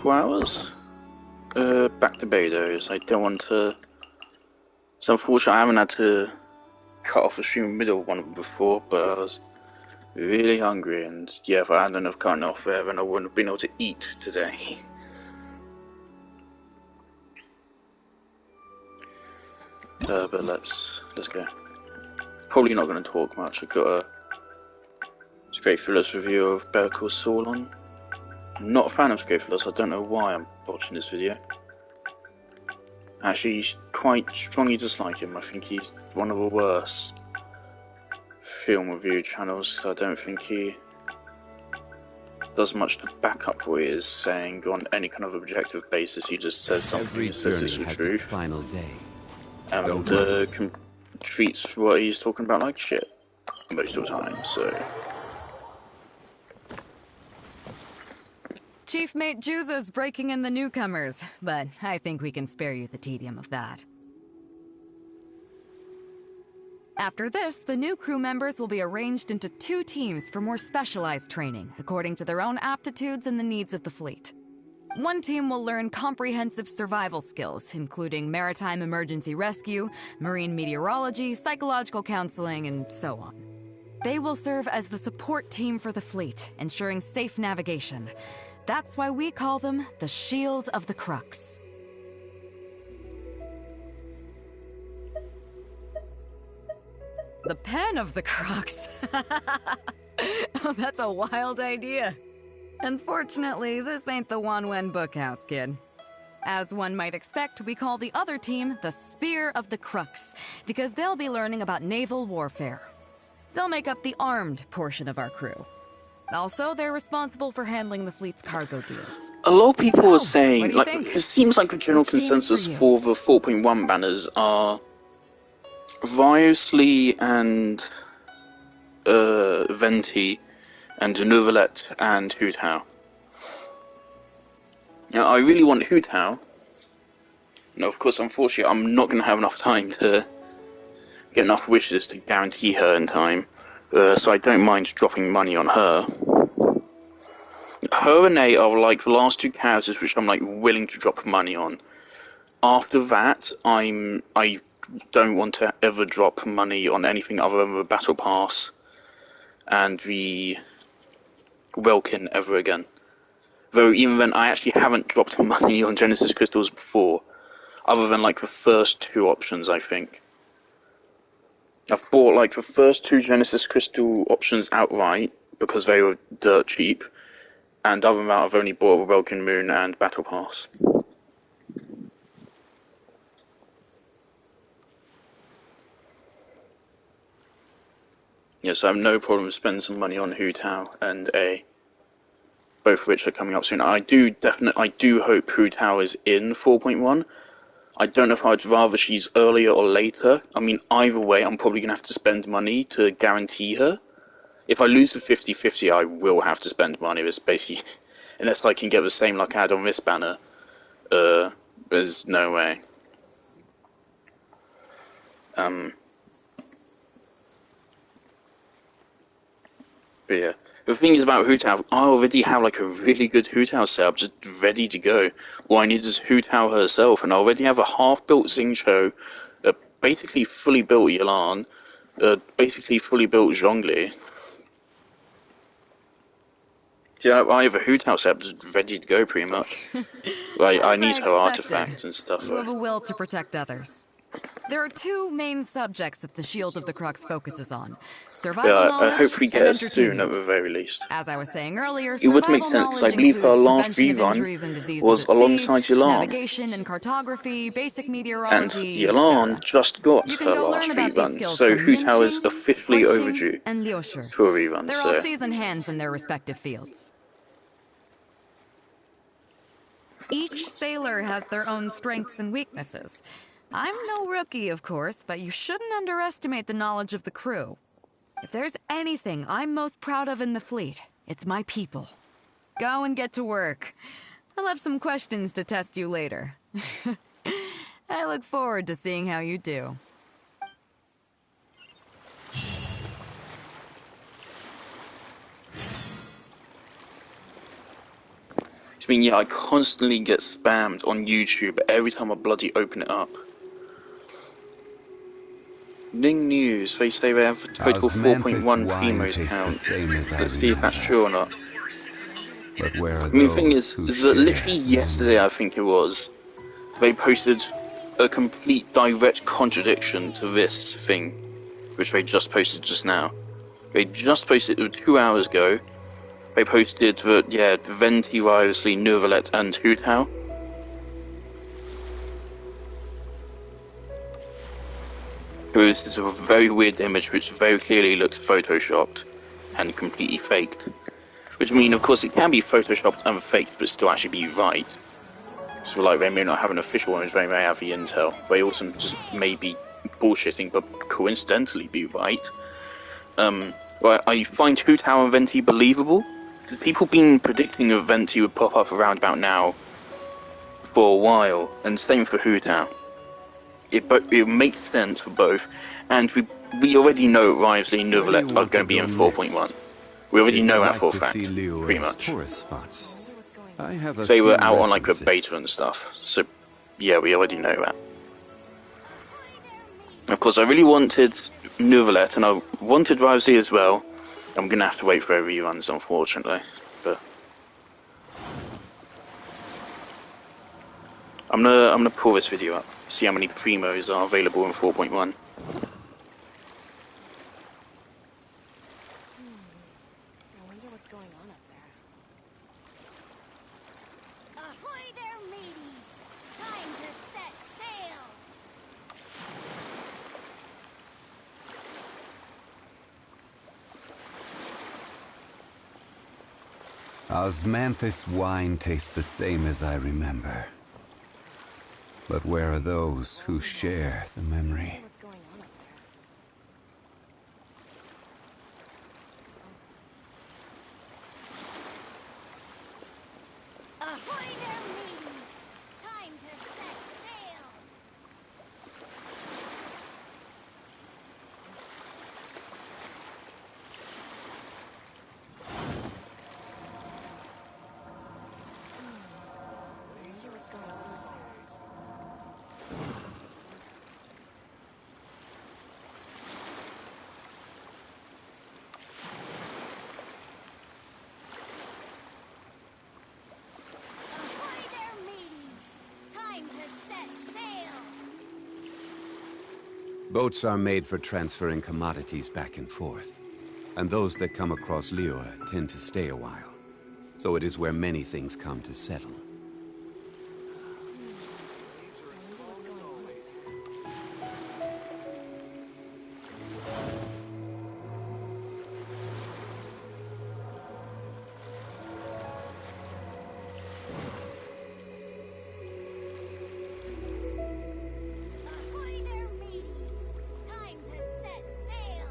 4 hours? Back to Betos. I don't want to... It's unfortunate I haven't had to cut off a stream in the middle of one of them before, but I was really hungry, and yeah, if I hadn't have cut off there, then I wouldn't have been able to eat today. But let's go. Probably not going to talk much. I've got a Straight Thrillers review of Better Call Saul on. I'm not a fan of Straight Thrillers. I don't know why I'm watching this video. Actually, quite strongly dislike him. I think he's one of the worst film review channels. I don't think he does much to back up what he is saying on any kind of objective basis. He just says something and says it's the truth. Final day. And treats what he's talking about like shit most of the time, so... Chief Mate Juza's breaking in the newcomers, but I think we can spare you the tedium of that. After this, the new crew members will be arranged into 2 teams for more specialized training, according to their own aptitudes and the needs of the fleet. One team will learn comprehensive survival skills, including maritime emergency rescue, marine meteorology, psychological counseling, and so on. They will serve as the support team for the fleet, ensuring safe navigation. That's why we call them the Shield of the Crux. The Pen of the Crux. That's a wild idea. Unfortunately, this ain't the Wanwen Bookhouse, kid. As one might expect, we call the other team the Spear of the Crux, because they'll be learning about naval warfare. They'll make up the armed portion of our crew. Also, they're responsible for handling the fleet's cargo deals. A lot of people are saying, what do you like, think? it seems like the general Which team is consensus for you? for the 4.1 banners are Riosley and Venti and Nouvelette and Hutao. Now, I really want Hutao. Now, of course, unfortunately, I'm not going to have enough time to get enough wishes to guarantee her in time. So I don't mind dropping money on her. Her and Nate are like the last 2 characters which I'm like willing to drop money on. After that, I don't want to ever drop money on anything other than the Battle Pass and the Welkin ever again. Though even then, I actually haven't dropped money on Genesis Crystals before, other than like the first 2 options, I think. I've bought like the first 2 Genesis Crystal options outright because they were dirt cheap, and other than that, I've only bought Welkin Moon and Battle Pass. Yes, I have no problem spending some money on Hutao and A, both of which are coming up soon. I do hope Hutao is in 4.1. I don't know if I'd rather she's earlier or later. I mean, either way, I'm probably going to have to spend money to guarantee her. If I lose the 50-50, I will have to spend money. It's basically, unless I can get the same luck I had on this banner, there's no way. But yeah. The thing is about Hutao, I already have like a really good Hutao setup just ready to go. All I need is Hutao herself, and I already have a half-built Xingqiu, a basically fully built Yelan, a basically fully built Zhongli. Yeah, I have a Hutao setup just ready to go pretty much. Like, I need her artifacts and stuff. You have a will to protect others. There are 2 main subjects that the Shield of the Crux focuses on. Survival knowledge I hope we get and it soon at the very least. As I was saying earlier, It would make survival sense. knowledge I believe her includes last prevention of rerun injuries and diseases was at sea, alongside Yelan. navigation and cartography, basic And meteorology, Yelan etc. just got You can her go last learn about these rerun, skills so from Hutao is Genshin, officially Huixing, overdue and Liushi. for a rerun. They're all seasoned hands in their respective fields. Each sailor has their own strengths and weaknesses. I'm no rookie, of course, but you shouldn't underestimate the knowledge of the crew. If there's anything I'm most proud of in the fleet, it's my people. Go and get to work. I'll have some questions to test you later. I look forward to seeing how you do. mean, yeah, I constantly get spammed on YouTube every time I bloody open it up. Ning News, they say they have a total 4.1 Primos count. Let's see if that's true or not. But where are I mean, the thing those who is that share literally yesterday, I think it was, they posted a complete direct contradiction to this thing, which they just posted just now. They just posted it 2 hours ago. They posted that, yeah, Venti, Rivalry, Neuvillette, and Hutao. This is a very weird image which very clearly looks photoshopped and completely faked. Which, I mean, of course, it can be photoshopped and faked, but still actually be right. So, like, they may not have an official image, they may have the intel. They also just may be bullshitting, but coincidentally be right. Well, I find Hutao and Venti believable. Because people been predicting a Venti would pop up around about now for a while, and same for Hutao. It makes sense for both, and we already know Rivalry and Neuvillette are going to be in 4.1. We already know that for a fact, pretty much. Spots. I have a They were few out on like a references. beta and stuff, so yeah, we already know that. Of course, I really wanted Neuvillette, and I wanted Rivalry as well. I'm gonna have to wait for reruns, unfortunately, but I'm gonna pull this video up, see how many Primos are available in 4.1. Ahoy there, mateys! Time to set sail! Osmanthus wine tastes the same as I remember. But where are those who share the memory? What's going on up there? Ahoy there, mateys! Time to set sail! What's going on? Ahoy there, mateys! Time to set sail! Boats are made for transferring commodities back and forth. And those that come across Liu tend to stay a while. So it is where many things come to settle. Ahoy there, mateys! Time to set sail!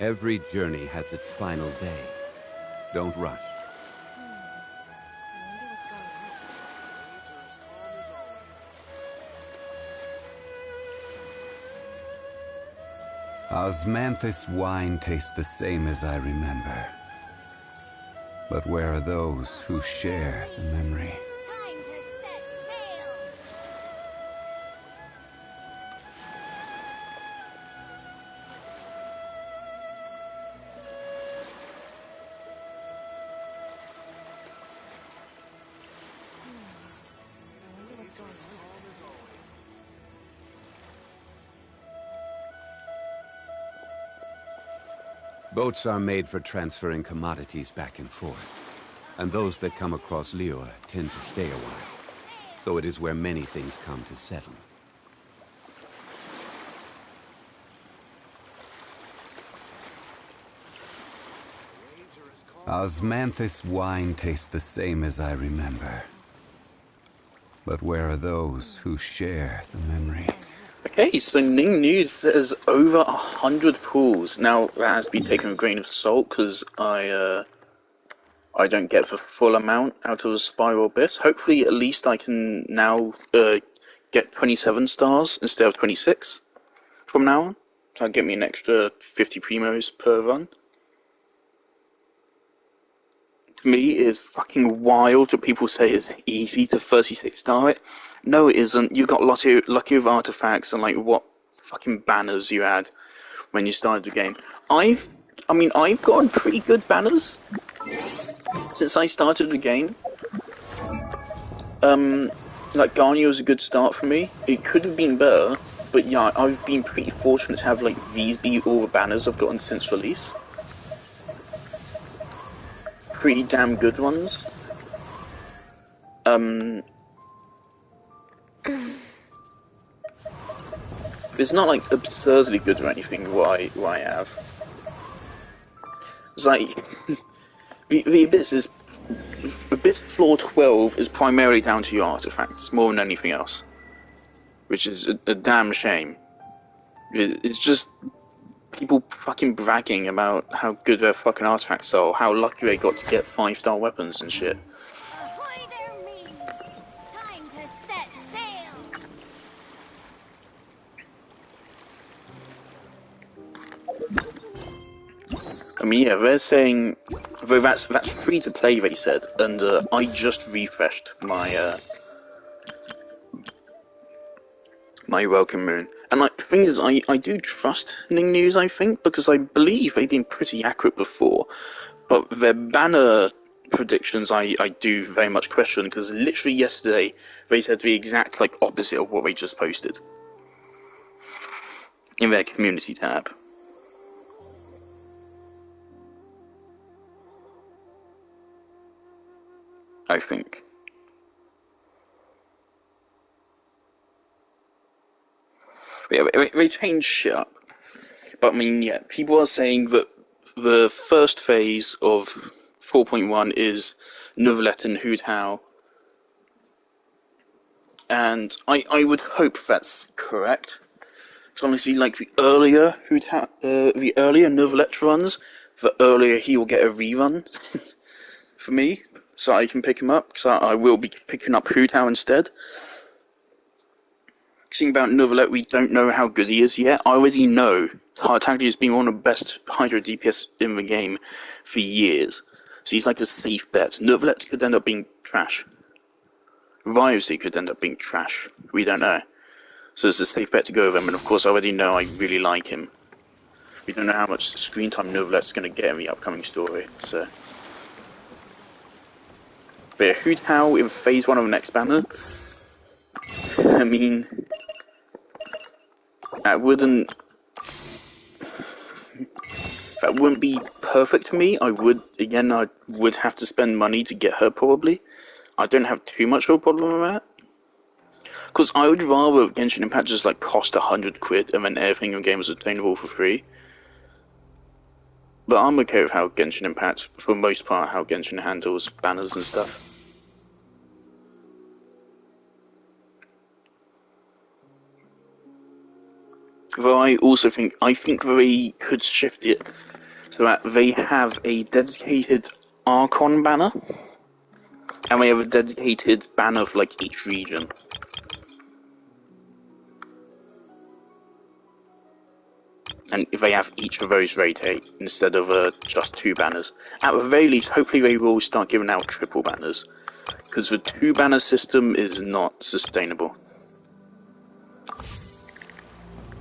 Every journey has its final day. Don't rush. Osmanthus wine tastes the same as I remember. But where are those who share the memory? Time to set sail! Boats are made for transferring commodities back and forth. And those that come across Liu tend to stay a while. So it is where many things come to settle. Osmanthus wine tastes the same as I remember. But where are those who share the memory? Okay, so Ning News says over 100 pools. Now, that has been taken with a grain of salt, because I don't get the full amount out of the Spiral Abyss. Hopefully, at least I can now get 27 stars instead of 26 from now on. That'll get me an extra 50 primos per run. to me is fucking wild that people say it's easy to 36 star it. No, it isn't. You got lucky with artifacts and like what fucking banners you had when you started the game. I've gotten pretty good banners since I started the game. Like Garnia was a good start for me. It could have been better, but yeah, I've been pretty fortunate to have like these be all the banners I've gotten since release. Pretty damn good ones. It's not like absurdly good or anything. What I have. It's like the Abyss is Abyss floor 12 is primarily down to your artifacts more than anything else, which is a damn shame. It's just people fucking bragging about how good their fucking artifacts are, how lucky they got to get 5-star weapons and shit. Ahoy there, mateys! Time to set sail! I mean, yeah, they're saying, though that's free to play, they said, and I just refreshed my my welcome moon. And like, the thing is, I do trust Ning News, I think, because I believe they've been pretty accurate before, but their banner predictions I do very much question, because literally yesterday they said the exact like opposite of what they just posted in their community tab. I think. Yeah, they changed shit up. But I mean, yeah, people are saying that the first phase of 4.1 is Novelette and Hu Tao. And I would hope that's correct. Because honestly, like the earlier the earlier Novelette runs, the earlier he will get a rerun for me. So I can pick him up, because I will be picking up Hu Tao instead. Thing about Novelette, we don't know how good he is yet. I already know Tartaglia has been one of the best Hydro DPS in the game for years. So he's like a safe bet. Novelette could end up being trash. Ryosy could end up being trash. We don't know. So it's a safe bet to go with him, and of course I already know I really like him. We don't know how much screen time Novelette's going to get in the upcoming story, so... But yeah, Hu Tao in phase 1 of the next banner? I mean... That wouldn't be perfect to me. I would have to spend money to get her, probably. I don't have too much of a problem with that. Because I would rather Genshin Impact just like cost 100 quid and then everything in the game was obtainable for free. But I'm okay with how Genshin Impact, for the most part, how Genshin handles banners and stuff. Though I also think they could shift it so that they have a dedicated Archon banner, and they have a dedicated banner for like each region. And if they have each of those rotate instead of just 2 banners. At the very least, hopefully they will start giving out triple banners, because the 2 banner system is not sustainable.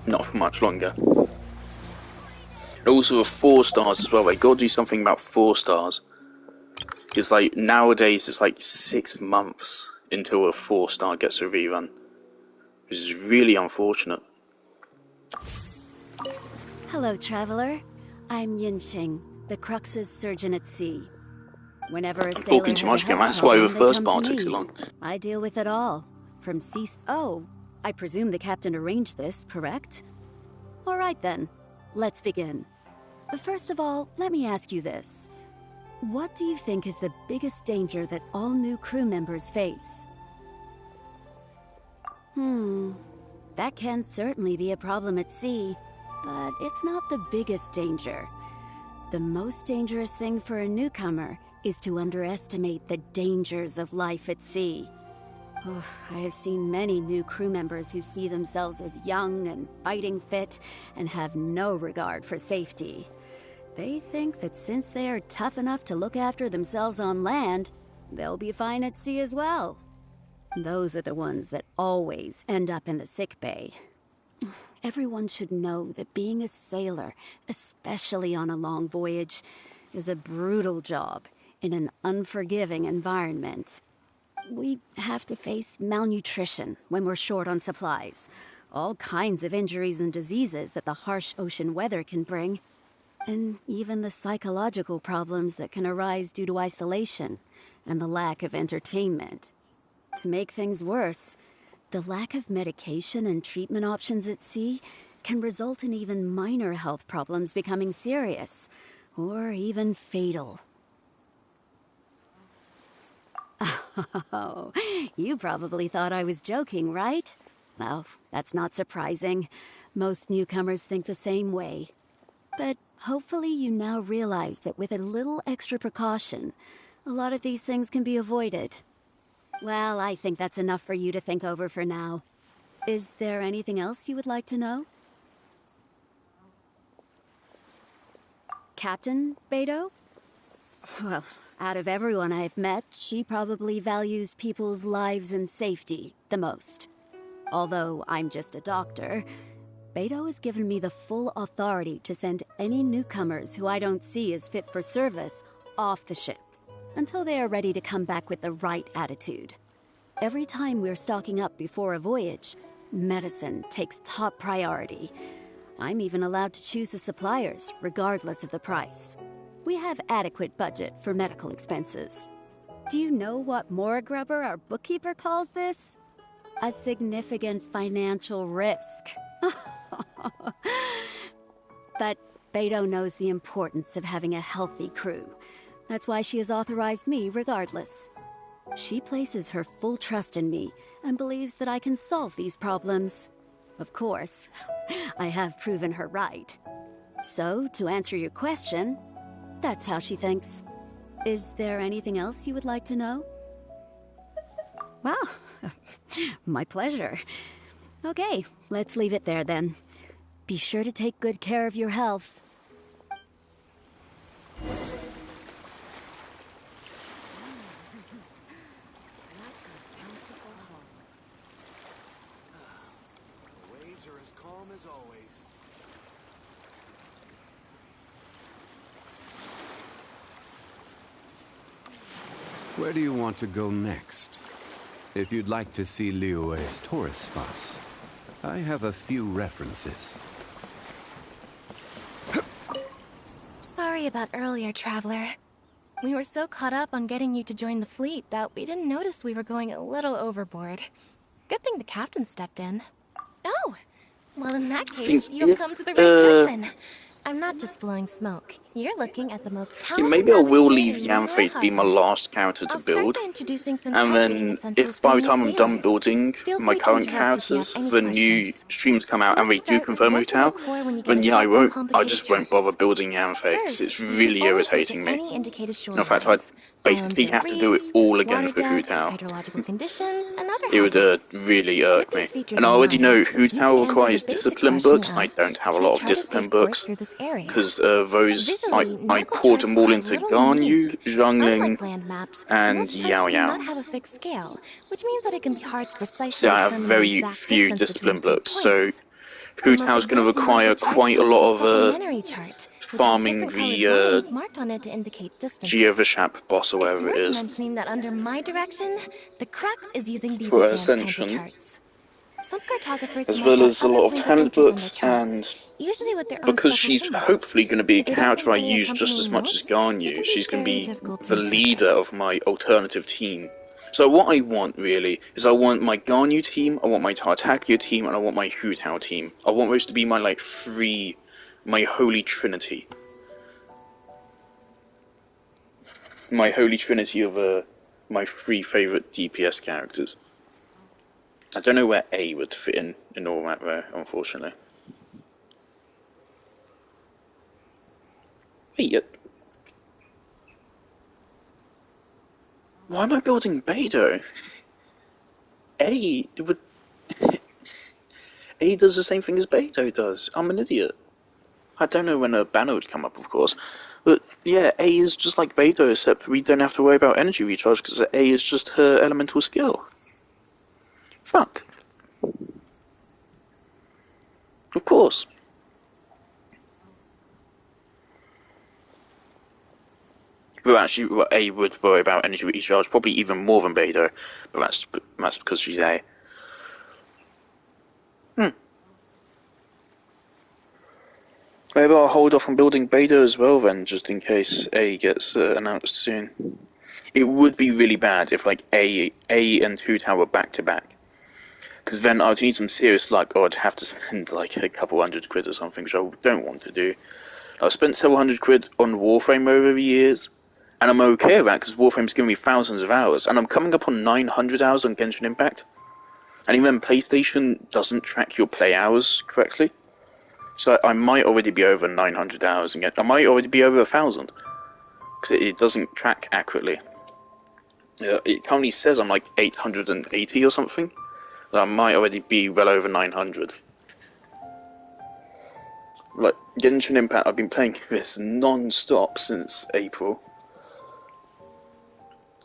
Not for much longer. And also the 4 stars as well. They gotta do something about 4 stars. Because like nowadays it's like 6 months until a 4-star gets a rerun, which is really unfortunate. Hello, traveler. I'm Yinqing, the Crux's surgeon at sea. Whenever a sailor Talking has too a much again, health that's why the problem, they first come part to took me. so long. I deal with it all. From sea... Oh, I presume the captain arranged this, correct? All right then, let's begin. First of all, let me ask you this. What do you think is the biggest danger that all new crew members face? That can certainly be a problem at sea, but it's not the biggest danger. The most dangerous thing for a newcomer is to underestimate the dangers of life at sea. Oh, I have seen many new crew members who see themselves as young and fighting fit and have no regard for safety. They think that since they are tough enough to look after themselves on land, they'll be fine at sea as well. Those are the ones that always end up in the sick bay. Everyone should know that being a sailor, especially on a long voyage, is a brutal job in an unforgiving environment. We have to face malnutrition when we're short on supplies, all kinds of injuries and diseases that the harsh ocean weather can bring, and even the psychological problems that can arise due to isolation and the lack of entertainment. To make things worse, the lack of medication and treatment options at sea can result in even minor health problems becoming serious, or even fatal. Oh, you probably thought I was joking, right? Well, that's not surprising. Most newcomers think the same way. But hopefully you now realize that with a little extra precaution, a lot of these things can be avoided. Well, I think that's enough for you to think over for now. Is there anything else you would like to know? Captain Beidou? Well, out of everyone I've met, she probably values people's lives and safety the most. Although I'm just a doctor, Beidou has given me the full authority to send any newcomers who I don't see as fit for service off the ship, until they are ready to come back with the right attitude. Every time we're stocking up before a voyage, medicine takes top priority. I'm even allowed to choose the suppliers, regardless of the price. We have adequate budget for medical expenses. Do you know what Mora Grubber, our bookkeeper, calls this? A significant financial risk. But Beidou knows the importance of having a healthy crew. That's why she has authorized me regardless. She places her full trust in me and believes that I can solve these problems. Of course, I have proven her right. So, to answer your question, that's how she thinks. Is there anything else you would like to know? Well, my pleasure. Okay, let's leave it there then. Be sure to take good care of your health. The waves are as calm as always. Where do you want to go next? If you'd like to see Liyue's tourist spots, I have a few references. Sorry about earlier, Traveler. We were so caught up on getting you to join the fleet that we didn't notice we were going a little overboard. Good thing the captain stepped in. Oh! Well, in that case, you've come to the right person. I'm not just blowing smoke. You're looking at the most Yeah, talented maybe I will navigator leave in Yanfei to be my Harbor. last character to I'll start build, by introducing some and tracking then essentials if by for the new time I'm done sailors. building Feel my free to current interrupt if you have characters, any the new questions. streams come out and they Let's do start with confirm what to look Hu for when you get then a yeah, set of I complicated just won't bother charts. building Yanfei because it's First, you should really always look irritating at me. any indicated In fact, I'd shorelines, basically islands and have to do it reefs, all again water for Hu depths, hydrological conditions, and other It would hazards. really With irk these me. features And I in already mind, know Hu you can answer requires the basic discipline question books. I of, don't have a can I lot of chart a discipline safe course books through this area? because those Visually, I nautical poured charts them all are a into little Ganyu, unique. Zhangling, Unlike land maps, and most Yao charts do not Yao. have a fixed scale, which means that it can be hard to precisely So I have determine the very exact few distance between discipline two books. So points. Hu The most is going to advanced nautical require charts quite a give you a lot of supplementary chart, which has farming different colored the lines marked on it to indicate distances. Geovishap boss or It's whatever it worth is mentioning that under my direction, the crux is using these for advanced kinds of Ascension, charts. Some cartographers as mark well out as a other lot of points of talent interest on their books. charts, And usually with their own because special she's symbols. hopefully going to be a If they don't character bring I any use just as accompanying much as notes, it Ganyu, can be she's going to very be difficult to the interpret. leader of my alternative team. So what I want really is I want my Ganyu team, I want my Tartaglia team, and I want my Hu Tao team. I want those to be my my holy trinity. My holy trinity of my three favourite DPS characters. I don't know where A would fit in all that there, unfortunately. Wait, why am I building Beidou? A would A does the same thing as Beidou does. I'm an idiot. I don't know when a banner would come up, of course. But yeah, A is just like beta, except we don't have to worry about energy recharge because A is just her elemental skill. Fuck. Of course. Well, actually, A would worry about energy recharge probably even more than beta, but that's because she's A. Maybe I'll hold off on building beta as well then, just in case A gets announced soon. It would be really bad if like A and Hu Tao were back to back, because then I'd need some serious luck, or I'd have to spend like a couple £100 or something, which I don't want to do. I've spent several £100 on Warframe over the years, and I'm okay with that because Warframe's given me thousands of hours, and I'm coming up on 900 hours on Genshin Impact. And even PlayStation doesn't track your play hours correctly. So I might already be over 900 hours again. I might already be over 1,000. Because it doesn't track accurately. It currently says I'm like 880 or something. So I might already be well over 900. Like, Genshin Impact, I've been playing this non-stop since April.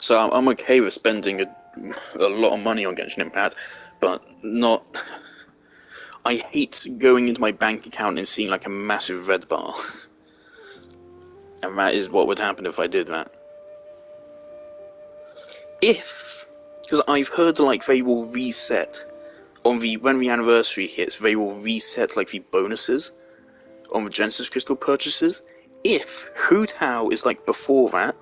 So I'm okay with spending a lot of money on Genshin Impact, but not... I hate going into my bank account and seeing like a massive red bar. And that is what would happen if I did that. Because I've heard like they will reset, when the anniversary hits, they will reset like the bonuses on the Genesis Crystal purchases. If Hu Tao is like before that,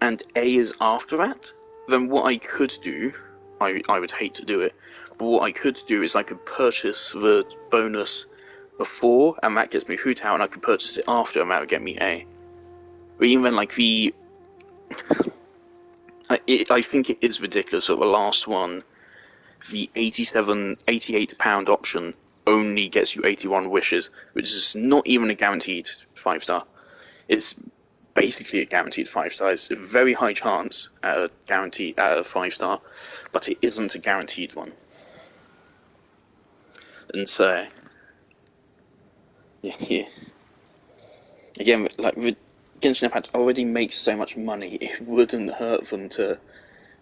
and A is after that, then what I could do, I would hate to do it, but what I could do is I could purchase the bonus before, and that gets me Hu Tao, and I could purchase it after, and that would get me A. But even like the... I think it is ridiculous that the last one, the £88 option, only gets you 81 wishes, which is not even a guaranteed 5-star. It's basically a guaranteed 5-star. It's a very high chance at a 5-star, but it isn't a guaranteed one. And so, yeah. Again, like the Genshin Impact already makes so much money, it wouldn't hurt them to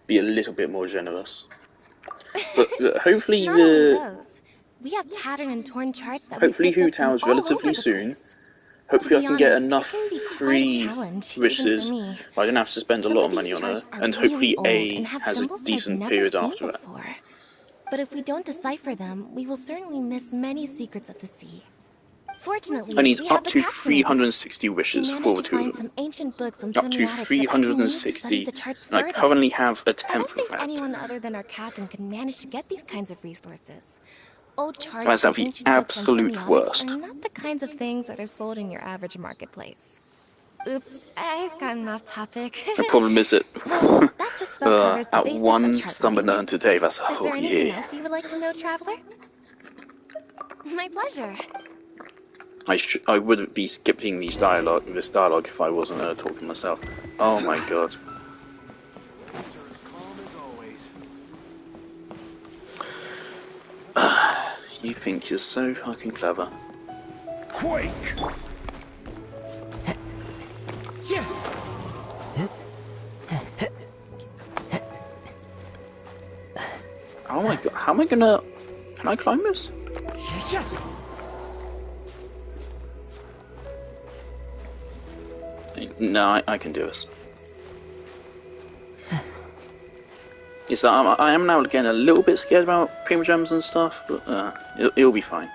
be a little bit more generous. But hopefully Not only those, we have tattered and torn charts that hopefully we picked Hu up from Tao's all relatively over the soon. place. Hopefully To I be can get honest, enough it can be quite a free challenge, even wishes, for me. but I don't have to spend a Some lot of of money these on her, charts are and really hopefully old A and have has a symbols that I've decent never period seen after that. before. But if we don't decipher them, we will certainly miss many secrets of the sea. Fortunately, I need we up have the to captain with us. 360 She wishes for managed the to two of find them. some ancient books on Up to semiotics that I can use to study 360, the charts and I further. currently have a I don't tenth of think that. anyone other than our captain can manage to get these kinds of resources. Old charts That's at and the ancient books on absolute semiotics worst. are not the kinds of things that are sold in your average marketplace. Oops, I've gotten off topic. The problem is that Well, that just about covers the at basics of one chart stubborn reading. urn today, that's Is there anything yeah. else you would like to know, Traveler? My pleasure. I would be skipping this dialogue if I wasn't talking myself. Oh my god. The waves are as calm as always. You think you're so fucking clever. Quake! Oh my god, how am I gonna... Can I climb this? No, I can do this. Yes, I am now again a little bit scared about Prima Gems and stuff, but it'll be fine.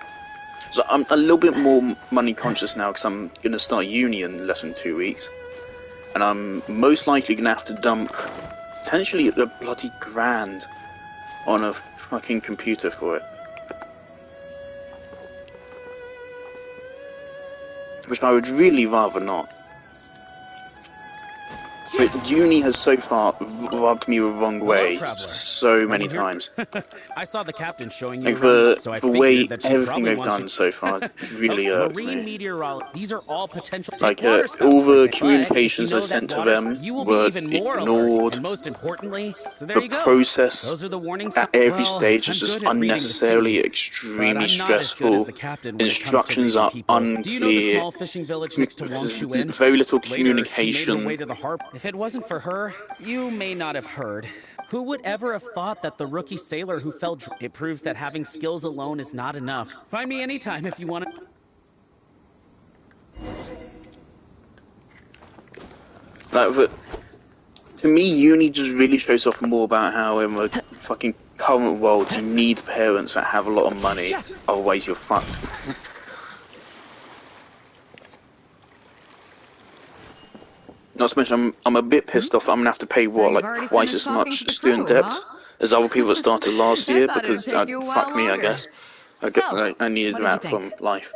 So I'm a little bit more money conscious now because I'm going to start uni in less than 2 weeks. And I'm most likely going to have to dump potentially a bloody grand on a fucking computer for it. Which I would really rather not. But uni has so far rubbed me the wrong way Traveler. so Are many you here? times. I saw the captain showing you Like around, so I the way figured that she everything probably they've wants done you. so far really Okay, irks marine me. meteorology. These are all potential. Like Take water spouts, all for the example. But if you communications I know that sent to water, them you will be were even more alert. ignored. And most importantly, so there The you go. process Those are the warning at signs. every Well, stage I'm is just good at reading the unnecessarily sea, but extremely I'm not as good as stressful. the captain when it comes to Instructions reading are people. Do you know the unclear. small fishing village next to There's Wangshuin? very little Later, she made her way communication. to the harp. If it wasn't for her, you may not have heard. Who would ever have thought that the rookie sailor who fell dr- It proves that having skills alone is not enough. Find me anytime if you want to. Like, to me, uni just really shows off more about how in the fucking current world you need parents that have a lot of money, otherwise you're fucked. Not to mention, I'm a bit pissed off. I'm gonna have to pay So what, you've like already twice finished as talking much to the student crew, debt huh? as other people that started last I year thought it'd because take you a fuck while me, I longer. guess. So, I needed what did you that think? from life.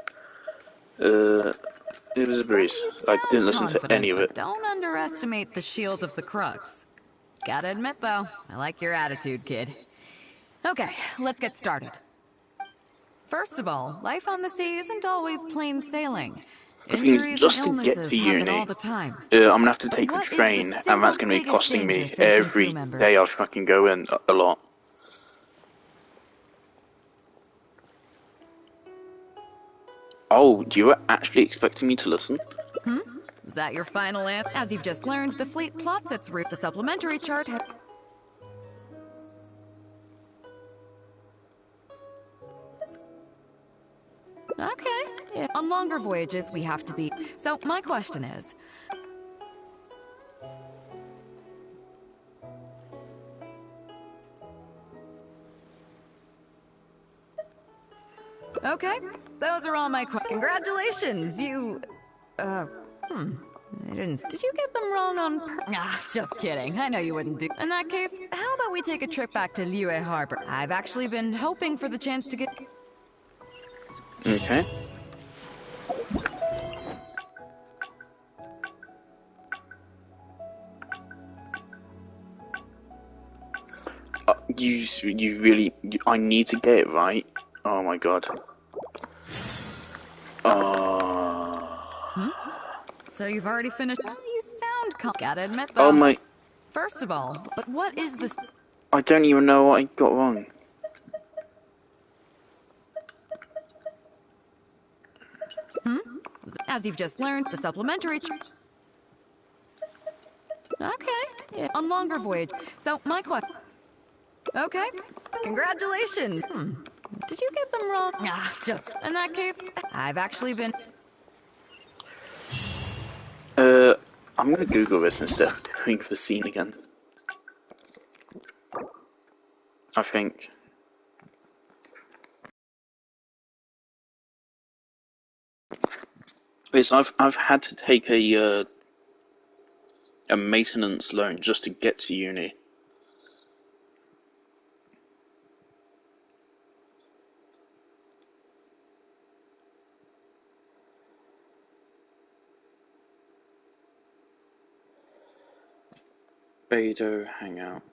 It was a breeze. You I sound didn't listen to confident, any of but it. don't underestimate the shield of the crux. Gotta admit, though, I like your attitude, kid. Okay, let's get started. First of all, life on the sea isn't always plain sailing. I think Injuries and just to get illnesses to happen uni, all the time. I'm gonna have to But take the what is the train, and single that's gonna be biggest costing danger me facing crew every day members? I fucking go in a lot. Oh, you were actually expecting me to listen? Is that your final answer? As you've just learned, the fleet plots its route. The supplementary chart has... Okay. Yeah. On longer voyages, we have to be... So, my question is... Okay, those are all my questions. Congratulations, you... I didn't... Did you get them wrong on just kidding. I know you wouldn't do... In that case, how about we take a trip back to Liyue Harbor? I've actually been hoping for the chance to get... Okay. You really... I need to get it right. Oh my god. So you've already finished... Well, you sound... Gotta admit, though. Oh my... First of all, but what is this... I don't even know what I got wrong. As you've just learned, the supplementary... Okay, yeah. On longer voyage. So, my question... Okay, congratulations. Did you get them wrong? Just... In that case, I've actually been... I'm gonna Google this instead of doing the scene again. I think. Yes, I've had to take a maintenance loan just to get to uni. Beidou Hangout.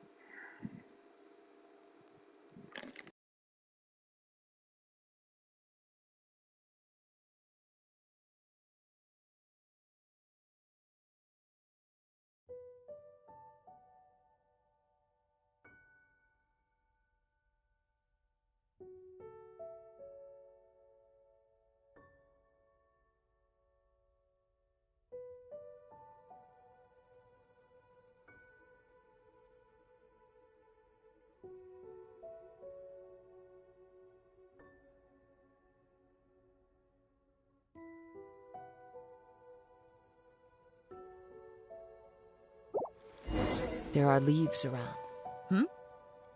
There are leaves around.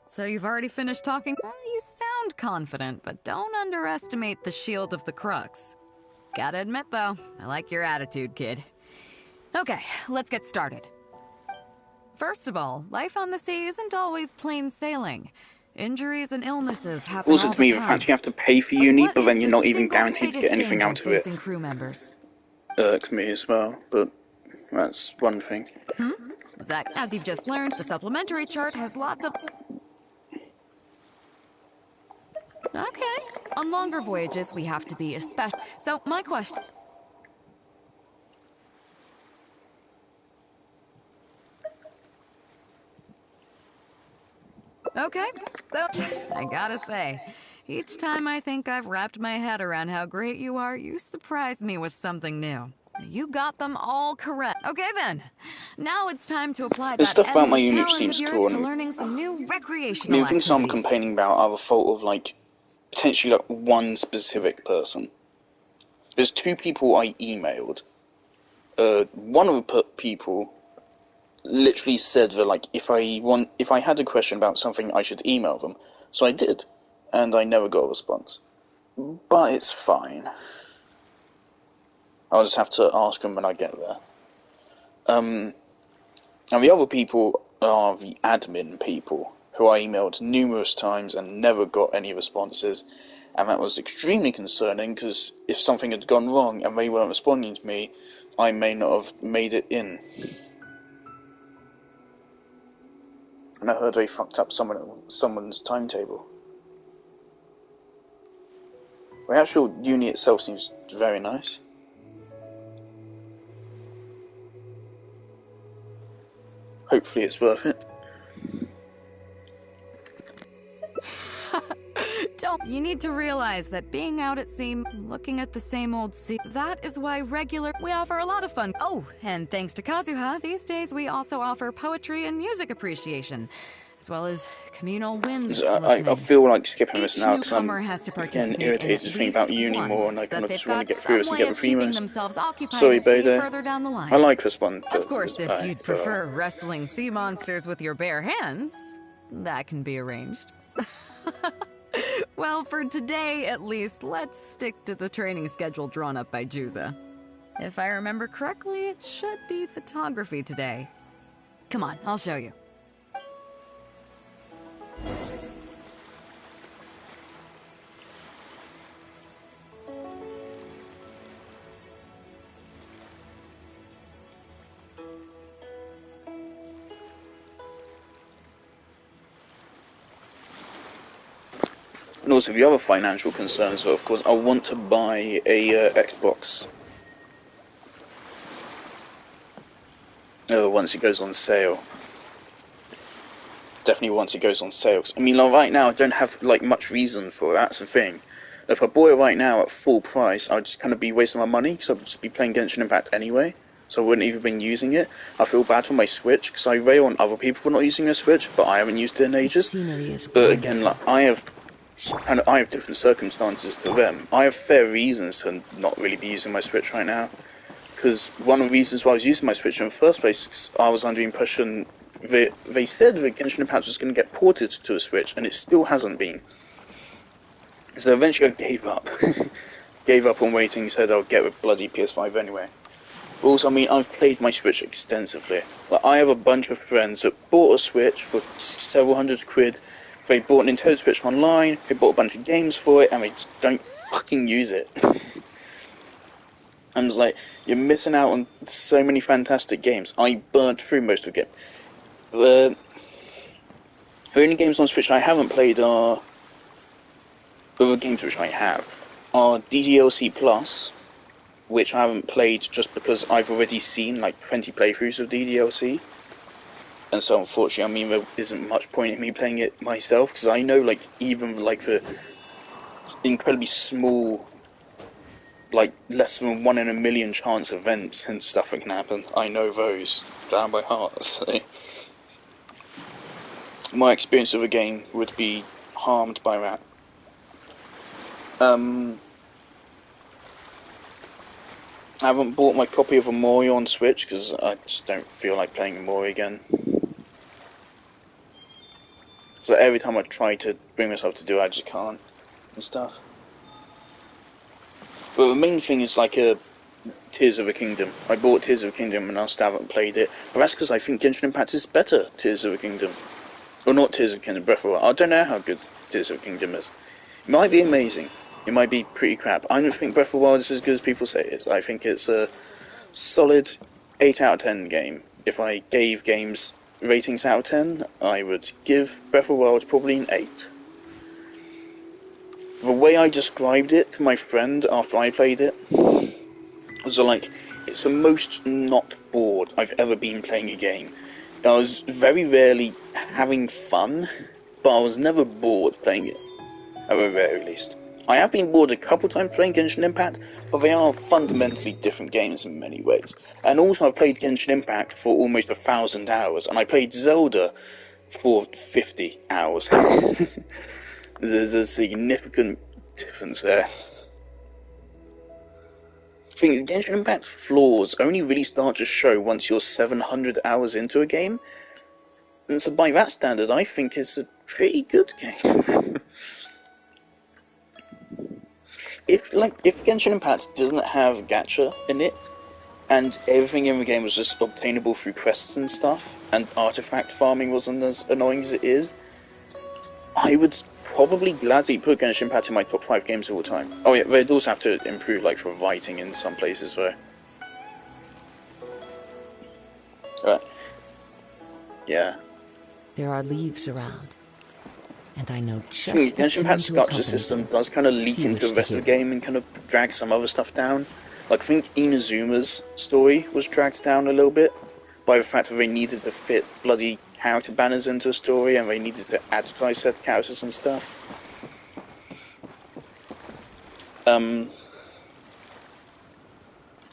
So you've already finished talking? Well, you sound confident, but don't underestimate the shield of the crux. Gotta admit, though, I like your attitude, kid. Okay, let's get started. First of all, life on the sea isn't always plain sailing. Injuries and illnesses happen Also, all to me, the the time. fact you have to pay for uni, What but is then you're the not even single guaranteed to get biggest anything danger out of it, facing crew members? irks me as well. But That's one thing. Zach, as you've just learned, the supplementary chart has lots of... Okay. On longer voyages, we have to be especially... So, my question... Okay, so, I gotta say, each time I think I've wrapped my head around how great you are, you surprise me with something new. You got them all correct. Okay then, now it's time to apply The that stuff about my endless unit talent of seems yours cool, to and learning some new recreational the things I'm activities. complaining about are the fault of, like, potentially, like, one specific person. There's two people I emailed. One of the people literally said that, like, if I had a question about something, I should email them. So I did, and I never got a response. But it's fine. I'll just have to ask them when I get there. And the other people are the admin people, who I emailed numerous times and never got any responses. And that was extremely concerning, because if something had gone wrong and they weren't responding to me, I may not have made it in. And I heard they fucked up someone's timetable. The actual uni itself seems very nice. Hopefully it's worth it. You need to realize that being out at sea, looking at the same old sea, that is why we offer a lot of fun. Oh, and thanks to Kazuha, these days we also offer poetry and music appreciation, as well as communal wind listening. I feel like skipping this Each now because I'm newcomer has to getting participate irritated in at thinking about least uni one, more, and I so kind that of they've just want to got get through this some and way get of the keeping primos. themselves occupied Sorry, at sea Bede. further down the line. I like this one. Of course, if Aye, you'd prefer wrestling sea monsters with your bare hands, that can be arranged. Well, for today, at least, let's stick to the training schedule drawn up by Juza. If I remember correctly, it should be photography today. Come on, I'll show you. And also the other financial concerns are, of course, I want to buy a Xbox. Once it goes on sale. Definitely once it goes on sale. I mean, like, right now I don't have like much reason for it. That's the thing. If I bought it right now at full price, I'd just kind of be wasting my money, because I'd just be playing Genshin Impact anyway. So I wouldn't even been using it. I feel bad for my Switch, because I rail on other people for not using their Switch, but I haven't used it in The ages. scenery is But wonderful. again, like, I have different circumstances to them. I have fair reasons to not really be using my Switch right now. Because one of the reasons why I was using my Switch in the first place is I was under the impression that they said that Genshin Impact was going to get ported to a Switch, and it still hasn't been. So eventually I gave up. Gave up on waiting, said I'll get a bloody PS5 anyway. But also, I mean, I've played my Switch extensively. Like, I have a bunch of friends that bought a Switch for several hundred quid. They bought Nintendo Switch Online, they bought a bunch of games for it, and they just don't fucking use it. I'm just like, you're missing out on so many fantastic games. I burnt through most of the game. The only games on Switch I haven't played are... Well, the games which I have are DDLC Plus, which I haven't played just because I've already seen like 20 playthroughs of DDLC. And so unfortunately, I mean, there isn't much point in me playing it myself, because I know, like, even like the incredibly small, like, less than 1 in a million chance events and stuff that can happen, I know those down by heart. So my experience of the game would be harmed by that. I haven't bought my copy of Amori on Switch because I just don't feel like playing Amori again. So every time I try to bring myself to do it, I just can't and stuff. But the main thing is like Tears of the Kingdom. I bought Tears of the Kingdom and I still haven't played it. But that's because I think Genshin Impact is better Tears of the Kingdom. Or not Tears of the Kingdom, Breath of the Wild. I don't know how good Tears of the Kingdom is. It might be amazing. It might be pretty crap. I don't think Breath of the Wild is as good as people say it is. I think it's a solid 8 out of 10 game. If I gave games ratings out of 10, I would give Breath of the Wild probably an 8. The way I described it to my friend after I played it was like, it's the most not bored I've ever been playing a game. I was very rarely having fun, but I was never bored playing it, at the very least. I have been bored a couple times playing Genshin Impact, but they are fundamentally different games in many ways. And also I've played Genshin Impact for almost 1,000 hours, and I played Zelda for 50 hours. There's a significant difference there. I think Genshin Impact's flaws only really start to show once you're 700 hours into a game, and so by that standard I think it's a pretty good game. If Genshin Impact doesn't have gacha in it, and everything in the game was just obtainable through quests and stuff, and artifact farming wasn't as annoying as it is, I would probably gladly put Genshin Impact in my top 5 games of all time. Oh yeah, they'd also have to improve like for writing in some places though. Right. Yeah. There are leaves around, and I know just the Genshin tune Impact's to gacha accompany system them. does kind of leak If you into wish the to rest of hear the game and kind of drag some other stuff down. Like, I think Inazuma's story was dragged down a little bit by the fact that they needed to fit bloody character banners into a story and they needed to advertise set characters and stuff. And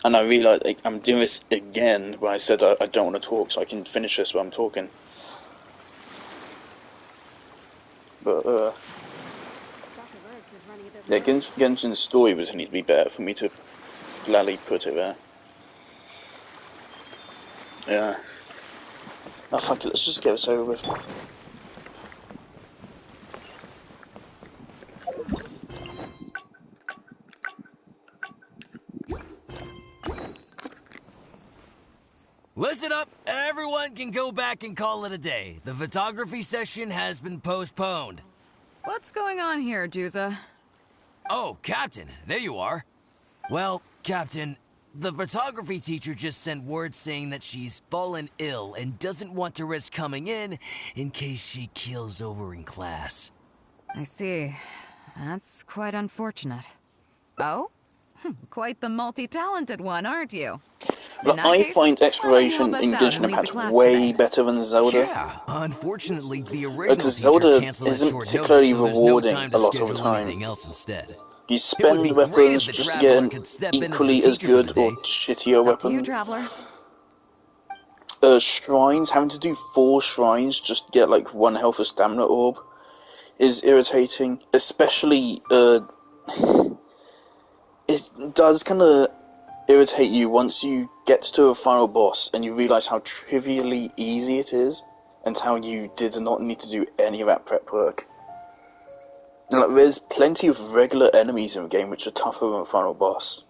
I realised like, I'm doing this again where I said I don't want to talk, so I can finish this while I'm talking. But, yeah, Genshin's story was need to be better for me to gladly put it there. Yeah. Oh, fuck it, let's just get this over with. Listen up, everyone can go back and call it a day. The photography session has been postponed. What's going on here, Juza? Oh, Captain, there you are. Well, Captain, the photography teacher just sent word saying that she's fallen ill and doesn't want to risk coming in case she keels over in class. I see. That's quite unfortunate. Oh? Quite the multi-talented one, aren't you? But I find exploration in Genshin Impact way better than Zelda. Yeah, unfortunately, the original Because teacher Zelda canceled at isn't short particularly notice, so there's no rewarding time a to lot of the schedule time. anything else instead. You It would be spend great weapons if the just to get Traveler an could step in as the equally as teacher for the good or day. shittier It's up to you, weapon. Traveler. Shrines, having to do 4 shrines just to get like 1 health or stamina orb is irritating. Especially, it does kind of irritate you once you get to a final boss and you realise how trivially easy it is and how you did not need to do any of that prep work. Like, there's plenty of regular enemies in the game which are tougher than the final boss.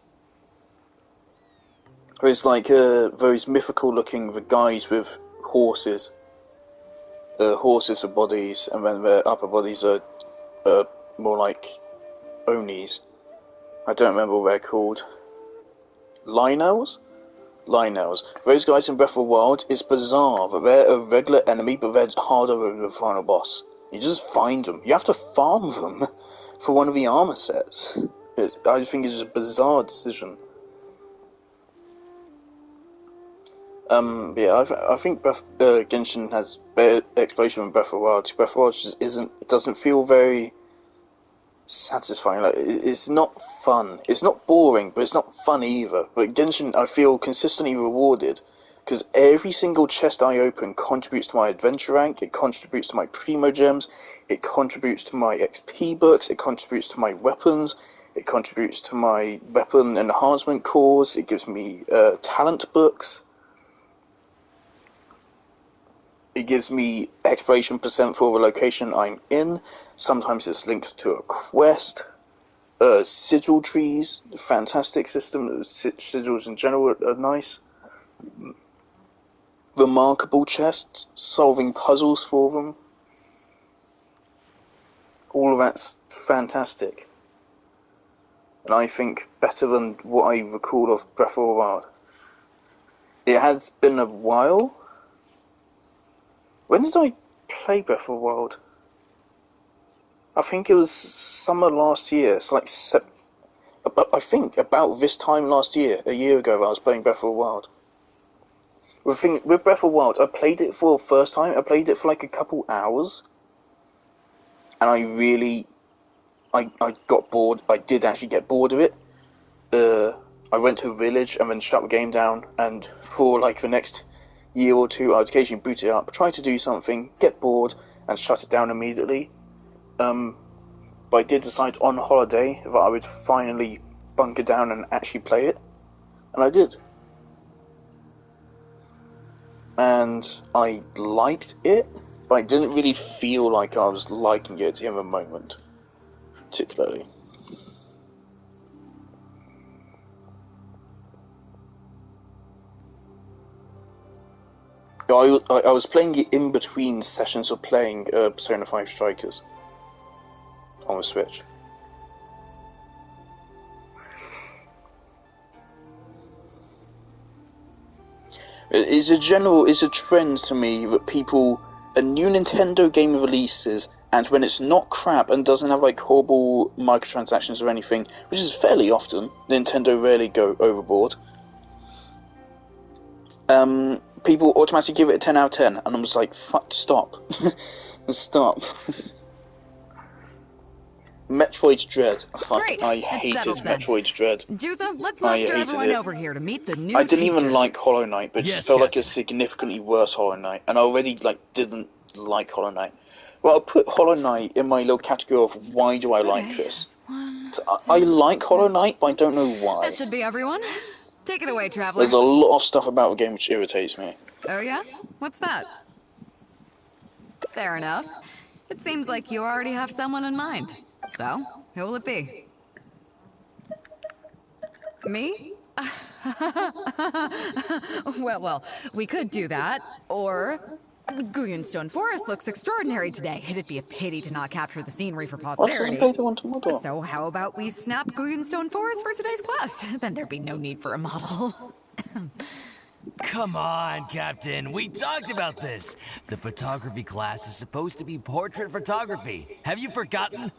There's like those mythical looking guys with horses. Horses for bodies, and then their upper bodies are more like Onis. I don't remember what they're called. Lynels? Lynels. Those guys in Breath of the Wild, it's bizarre that they're a regular enemy, but they're harder than the final boss. You just find them. You have to farm them for one of the armor sets. I just think it's a bizarre decision. Yeah, I think Genshin has better exploration than Breath of the Wild. Breath of the Wild just it doesn't feel very satisfying. Like, it's not fun. It's not boring, but it's not fun either. But Genshin, I feel consistently rewarded, because every single chest I open contributes to my adventure rank, it contributes to my primo gems, it contributes to my XP books, it contributes to my weapons, it contributes to my weapon enhancement cores, it gives me talent books. It gives me exploration percent for the location I'm in. Sometimes it's linked to a quest. Sigil trees, fantastic system. Sigils in general are nice. Remarkable chests, solving puzzles for them. All of that's fantastic. And I think better than what I recall of Breath of the Wild. It has been a while. When did I play Breath of the Wild? I think it was summer last year. It's like I think about this time last year, a year ago, I was playing Breath of the Wild. With Breath of the Wild, I played it for the first time. I played it for like a couple hours, and I got bored. I did actually get bored of it. I went to a village and then shut the game down, and for like the next year or two, I would occasionally boot it up, try to do something, get bored, and shut it down immediately. But I did decide on holiday that I would finally bunker down and actually play it, and I did. And I liked it, but I didn't really feel like I was liking it in the moment, particularly. I was playing it in between sessions of playing Persona 5 Strikers on the Switch. It's a trend to me that a new Nintendo game releases, and when it's not crap and doesn't have like horrible microtransactions or anything, which is fairly often, Nintendo rarely go overboard. People automatically give it a 10 out of 10, and I'm just like, fuck, stop. Stop. Metroid's Dread. Fuck, Great. I hated Metroid's Dread. Juzo, let's muster everyone over here to meet the new I didn't teacher. even like Hollow Knight, but it just felt like a significantly worse Hollow Knight, and I already didn't like Hollow Knight. Well, I'll put Hollow Knight in my little category of why do I like this. I like Hollow Knight, but I don't know why. That should be everyone. Take it away, Traveler. There's a lot of stuff about the game which irritates me. Oh yeah? What's that? Fair enough. It seems like you already have someone in mind. So, who will it be? Me? Well, we could do that. Or, Stone Forest looks extraordinary today. It'd be a pity to not capture the scenery for posterity. So how about we snap Stone Forest for today's class? Then there'd be no need for a model. Come on, Captain. We talked about this. The photography class is supposed to be portrait photography. Have you forgotten?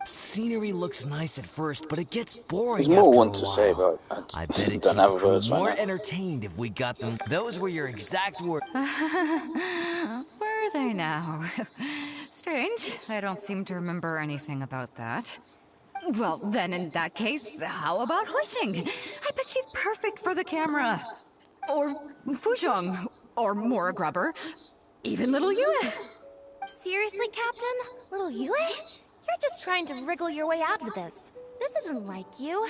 Scenery looks nice at first, but it gets boring There's more after one a to while. say, but I bet it don't keep have the crew words right more now. entertained if we got them. Those were your exact words. Where are they now? Strange. I don't seem to remember anything about that. Well, then in that case, how about Huiting? I bet she's perfect for the camera. Or Fuzhong. Or Mora Grubber. Even little Yue. Seriously, Captain? Little Yue? You're just trying to wriggle your way out of this. This isn't like you.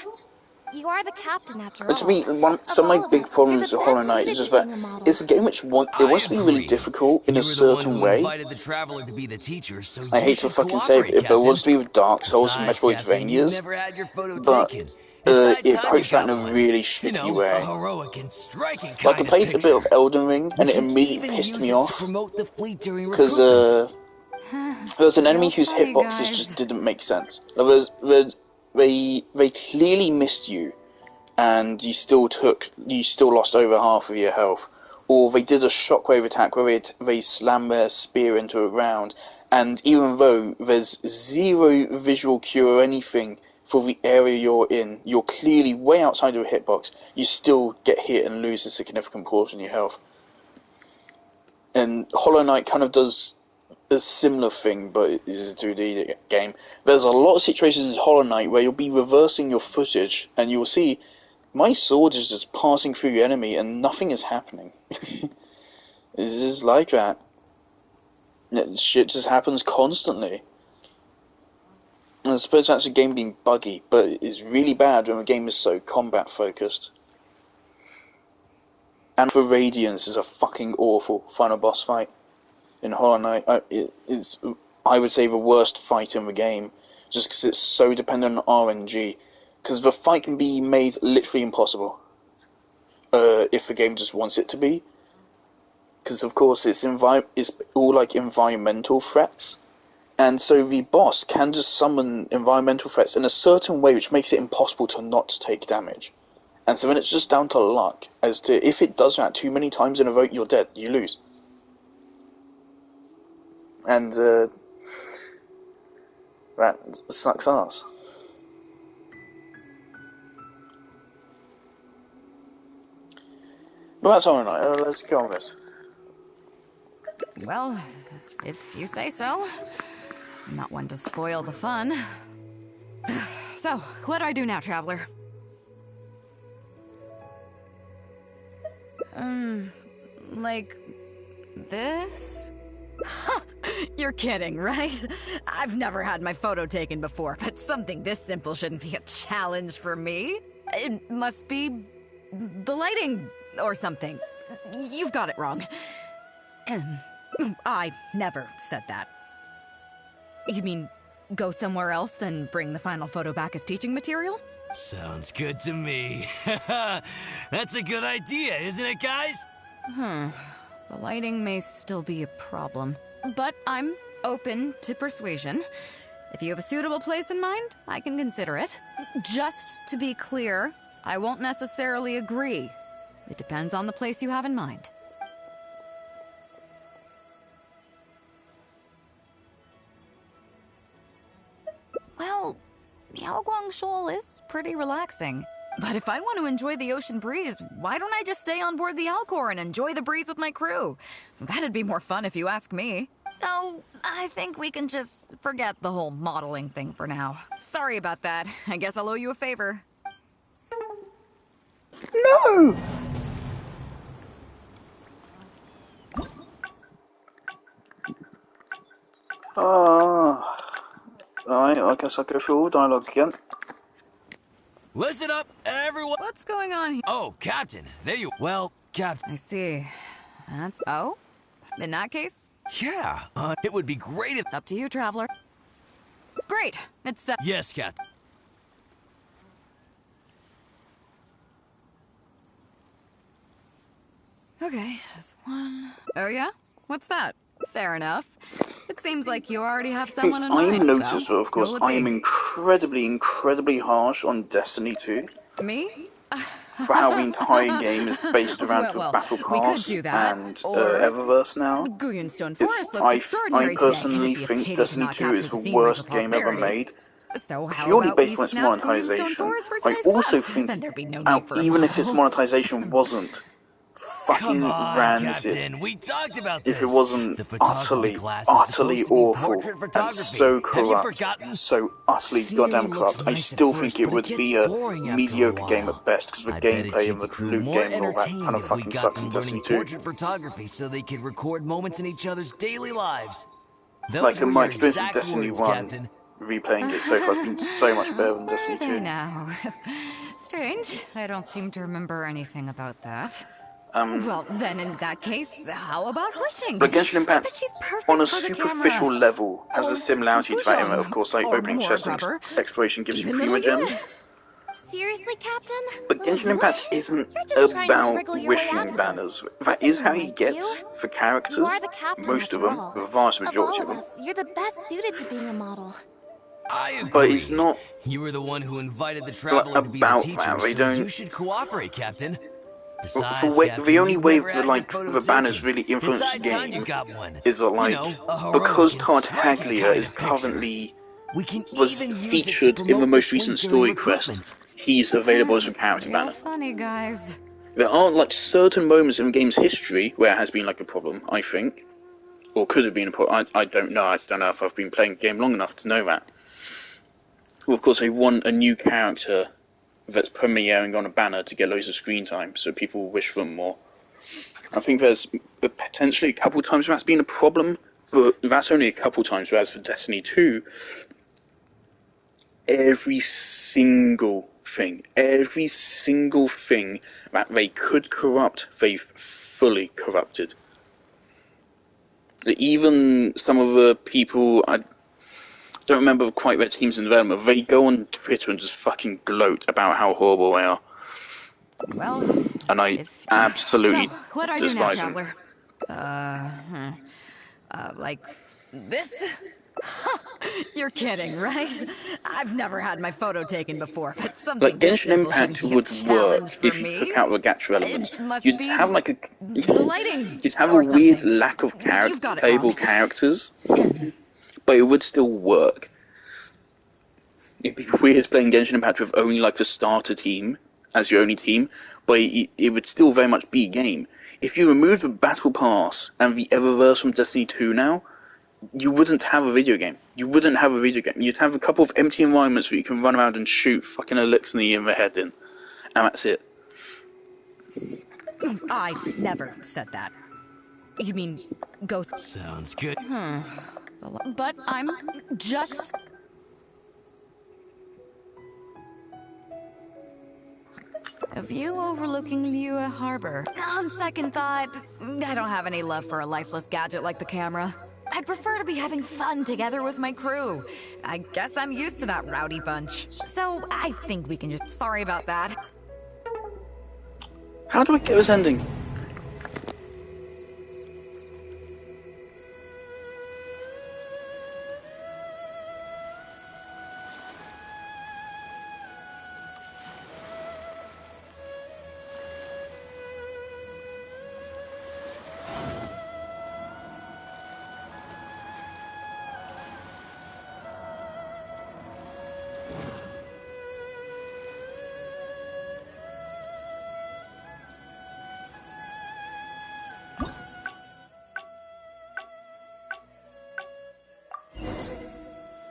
You are the captain after all. To me, some of my big problems with Hollow Knight is just that it's a game which it wants to be really difficult in a certain way. The traveler to be the teacher, so I hate to fucking say it, but it wants to be with Dark Souls and Metroidvanias, but it approached that in a really shitty way. Like, I played a bit of Elden Ring, and it immediately pissed me off, because there was an enemy whose hitboxes just didn't make sense. They clearly missed you, and you still lost over half of your health. Or they did a shockwave attack where they slam their spear into a round, and even though there's zero visual cue or anything for the area you're in, you're clearly way outside of a hitbox, you still get hit and lose a significant portion of your health. And Hollow Knight kind of does a similar thing, but it is a 2D game. There's a lot of situations in Hollow Knight where you'll be reversing your footage, and you'll see my sword is just passing through your enemy and nothing is happening. It's just like that. Shit just happens constantly. And I suppose that's a game being buggy, but it's really bad when a game is so combat focused. And for Radiance is a fucking awful final boss fight in Hollow Knight. It's, I would say, the worst fight in the game, just because it's so dependent on RNG. Because the fight can be made literally impossible if the game just wants it to be. Because of course it's all like environmental threats, and so the boss can just summon environmental threats in a certain way which makes it impossible to not take damage. And so then it's just down to luck as to if it does that too many times in a row, you're dead. You lose. And that sucks ass. But that's alright. Let's get on with this. Well, if you say so. I'm not one to spoil the fun. So, what do I do now, Traveler? Like this? You're kidding, right? I've never had my photo taken before, but something this simple shouldn't be a challenge for me. It must be the lighting or something. You've got it wrong. I never said that. You mean go somewhere else, then bring the final photo back as teaching material? Sounds good to me. That's a good idea, isn't it, guys? The lighting may still be a problem, but I'm open to persuasion. If you have a suitable place in mind, I can consider it. Just to be clear, I won't necessarily agree. It depends on the place you have in mind. Well, Miaoguang Shoal is pretty relaxing. But if I want to enjoy the ocean breeze, why don't I just stay on board the Alcor and enjoy the breeze with my crew? That'd be more fun if you ask me. So, I think we can just forget the whole modeling thing for now. Sorry about that. I guess I'll owe you a favor. No! Alright, I guess I'll go through all dialogue again. Listen up, everyone. What's going on here? Oh, Captain, there you... Well, Captain... I see. That's... Oh? In that case, Yeah, it would be great if... it's up to you, Traveler. Great! It's Yes, Captain. Okay, that's one. Oh yeah? What's that? Fair enough. It seems like you already have someone in mind, I noticed, so of course, go with I am me. incredibly harsh on Destiny 2 Me? for how the entire game is based around the well, Battle we could Pass do that, and or Eververse now. Guyunstone Forest looks I extraordinary personally today, and it'd be a think pity to Destiny not 2 is capture the the scenery worst for game ever posterity. made, So how purely about based we on its snap Guyunstone monetization. Forest for I today's also class? think, Then there'd be no need for a even if its model. monetization wasn't fucking Come on, rancid, Captain. We talked about if this. it wasn't The photography utterly class is supposed to be awful portrait and photography. so Have you corrupt, forgotten? so utterly Scenery goddamn looks corrupt, I nice at still first, think it but would gets be a boring after mediocre a game while. at best, because the I bet it'd gameplay keep and the the crew loot more game and all that kind entertained of if we fucking got sucks them in learning Destiny 2. portrait photography so they could record moments in each other's daily lives. Those Like, were in my your experience with exact Destiny words, 1, Captain. replaying it so far has been so much better than Destiny Where are they 2. now? Strange. I don't seem to remember anything about that. Well, then in that case, how about Huiting? But Genshin I Impact, bet she's perfect on a for the superficial camera. level, has a Or similarity to that in, Fuzhong, of course, like or opening chests and Moorgrubber. exploration gives you Even Little prima gems. Yue. Seriously, Captain? But Little Genshin Impact Yue? isn't You're just trying to about wriggle your way out wishing of banners. this. That This is how isn't you like get you. for You characters, are the captain, most of after them, all. the vast Of majority all of of them. us, you're the best suited to being a model. I agree. But it's not You were the one who invited the traveler to be the about teacher, that. They so don't. you should cooperate, Captain. The Besides, way, Captain, the only you've way never had your photo the banners taken. really influence It's the high time you game got one. is that, like, You know, a heroic because and Tartaglia striking kind is of picture. currently We can was even use it to featured in the promote most the recent fleet during story quest. recruitment. He's available as a character Real banner. funny, guys. There are like certain moments in the game's history where it has been like a problem, I think, or could have been a problem. I don't know. I don't know if I've been playing the game long enough to know that. Well, of course, they want a new character that's premiering on a banner to get loads of screen time, so people wish for them more. I think there's potentially a couple times where that's been a problem, but that's only a couple times. Whereas for Destiny 2, every single thing that they could corrupt, they've fully corrupted. Even some of the people, I don't remember quite their teams in development, they go on Twitter and just fucking gloat about how horrible they are. Well, And I absolutely so, what do I do now, despise them. Traveler? Like this? You're kidding, right? I've never had my photo taken before, but Like something this Genshin simple Impact shouldn't be a would challenge work for if you me. took out the gacha elements. It must You'd be have like a the lighting you'd have a or weird something. lack of You've got it, playable Mom. characters, but it would still work. It'd be weird playing Genshin Impact with only like the starter team as your only team, but it would still very much be a game. If you remove the Battle Pass and the Eververse from Destiny 2 now, you wouldn't have a video game. You wouldn't have a video game. You'd have a couple of empty environments where you can run around and shoot fucking Elixir in the head in. And that's it. I never said that. You mean ghost? Sounds good. But I'm just... A view overlooking Liyue Harbor. On second thought, I don't have any love for a lifeless gadget like the camera. I'd prefer to be having fun together with my crew. I guess I'm used to that rowdy bunch. So I think we can just... Sorry about that. How do I get this ending?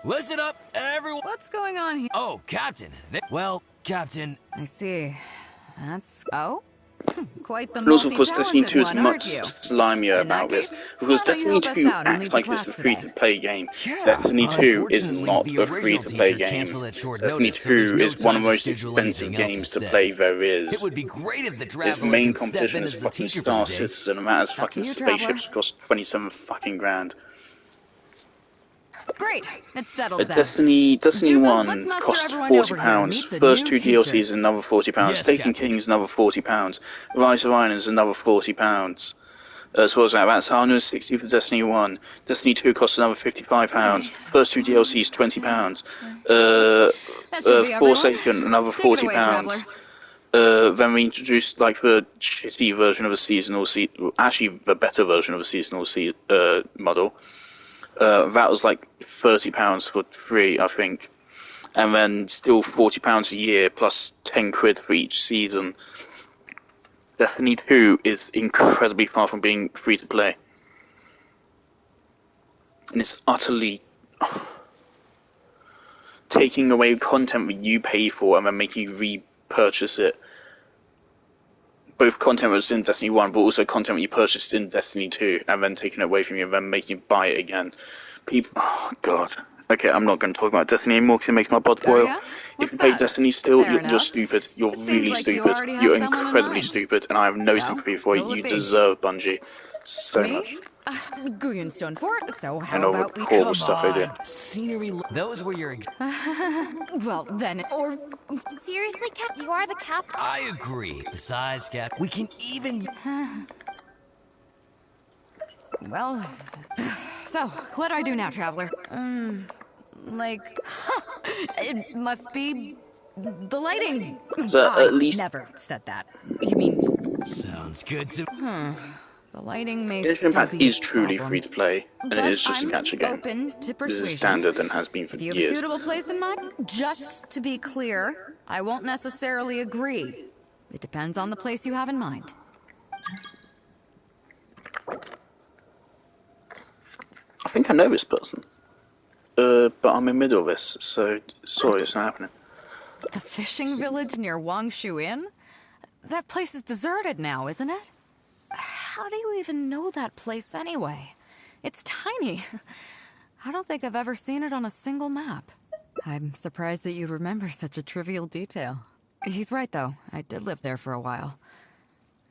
Listen up, everyone. What's going on here? Oh, Captain. Well, Captain. I see. That's... Oh? Quite the And also, of course, Destiny 2 multi-talented is one, much aren't you? slimier In that about this, case, because why don't you Destiny help us 2 out and lead acts the like it's a class free-to-play game. Yeah, Destiny 2 is unfortunately, not the a original free-to-play teacher game. canceled at short Destiny notice, so there's 2 no is one of time the to most schedule expensive anything else games to instead. play there It is. would be great if the Its Traveler main could step competition in is as the fucking teacher for Star the day. Citizen, and that has It's up to fucking you, spaceships Traveler. cost 27 fucking grand. Great, it's settled But then. Destiny Juzo, let's 1 muster cost everyone over here and £40. meet the First new two teacher. DLCs another £40. Yes, Taken Captain. Kings another £40. Rise of Iron is another £40. So what's that? That's 160 for Destiny 1. Destiny 2 costs another £55. First two DLCs £20. That should be everyone. Forsaken another Take it away, £40. Traveler. Then we introduced like the shitty version of a seasonal actually the better version of a seasonal model. That was like £30 for free, I think, and then still £40 a year plus 10 quid for each season. Destiny 2 is incredibly far from being free to play, and it's utterly taking away content that you pay for and then making you repurchase it. Both content that was in Destiny 1, but also content that you purchased in Destiny 2, and then taking it away from you and then making you buy it again. People, oh god. Okay, I'm not going to talk about Destiny anymore because it makes my blood boil. yeah? If What's you play that? Destiny still, Fair you're enough. stupid. You're It seems really like you stupid. already have You're someone in incredibly mind. stupid, and I have no So, sympathy for who it. will You it be? deserve Bungie so Me? much. Guyenstone Fort, so And how all the about we... horrible Come stuff they do. on. Scenery. Those were your. Well, then... Or... Seriously, Cap? You are the captain? I agree. Besides, Cap, we can even. Well... So, what do I do now, Traveler? Like... It must be... The lighting. So, I at least- never said that. You mean... Sounds good to. The lighting may Genshin still Impact be is a truly problem, free to play, and but it is just I'm a gacha game. open to This is persuasion. standard and has been for If you have a years. suitable place in mind, just to be clear, I won't necessarily agree. It depends on the place you have in mind. I think I know this person. But I'm in the middle of this, so sorry, it's not happening. The fishing village near Wangshu Inn? That place is deserted now, isn't it? How do you even know that place anyway? It's tiny. I don't think I've ever seen it on a single map. I'm surprised that you'd remember such a trivial detail. He's right, though. I did live there for a while.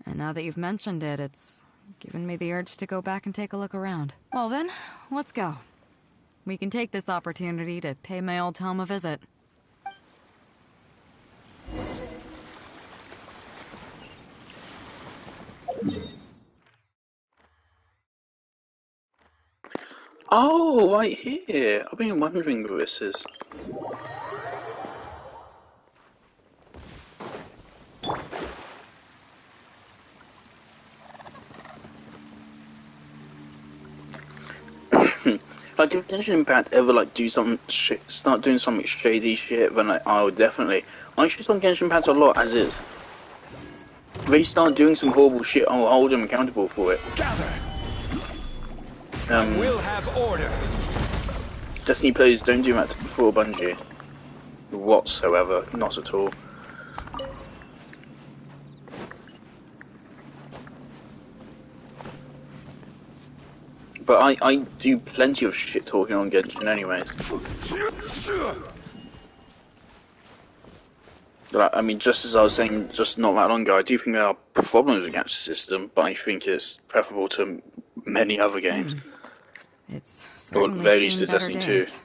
And now that you've mentioned it, it's given me the urge to go back and take a look around. Well then, let's go. We can take this opportunity to pay my old home a visit. Oh, right here. I've been wondering who this is. Like, if Genshin Impact ever like do something start doing something shady shit, then like, I would definitely. I shoot on Genshin Impact a lot as is. If they start doing some horrible shit, I'll hold them accountable for it. Gather. We'll have order. Destiny players don't do that for Bungie whatsoever, not at all. But I do plenty of shit talking on Genshin anyways. Like, I mean, just as I was saying just not that long ago, I do think there are problems with the gacha system, but I think it's preferable to many other games. It's Or at the certainly very least seen to better Destiny 2. days.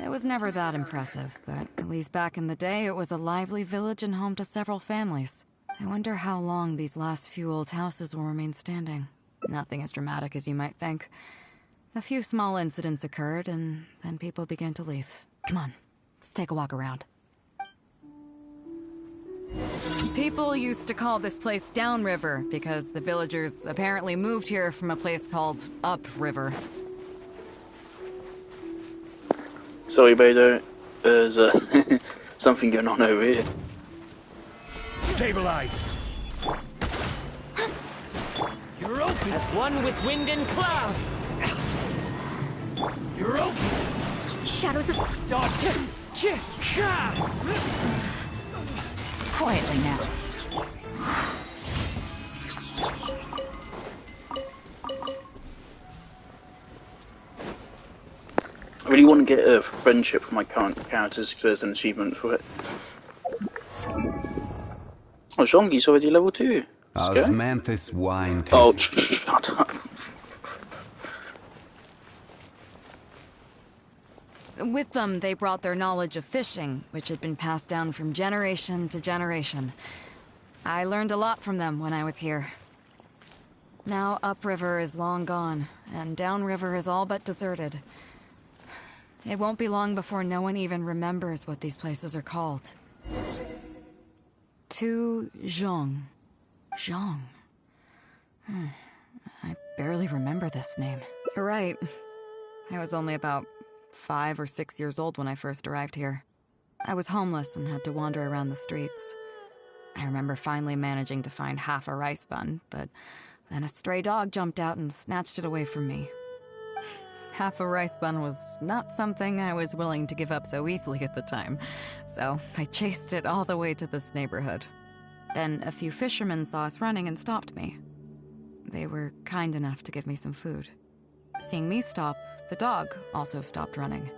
It was never that impressive, but at least back in the day, it was a lively village and home to several families. I wonder how long these last few old houses will remain standing. Nothing as dramatic as you might think. A few small incidents occurred, and then people began to leave. Come on, let's take a walk around. People used to call this place Downriver because the villagers apparently moved here from a place called Upriver. Sorry, Beto. There's something going on over here. Stabilize. You're open. As one with wind and cloud. You're open. Shadows of... Quietly now. I really want to get a friendship with my current characters because there's an achievement for it. Oh, Zhongi's already level 2. Osmanthus wine Oh, tastes... shut up. With them, they brought their knowledge of fishing, which had been passed down from generation to generation. I learned a lot from them when I was here. Now upriver is long gone, and downriver is all but deserted. It won't be long before no one even remembers what these places are called. To Zhong. Zhong. I barely remember this name. You're right. I was only about 5 or 6 years old when I first arrived here. I was homeless and had to wander around the streets. I remember finally managing to find half a rice bun, but then a stray dog jumped out and snatched it away from me. Half a rice bun was not something I was willing to give up so easily at the time, so I chased it all the way to this neighborhood. Then a few fishermen saw us running and stopped me. They were kind enough to give me some food. Seeing me stop, the dog also stopped running.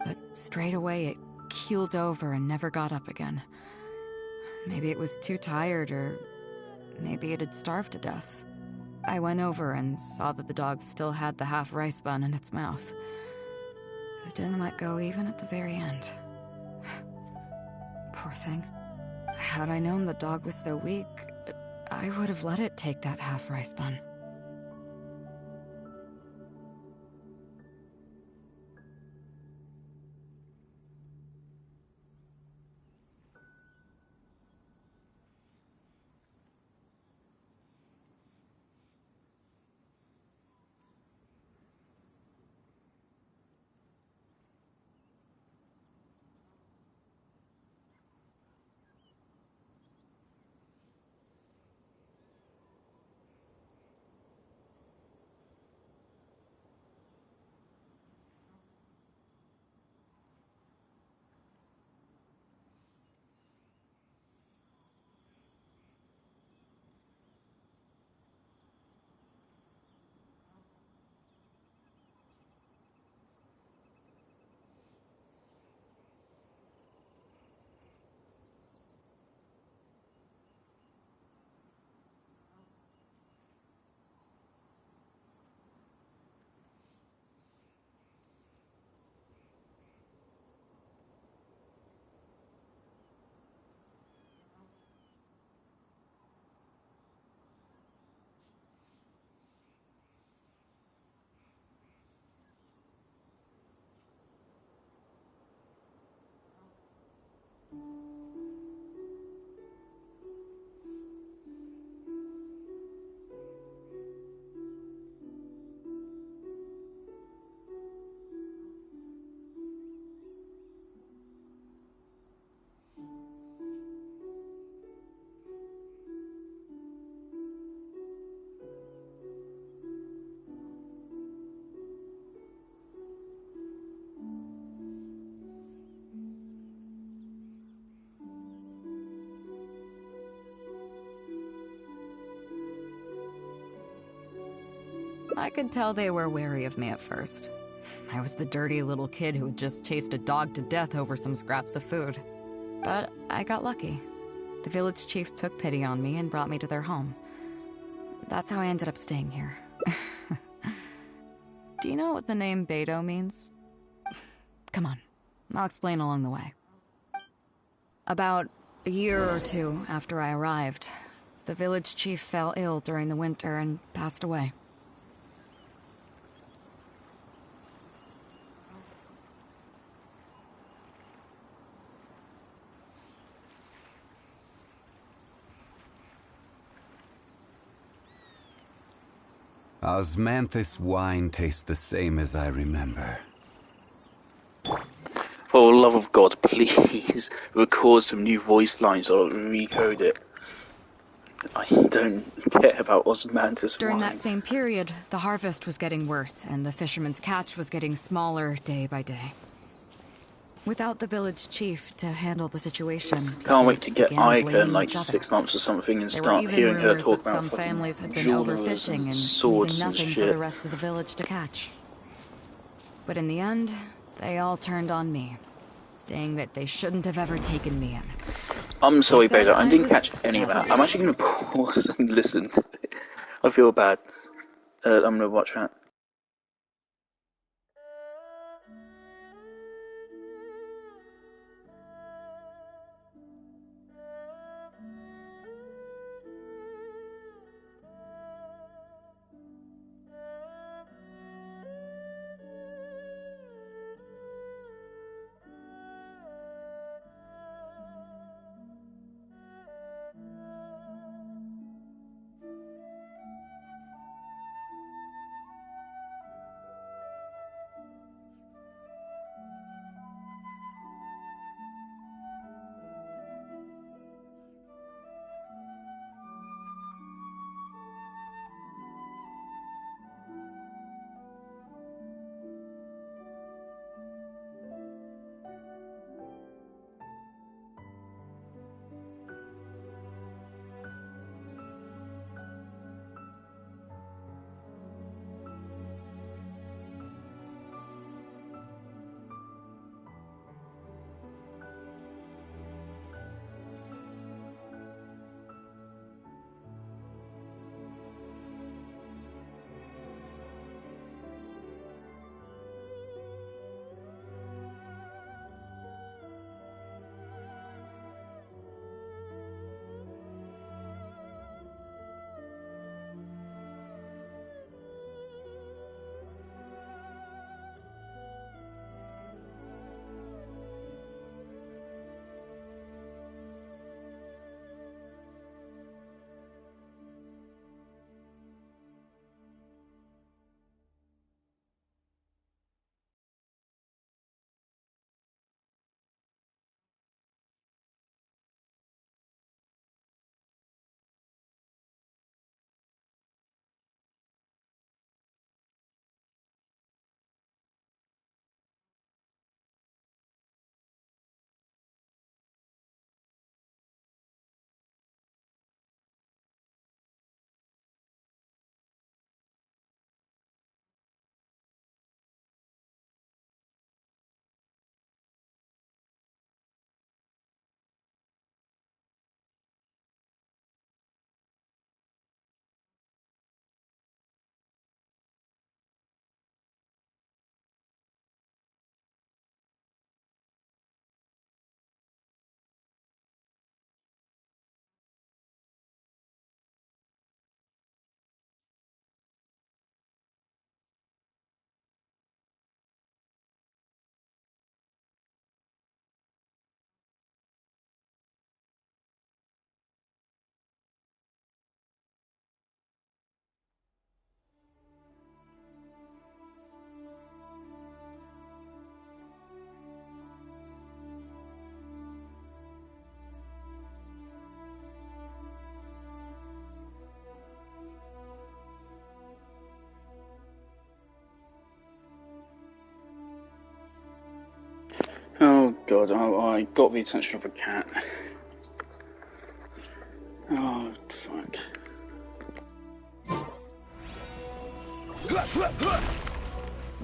But straight away it keeled over and never got up again. Maybe it was too tired, or maybe it had starved to death. I went over and saw that the dog still had the half rice bun in its mouth. It didn't let go even at the very end. Poor thing. Had I known the dog was so weak, I would have let it take that half rice bun. I could tell they were wary of me at first. I was the dirty little kid who had just chased a dog to death over some scraps of food. But I got lucky. The village chief took pity on me and brought me to their home. That's how I ended up staying here. Do you know what the name Beidou means? Come on, I'll explain along the way. About a year or two after I arrived, the village chief fell ill during the winter and passed away. Osmanthus wine tastes the same as I remember. For the love of God, please record some new voice lines or recode it. I don't care about Osmanthus During wine. that same period, the harvest was getting worse, and the fisherman's catch was getting smaller day by day. Without the village chief to handle the situation, Can't wait they to get began Ica in blaming like each other. 6 months or something and There were start even hearing her rumors talk that about some fucking families had been jewelers overfishing and and swords leaving and nothing for shit. the rest of the village to catch. But in the end, they all turned on me, saying that they shouldn't have ever taken me in. I'm sorry, said Beta, I I didn't was catch any of that. average. I'm actually going to pause and listen. I feel bad. I'm going to watch that. Oh god, I got the attention of a cat. Oh, fuck.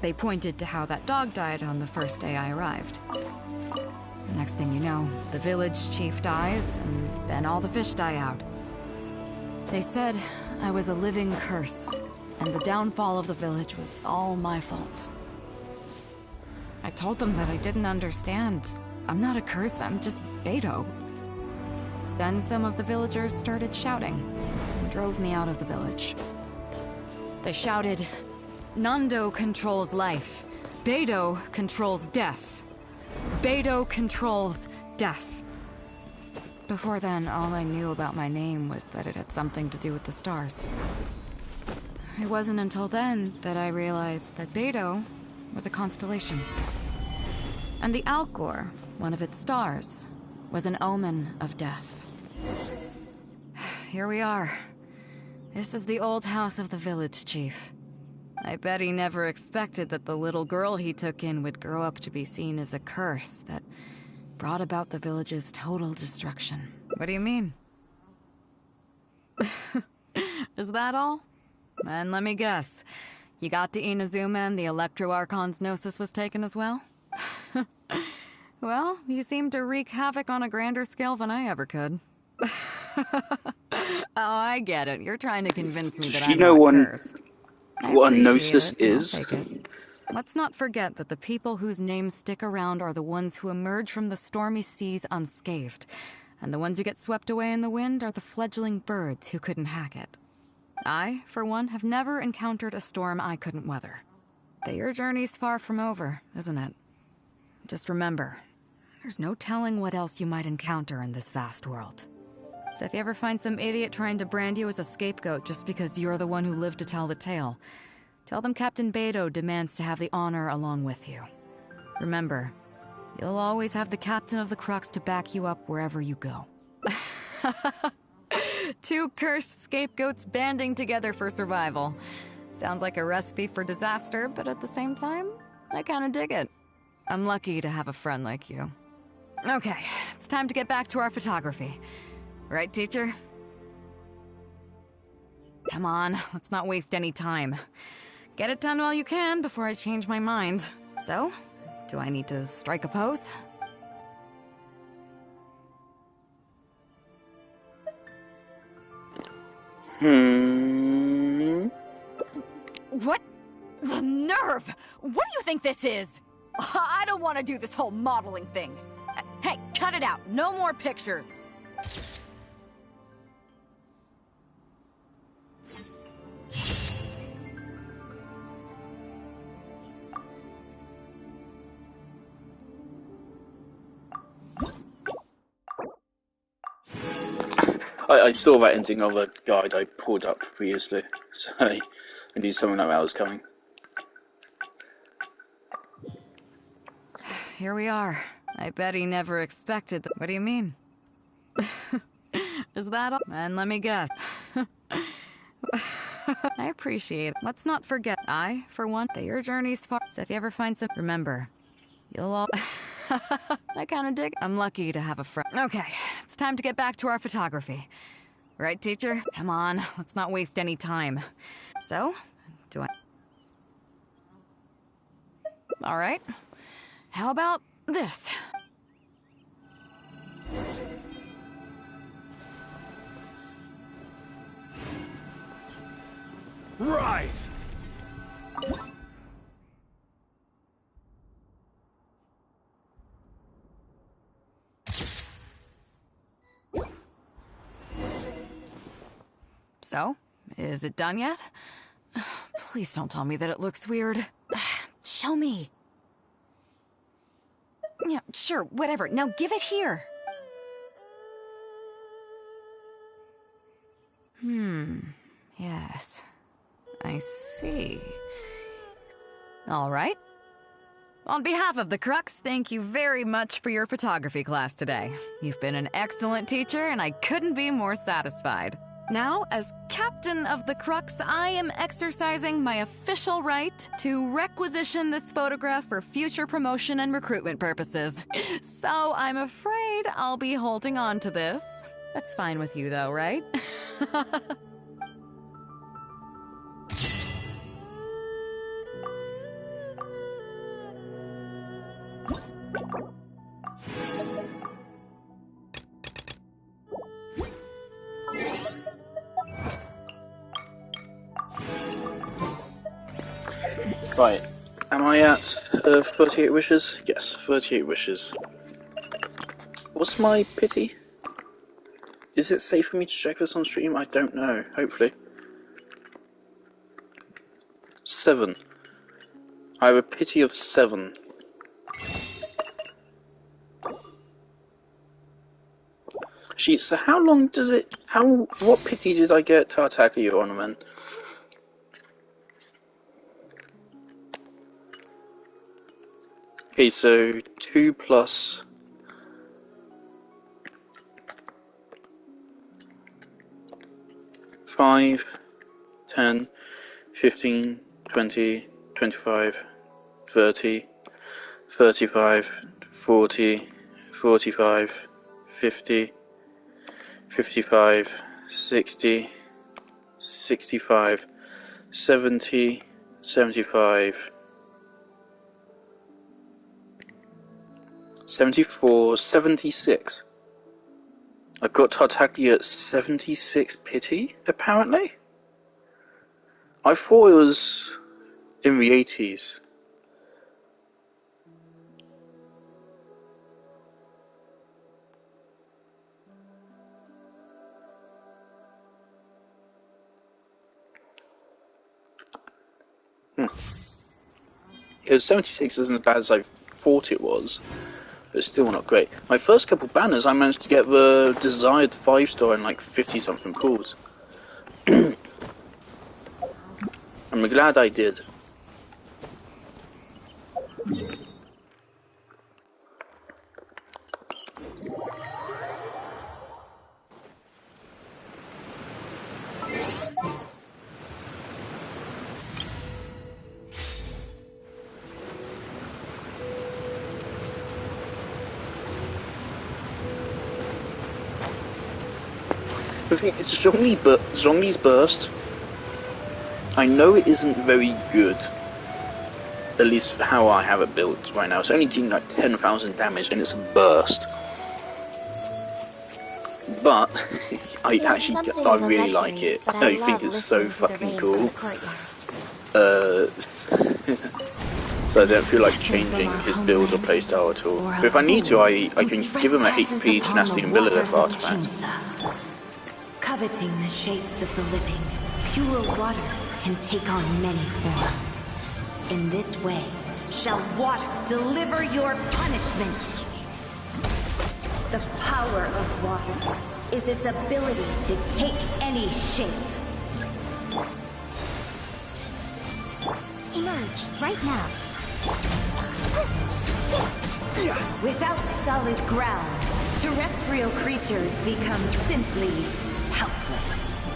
They pointed to how that dog died on the first day I arrived. The next thing you know, the village chief dies, and then all the fish die out. They said I was a living curse, and the downfall of the village was all my fault. I told them that I didn't understand. I'm not a curse, I'm just Beto. Then some of the villagers started shouting, and drove me out of the village. They shouted, "Nando controls life. Beto controls death. Beto controls death." Before then, all I knew about my name was that it had something to do with the stars. It wasn't until then that I realized that Beto was a constellation. And the Alcor, one of its stars, was an omen of death. Here we are. This is the old house of the village chief. I bet he never expected that the little girl he took in would grow up to be seen as a curse that brought about the village's total destruction. What do you mean? Is that all? And let me guess. You got to Inazuma and the Electro Archon's Gnosis was taken as well? Well, you seem to wreak havoc on a grander scale than I ever could. Oh, I get it. You're trying to convince me that I'm not cursed. What a Gnosis I'll is? take it. Let's not forget that the people whose names stick around are the ones who emerge from the stormy seas unscathed, and the ones who get swept away in the wind are the fledgling birds who couldn't hack it. I, for one, have never encountered a storm I couldn't weather. But your journey's far from over, isn't it? Just remember, there's no telling what else you might encounter in this vast world. So if you ever find some idiot trying to brand you as a scapegoat just because you're the one who lived to tell the tale, tell them Captain Beto demands to have the honor along with you. Remember, you'll always have the Captain of the Crux to back you up wherever you go. Two cursed scapegoats banding together for survival. Sounds like a recipe for disaster, but at the same time, I kinda dig it. I'm lucky to have a friend like you. Okay, it's time to get back to our photography. Right, teacher? Come on, let's not waste any time. Get it done while you can before I change my mind. So, do I need to strike a pose? What? The nerve! What do you think this is? I don't want to do this whole modeling thing. Hey, cut it out. No more pictures. I saw that ending of a guide I pulled up previously, so I knew something like that was coming. Here we are. I bet he never expected that. What do you mean? Is that all? And let me guess. I appreciate it. Let's not forget, I, for one, that your journey's far. So if you ever find some, remember, you'll all. I kinda dig. I'm lucky to have a friend. Okay, it's time to get back to our photography. Right, teacher? Come on, let's not waste any time. So, do I... Alright. How about this? Rise! So, is it done yet? Please don't tell me that it looks weird. Show me. Yeah, sure, whatever. Now give it here. Yes. I see. All right. On behalf of the Crux, thank you very much for your photography class today. You've been an excellent teacher, and I couldn't be more satisfied. Now, as Captain of the Crux, I am exercising my official right to requisition this photograph for future promotion and recruitment purposes. So I'm afraid I'll be holding on to this. That's fine with you, though, right? Right. Am I at 38 wishes? Yes, 38 wishes. What's my pity? Is it safe for me to check this on stream? I don't know. Hopefully. 7. I have a pity of 7. Gee, so how long does it... What pity did I get to attack your ornament? Okay, so 2 plus... 5, 10, 15, 20, 25, 30, 35, 40, 45, 50, 55, 60, 65, 70, 75, 74, 76. I've got Tartaglia at 76 pity, apparently? I thought it was in the 80s. Because 76 isn't as bad as I thought it was, but still not great. My first couple banners, I managed to get the desired 5-star in like 50-something pools. I'm glad I did. It's Zhongli's Burst. I know it isn't very good. At least how I have it built right now. It's only doing like 10,000 damage and it's a burst. But I really like it. I think it's so fucking cool. So I don't feel like changing his build or playstyle at all. But if I need to, I can give him a HP tenacity and Lilith artifact. Coveting the shapes of the living, pure water can take on many forms. In this way, shall water deliver your punishment. The power of water is its ability to take any shape. Emerge, right now. Without solid ground, terrestrial creatures become simply helpless.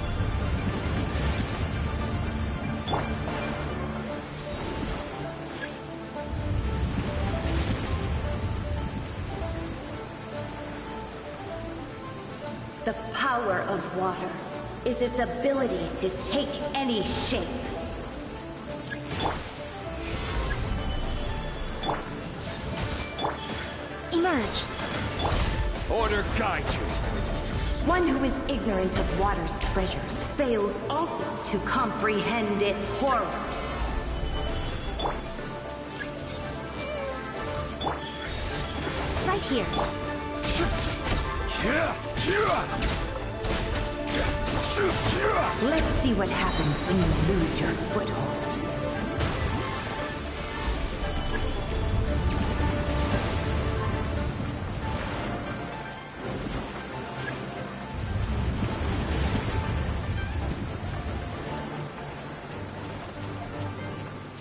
The power of water is its ability to take any shape. Emerge. Order guide you. One who is ignorant of water's treasures fails also to comprehend its horrors. Right here. Let's see what happens when you lose your foothold.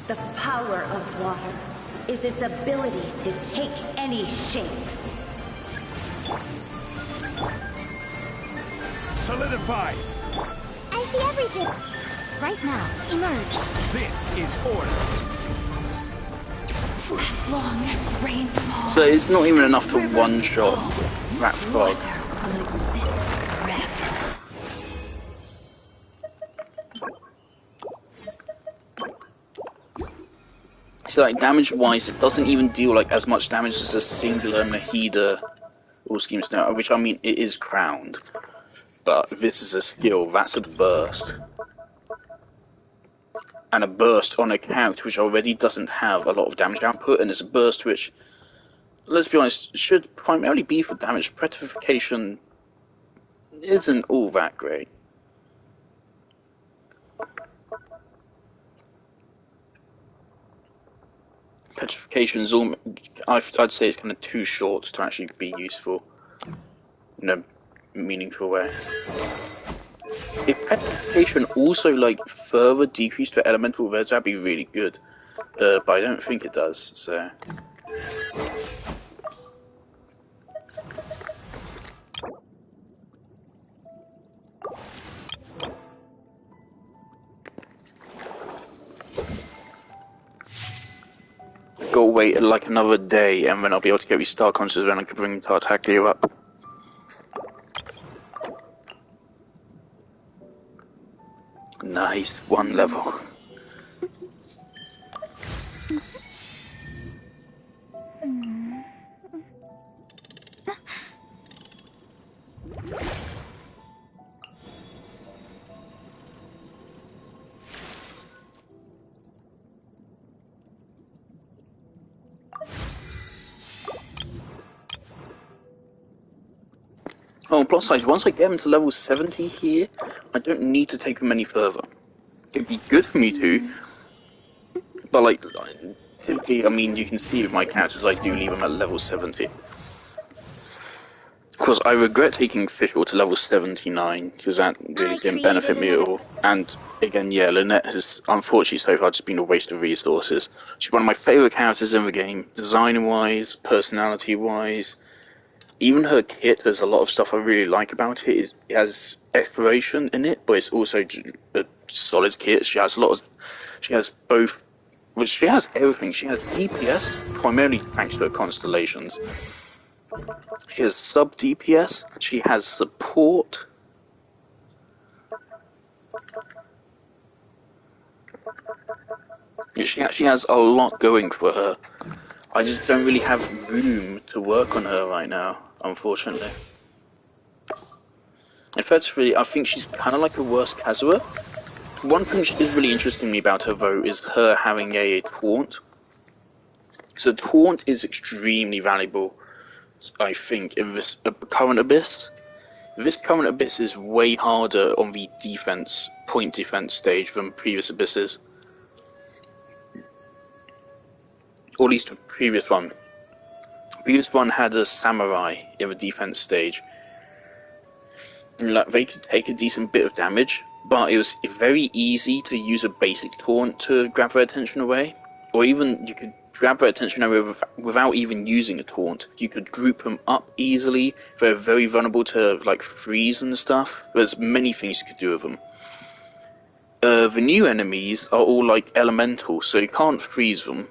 The power of water is its ability to take any shape. Solidify. I see everything. Right now, emerge. This is order. As long as rain falls, So it's not even enough to one-shot that frog. water will exist forever. So like damage-wise, it doesn't even deal like as much damage as a singular Nahida All Schemes now, which I mean it is crowned. But if this is a skill, that's a burst. and a burst on a character which already doesn't have a lot of damage output, and it's a burst which, let's be honest, should primarily be for damage. Petrification isn't all that great. Petrification is all, I'd say it's kind of too short to actually be useful in a meaningful way. If petrification also like further decreased for elemental res, that'd be really good. But I don't think it does, so. Gotta wait like another day, and then I'll be able to get these Star Concerts, and I can bring Tartaglia up. Nice, 1 level. Oh, plus side, once I get him to level 70 here, I don't need to take him any further. It'd be good for me to, but like, typically, I mean, you can see with my characters, I do leave them at level 70. Of course, I regret taking Fischl to level 79, because that really didn't benefit me at all. And again, yeah, Lynette has unfortunately so far just been a waste of resources. She's one of my favourite characters in the game, design-wise, personality-wise. Even her kit, there's a lot of stuff I really like about it. It has exploration in it, but it's also a solid kit. She has both, well, she has everything. She has DPS, primarily thanks to her constellations. She has sub DPS, she has support. She actually has a lot going for her. I just don't really have room to work on her right now, unfortunately. Effectively, I think she's kind of like a worse Kazuha. One thing that is really interesting to me about her, though, is her having a taunt. So taunt is extremely valuable, I think, in this current Abyss. This current Abyss is way harder on the point defense stage than previous Abysses. Or at least the previous one. The previous one had a samurai in the defense stage. And like, they could take a decent bit of damage, but it was very easy to use a basic taunt to grab their attention away. Or even you could grab their attention away without even using a taunt. You could group them up easily. They're very vulnerable to like freeze and stuff. There's many things you could do with them. The new enemies are all like elemental, so you can't freeze them.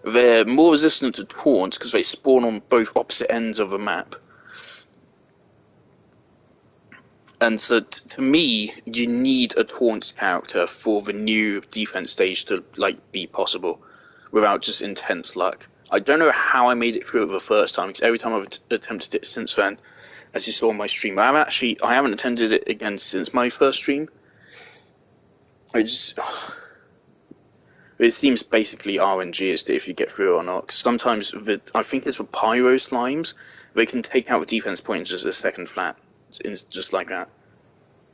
They're more resistant to taunts because they spawn on both opposite ends of the map. And so, to me, you need a taunt character for the new defense stage to like be possible, without just intense luck. I don't know how I made it through it the first time, because every time I've attempted it since then, as you saw on my stream, I haven't attempted it again since my first stream. It seems basically RNG as to if you get through or not. Cause sometimes, I think it's for Pyro Slimes, they can take out the defense points just a second flat, just like that.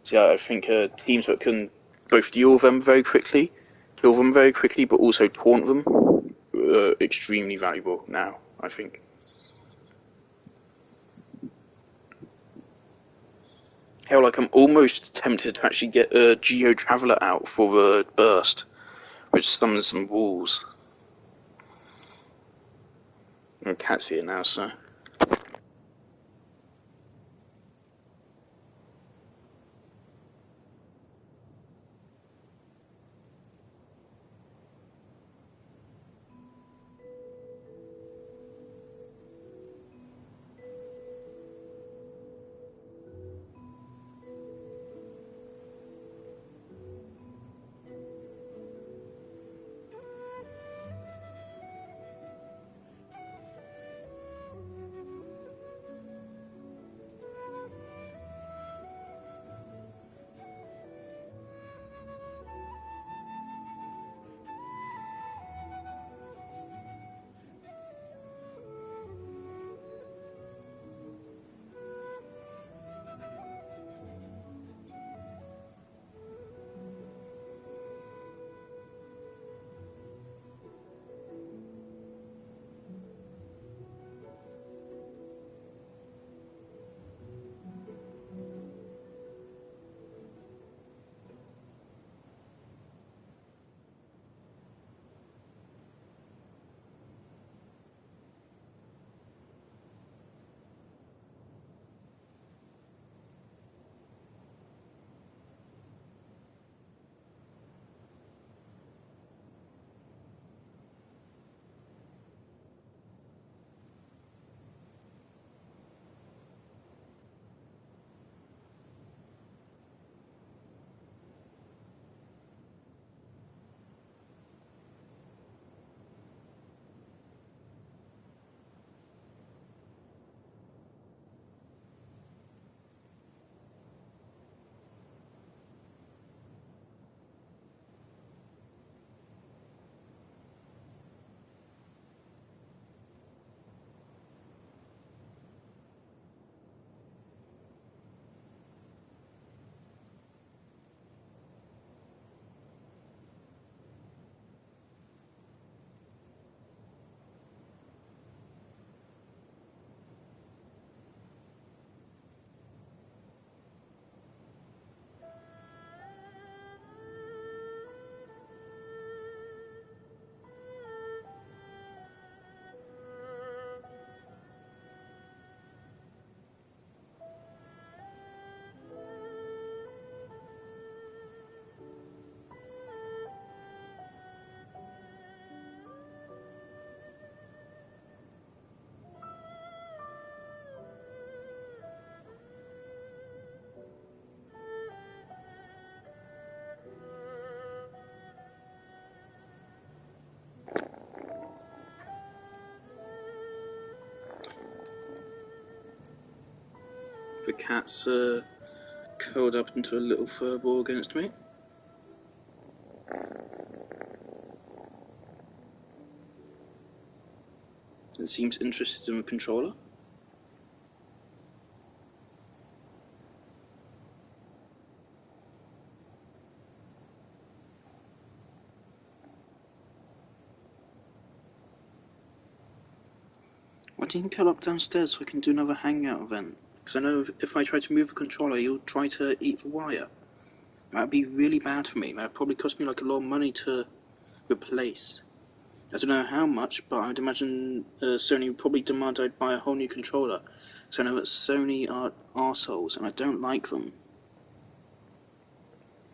So yeah, I think teams that can both deal them very quickly, kill them very quickly, but also taunt them, are extremely valuable now, I think. Hell, like I'm almost tempted to actually get a Geo Traveler out for the burst, which summons some walls. I can't see it now, so. The cat's curled up into a little fur ball against me. It seems interested in the controller. Why didn't you curl up downstairs so we can do another hangout event? Because I know if I try to move the controller, you'll try to eat the wire. That'd be really bad for me. That'd probably cost me like a lot of money to replace. I don't know how much, but I'd imagine Sony would probably demand I buy a whole new controller. So I know that Sony are arseholes, and I don't like them.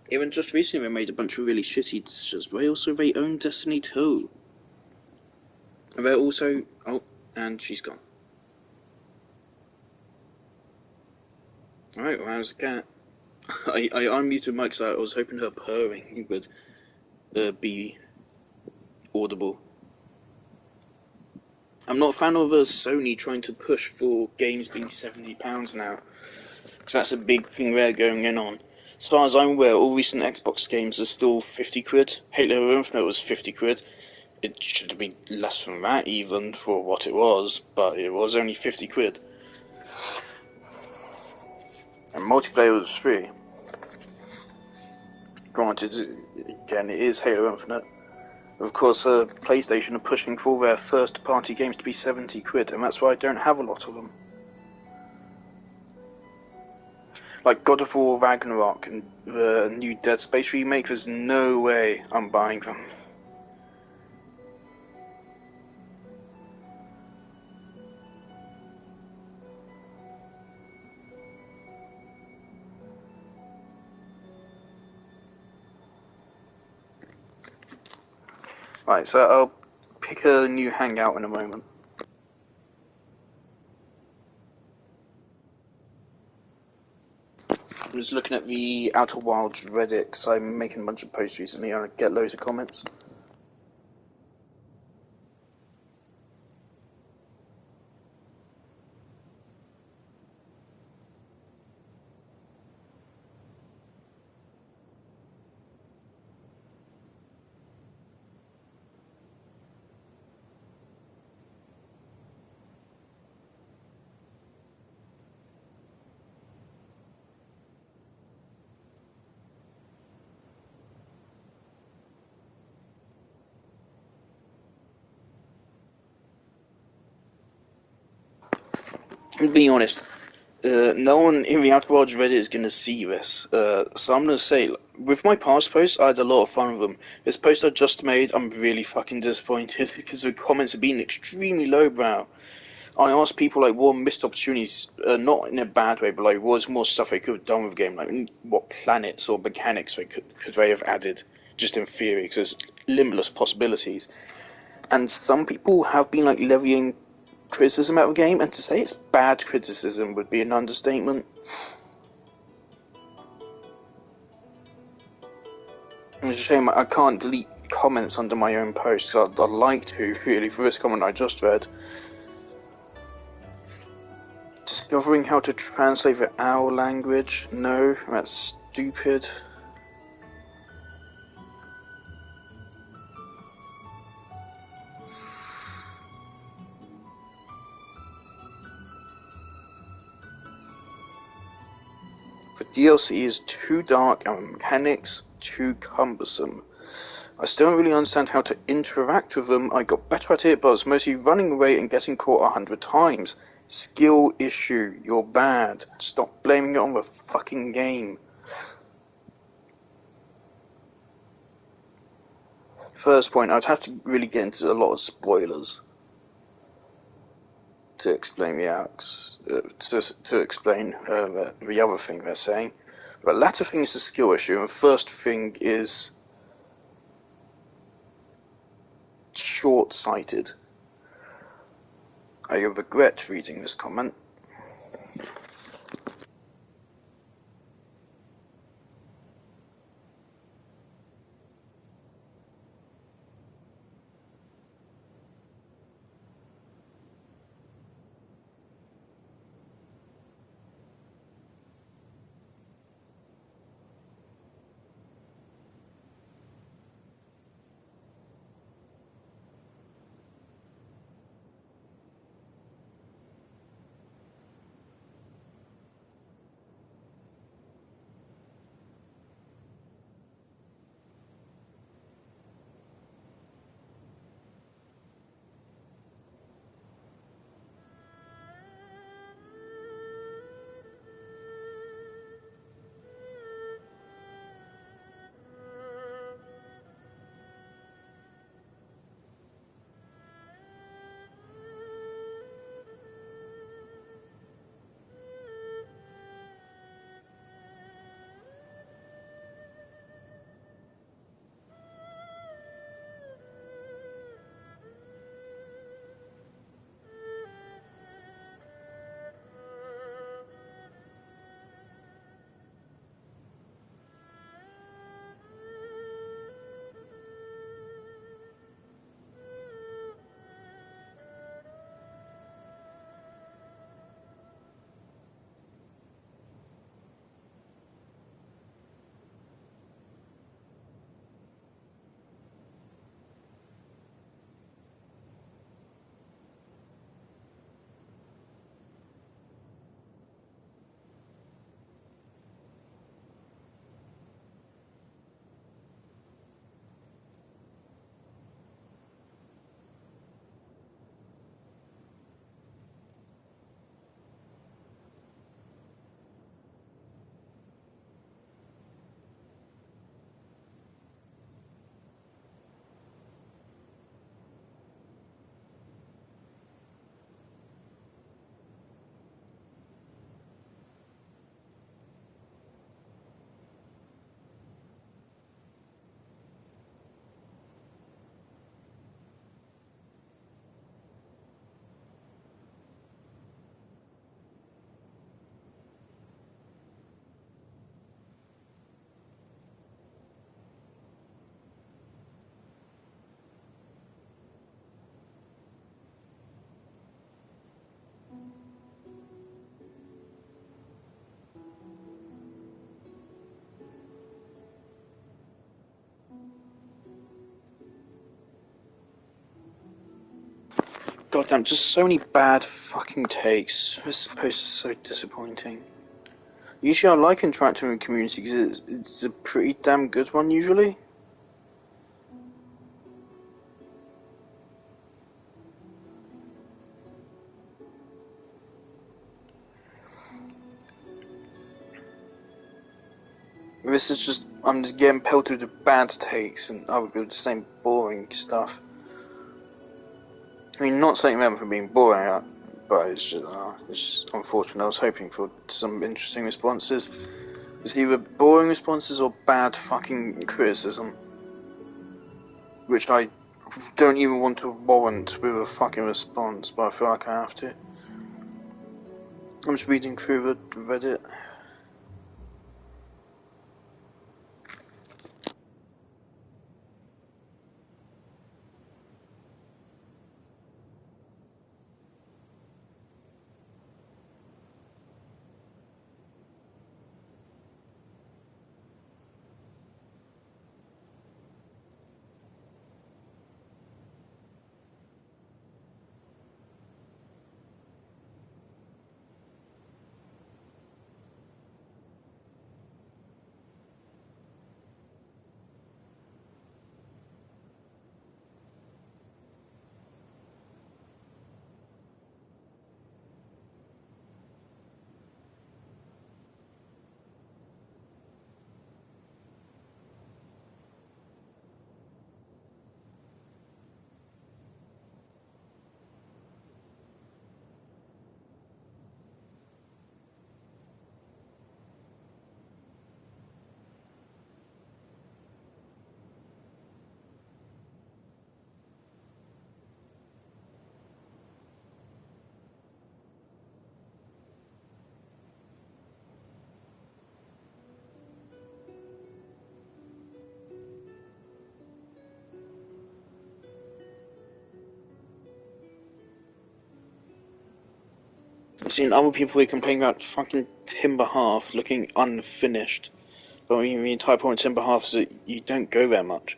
Even just recently they made a bunch of really shitty decisions, but they own Destiny 2. And they're also... Oh, and she's gone. Alright, well, how's the cat? I unmuted Mike, so I was hoping her purring would be audible. I'm not a fan of Sony trying to push for games being £70 now, because that's a big thing they're going in on. As far as I'm aware, all recent Xbox games are still 50 quid. Halo Infinite was 50 quid. It should have been less than that even for what it was, but it was only 50 quid. And multiplayer was free. Granted, again, it is Halo Infinite. Of course, PlayStation are pushing for their first-party games to be 70 quid, and that's why I don't have a lot of them. Like God of War Ragnarok and the new Dead Space remake, there's no way I'm buying them. Right, so I'll pick a new hangout in a moment. I'm just looking at the Outer Wilds Reddit, because I'm making a bunch of posts recently and I get loads of comments. To be honest, no one in the Outer Wilds Reddit is going to see this, so I'm going to say, with my past posts, I had a lot of fun with them. This post I just made, I'm really fucking disappointed, because the comments have been extremely lowbrow. I asked people, like, what missed opportunities, not in a bad way, but, like, what was more stuff they could have done with the game, like, what planets or mechanics could they have added, just in theory, because there's limitless possibilities. And some people have been, like, levying criticism out of the game, and to say it's bad criticism would be an understatement. It's a shame I can't delete comments under my own post. I'd like to, really, for this comment I just read. Discovering how to translate the owl language? No, that's stupid. The DLC is too dark and the mechanics too cumbersome. I still don't really understand how to interact with them. I got better at it, but I was mostly running away and getting caught 100 times. Skill issue. You're bad. Stop blaming it on the fucking game. First point, I'd have to really get into a lot of spoilers to explain the acts, to explain the other thing they're saying. But the latter thing is the skill issue, and the first thing is short-sighted. I regret reading this comment. Goddamn, just so many bad fucking takes. This post is so disappointing. Usually I like interacting with community because it's a pretty damn good one usually. This is just, I'm just getting pelted with bad takes and other people just saying boring stuff. I mean, not saying them for being boring, but it's just unfortunate. I was hoping for some interesting responses. It's either boring responses or bad fucking criticism. Which I don't even want to warrant with a fucking response, but I feel like I have to. I'm just reading through the Reddit. I've seen other people who complain about fucking Timber Hearth looking unfinished. But I mean, the entire point of Timber Hearth is that you don't go there much.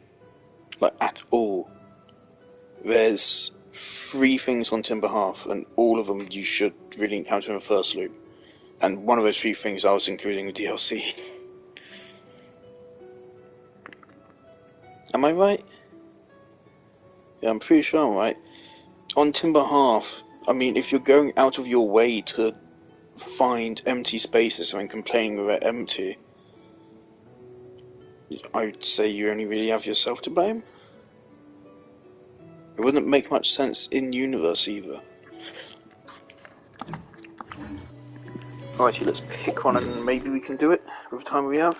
Like, at all. There's 3 things on Timber Hearth, and all of them you should really encounter in the first loop. And one of those 3 things I was including the DLC. Am I right? Yeah, I'm pretty sure I'm right. On Timber Hearth, I mean, if you're going out of your way to find empty spaces and complaining that they're empty, I'd say you only really have yourself to blame. It wouldn't make much sense in universe either. Alrighty, let's pick one and maybe we can do it with the time we have.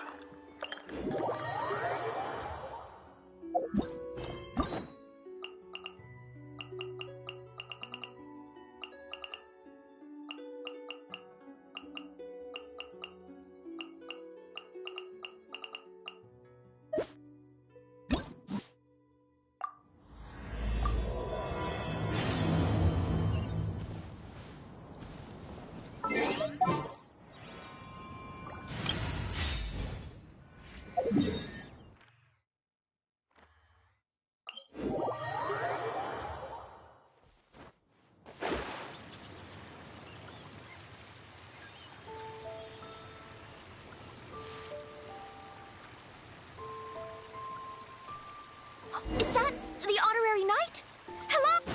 Is that the honorary knight? Hello?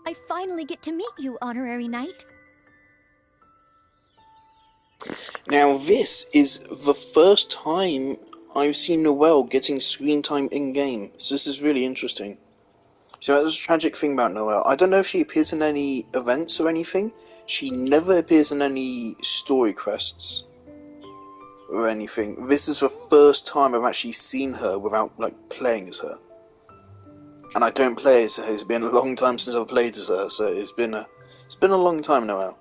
I finally get to meet you, honorary knight. Now this is the first time I've seen Noelle getting screen time in-game, so this is really interesting. So that's a tragic thing about Noelle. I don't know if she appears in any events or anything. She never appears in any story quests or anything. This is the first time I've actually seen her without, like, playing as her. And I don't play as her. It's been a long time since I've played as her, so it's been a long time, Noelle.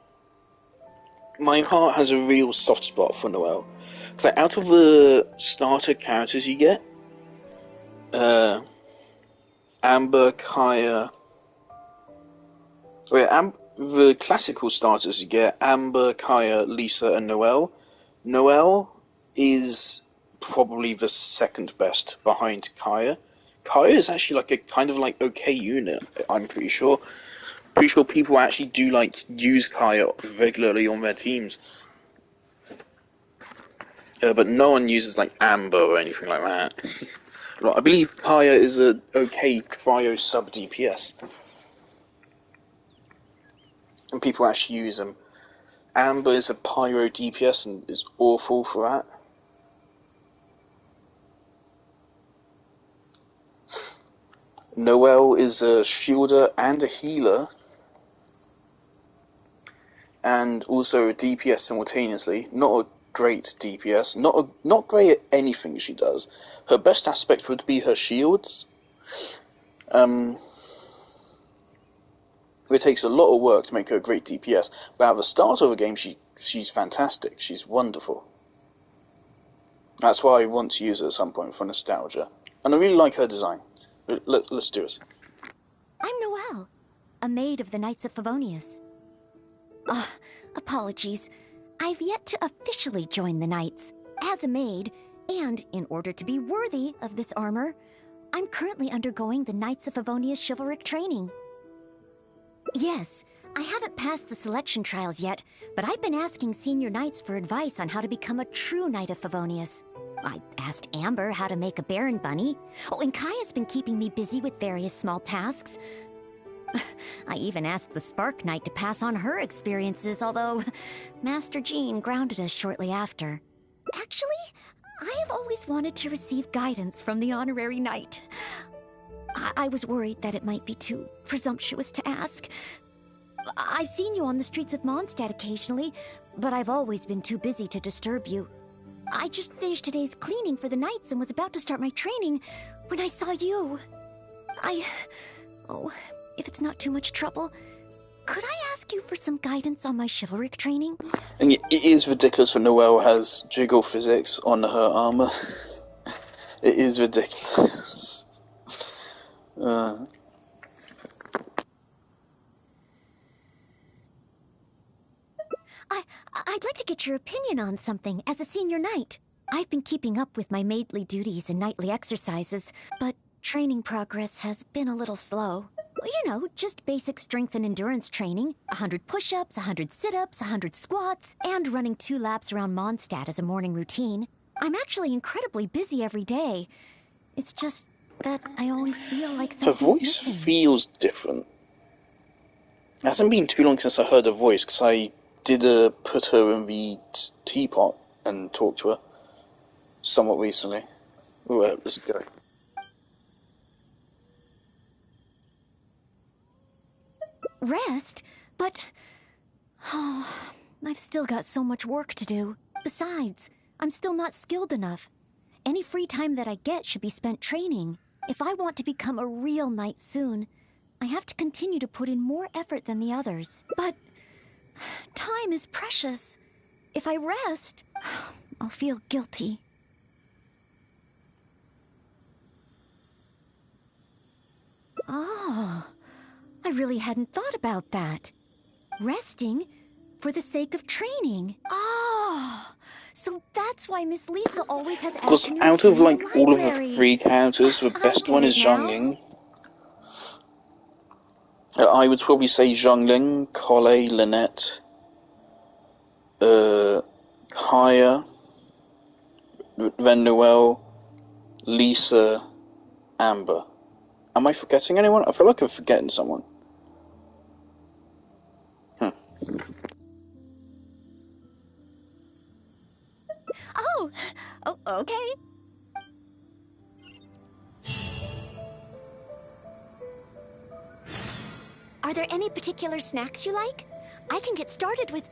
My heart has a real soft spot for Noelle. Like, out of the starter characters you get, Amber, Kaya... the classical starters you get, Amber, Kaya, Lisa, and Noelle. Noelle is probably the second best behind Kaya, Kaya is actually like a kind of like okay unit. I'm pretty sure. Pretty sure people actually do like use Kaya regularly on their teams. But no one uses like Amber or anything like that. Like, I believe Kaya is a okay cryo sub DPS, and people actually use them. Amber is a pyro DPS and is awful for that. Noelle is a shielder and a healer, and also a DPS simultaneously. Not a great DPS, not great at anything she does. Her best aspect would be her shields. It takes a lot of work to make her a great DPS, but at the start of the game she's fantastic. She's wonderful. That's why I want to use her at some point for nostalgia. And I really like her design. Let's do it. I'm Noelle, a maid of the Knights of Favonius. Apologies. I've yet to officially join the Knights. As a maid, and in order to be worthy of this armor, I'm currently undergoing the Knights of Favonius chivalric training. Yes, I haven't passed the selection trials yet, but I've been asking senior knights for advice on how to become a true Knight of Favonius. I asked Amber how to make a Baron Bunny. Oh, and Kaya's been keeping me busy with various small tasks. I even asked the Spark Knight to pass on her experiences, although Master Jean grounded us shortly after. Actually, I have always wanted to receive guidance from the Honorary Knight. I was worried that it might be too presumptuous to ask. I've seen you on the streets of Mondstadt occasionally, but I've always been too busy to disturb you. I just finished today's cleaning for the Knights and was about to start my training when I saw you. Oh, if it's not too much trouble, could I ask you for some guidance on my chivalric training? And it is ridiculous that Noelle has jiggle physics on her armor. It is ridiculous. I'd like to get your opinion on something as a senior knight. I've been keeping up with my maidly duties and knightly exercises, but training progress has been a little slow. You know, just basic strength and endurance training. 100 push-ups, 100 sit-ups, 100 squats, and running 2 laps around Mondstadt as a morning routine. I'm actually incredibly busy every day. It's just that I always feel like Her something's voice missing. feels different. It hasn't been too long since I heard her voice, because I did put her in the teapot and talk to her somewhat recently. Ooh, let's go. Rest? But... oh, I've still got so much work to do. Besides, I'm still not skilled enough. Any free time that I get should be spent training. If I want to become a real knight soon, I have to continue to put in more effort than the others. But time is precious. If I rest, I'll feel guilty. Oh, I really hadn't thought about that. Resting for the sake of training. Oh, so that's why Miss Lisa always has Because afternoon out tea of in like the all of the library. 3 characters, the I best get one it is now. Zhongling. I would probably say Zhongling, Collei, Lynette, Haya, then Noelle, Lisa, Amber. Am I forgetting anyone? I feel like I'm forgetting someone. Oh, okay. Are there any particular snacks you like? I can get started with...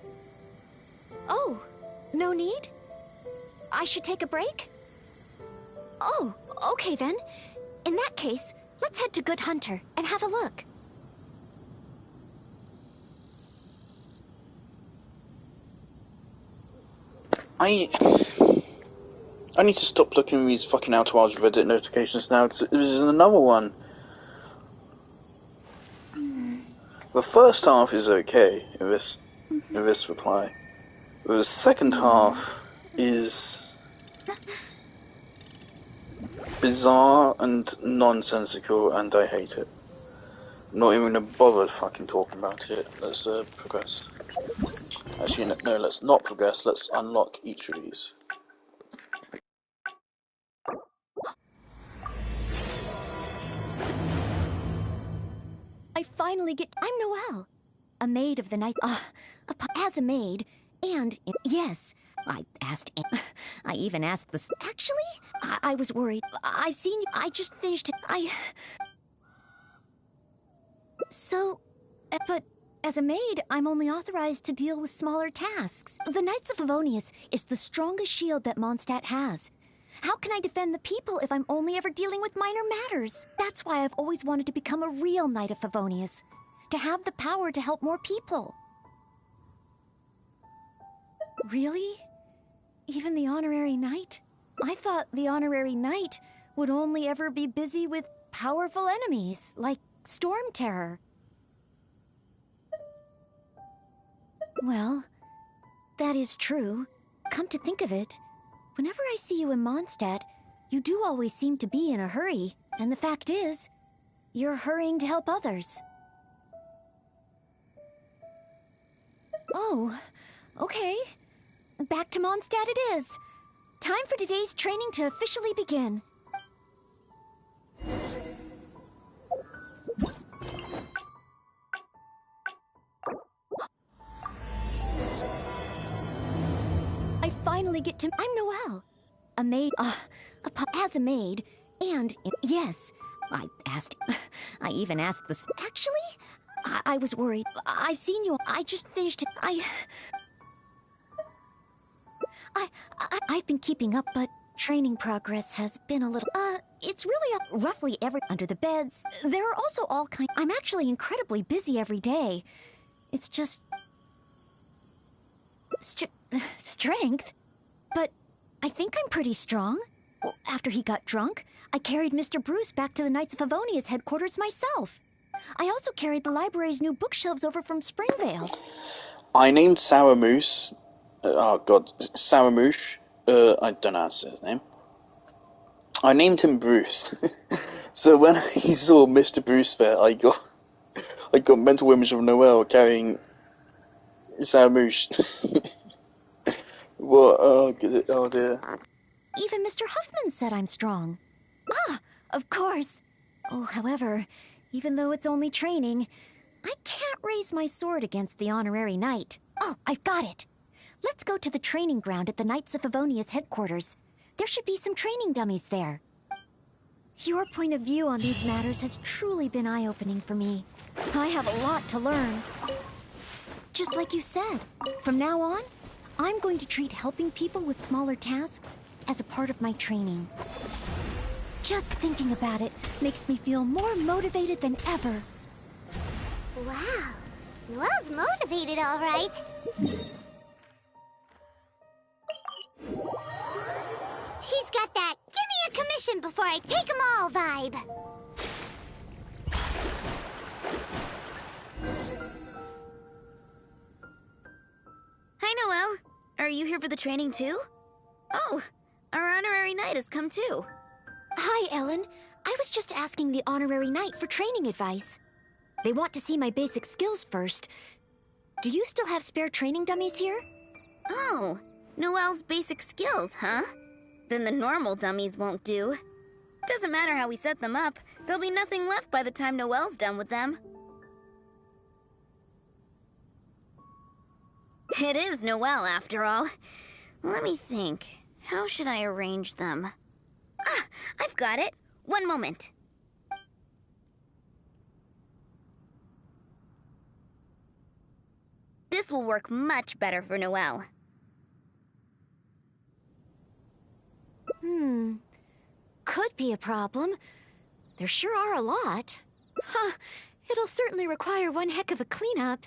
Oh, no need? I should take a break? Oh, okay then. In that case, let's head to Good Hunter and have a look. I need to stop looking at these fucking Outward's Reddit notifications now, because there's another one. The first half is okay in this reply. But the second half is... bizarre and nonsensical, and I hate it. I'm not even gonna bother fucking talking about it. Let's progress. Actually, no, let's not progress. Let's unlock each of these. I finally get. I'm Noelle, a maid of the night. As a maid, and yes, I asked. I even asked the. Actually, I was worried. I've seen you. I just finished it. So, but as a maid, I'm only authorized to deal with smaller tasks. The Knights of Favonius is the strongest shield that Mondstadt has. How can I defend the people if I'm only ever dealing with minor matters? That's why I've always wanted to become a real Knight of Favonius. To have the power to help more people. Really? Even the Honorary Knight? I thought the Honorary Knight would only ever be busy with powerful enemies, like Storm Terror. Well, that is true. Come to think of it, whenever I see you in Mondstadt, you do always seem to be in a hurry. And the fact is, you're hurrying to help others. Oh, okay. Back to Mondstadt it is. Time for today's training to officially begin. I finally get to. I'm Noelle, a maid. As a maid, and yes, I asked. I even asked the. Actually, I was worried. I've seen you. I just finished it. I've been keeping up, but training progress has been a little. It's really up roughly under the beds. There are also all kinds. I'm actually incredibly busy every day. It's just. Strength? But I think I'm pretty strong. Well, after he got drunk, I carried Mr. Bruce back to the Knights of Favonius headquarters myself. I also carried the library's new bookshelves over from Springvale. I named Sour Moose. Oh god, Sour Moosh. I don't know how to say his name. I named him Bruce. So when he saw Mr. Bruce there, I got mental image of Noelle carrying Sour Moosh. What? Oh dear. Even Mr. Huffman said I'm strong. Of course. Oh, however, even though it's only training, I can't raise my sword against the Honorary Knight. Oh, I've got it. Let's go to the training ground at the Knights of Favonius headquarters. There should be some training dummies there. Your point of view on these matters has truly been eye-opening for me. I have a lot to learn. Just like you said, from now on, I'm going to treat helping people with smaller tasks as a part of my training. Just thinking about it makes me feel more motivated than ever. Wow. Noelle's motivated, all right. She's got that "give me a commission before I take 'em all" vibe. Hi, Noelle. Are you here for the training too? Oh, our Honorary Knight has come too. Hi, Ellen. I was just asking the Honorary Knight for training advice. They want to see my basic skills first. Do you still have spare training dummies here? Oh, Noelle's basic skills, huh? Then the normal dummies won't do. Doesn't matter how we set them up, there'll be nothing left by the time Noelle's done with them. It is Noelle, after all. Let me think. How should I arrange them? I've got it. One moment. This will work much better for Noelle. Could be a problem. There sure are a lot. It'll certainly require one heck of a cleanup.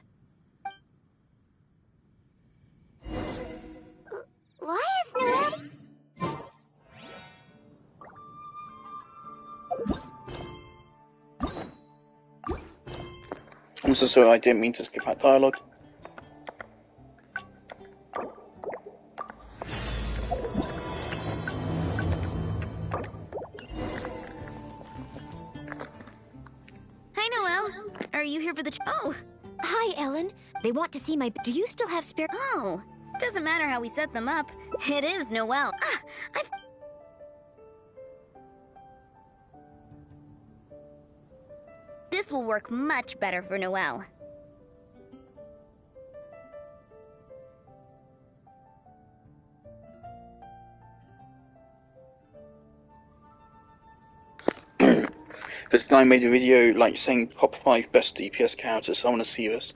Why is Noelle... I'm so sorry, I didn't mean to skip that dialogue. Are you here for the Oh! Hi, Ellen. They want to see my... Do you still have spare... Oh! Doesn't matter how we set them up. It is Noelle. This will work much better for Noelle. This guy made a video like saying top 5 best DPS characters, so I want to see this.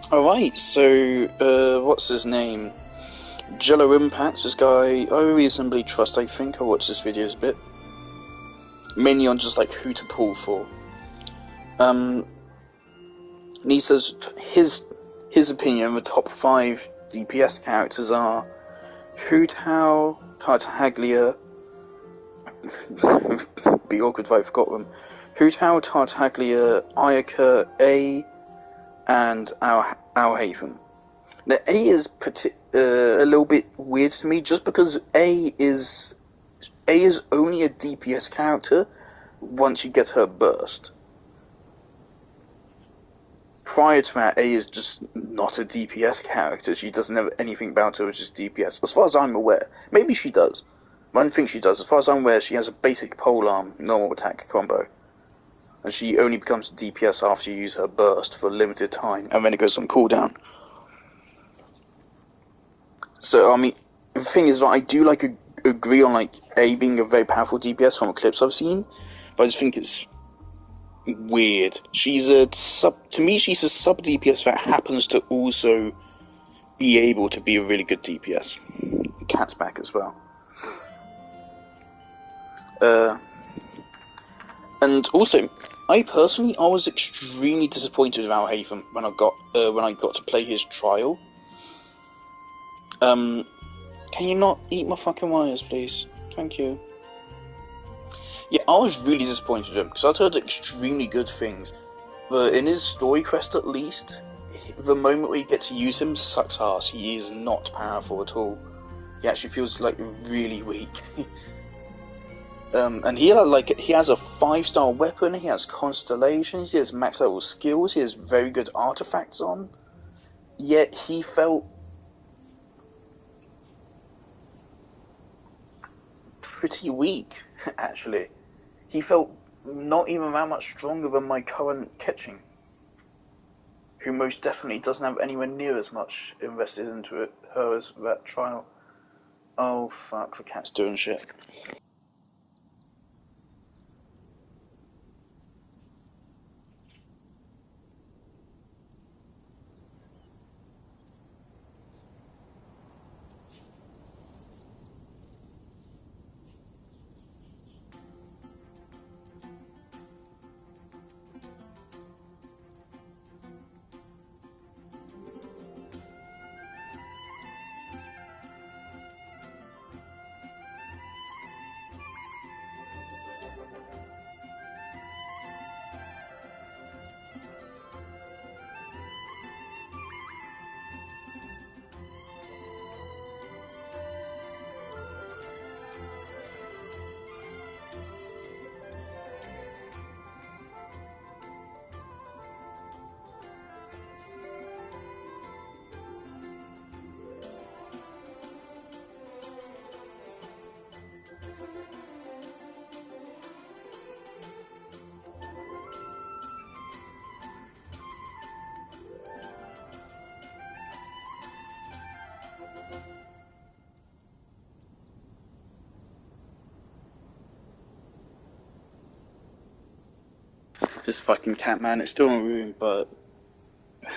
Alright, so, what's his name? Jello Impact, this guy I reasonably trust, I think. I watched his videos a bit. Mainly on just like who to pull for. And he says his opinion, the top 5 DPS characters are Hu Tao, Tartaglia, be awkward if I forgot them. Hu Tao, Tartaglia, Ayaka, A, and Alhaven. Now, A is a little bit weird to me, just because A is only a DPS character once you get her burst. Prior to that, A is just not a DPS character. She doesn't have anything about her which is DPS, as far as I'm aware. Maybe she does. I don't think she does. As far as I'm aware, she has a basic polearm, normal attack combo. And she only becomes DPS after you use her burst for a limited time, and then it goes on cooldown. So, I mean, the thing is, I do agree on A being a very powerful DPS from the clips I've seen, but I just think it's weird. She's a sub DPS that happens to also be able to be a really good DPS. Cat's back as well. Uh, and also, I was extremely disappointed with Alhaven when I got to play his trial. Can you not eat my fucking wires, please? Thank you. Yeah, I was really disappointed with him because I'd heard extremely good things, but in his story quest at least, the moment we get to use him sucks ass. He is not powerful at all. He actually feels like really weak. And he has a 5-star weapon. He has constellations. He has max level skills. He has very good artifacts on. Yet he felt pretty weak. Actually, he felt not even that much stronger than my current Ketching, who most definitely doesn't have anywhere near as much invested into her as that trial. Oh fuck, the cat's doing shit. This fucking cat, man, it's still in the room, but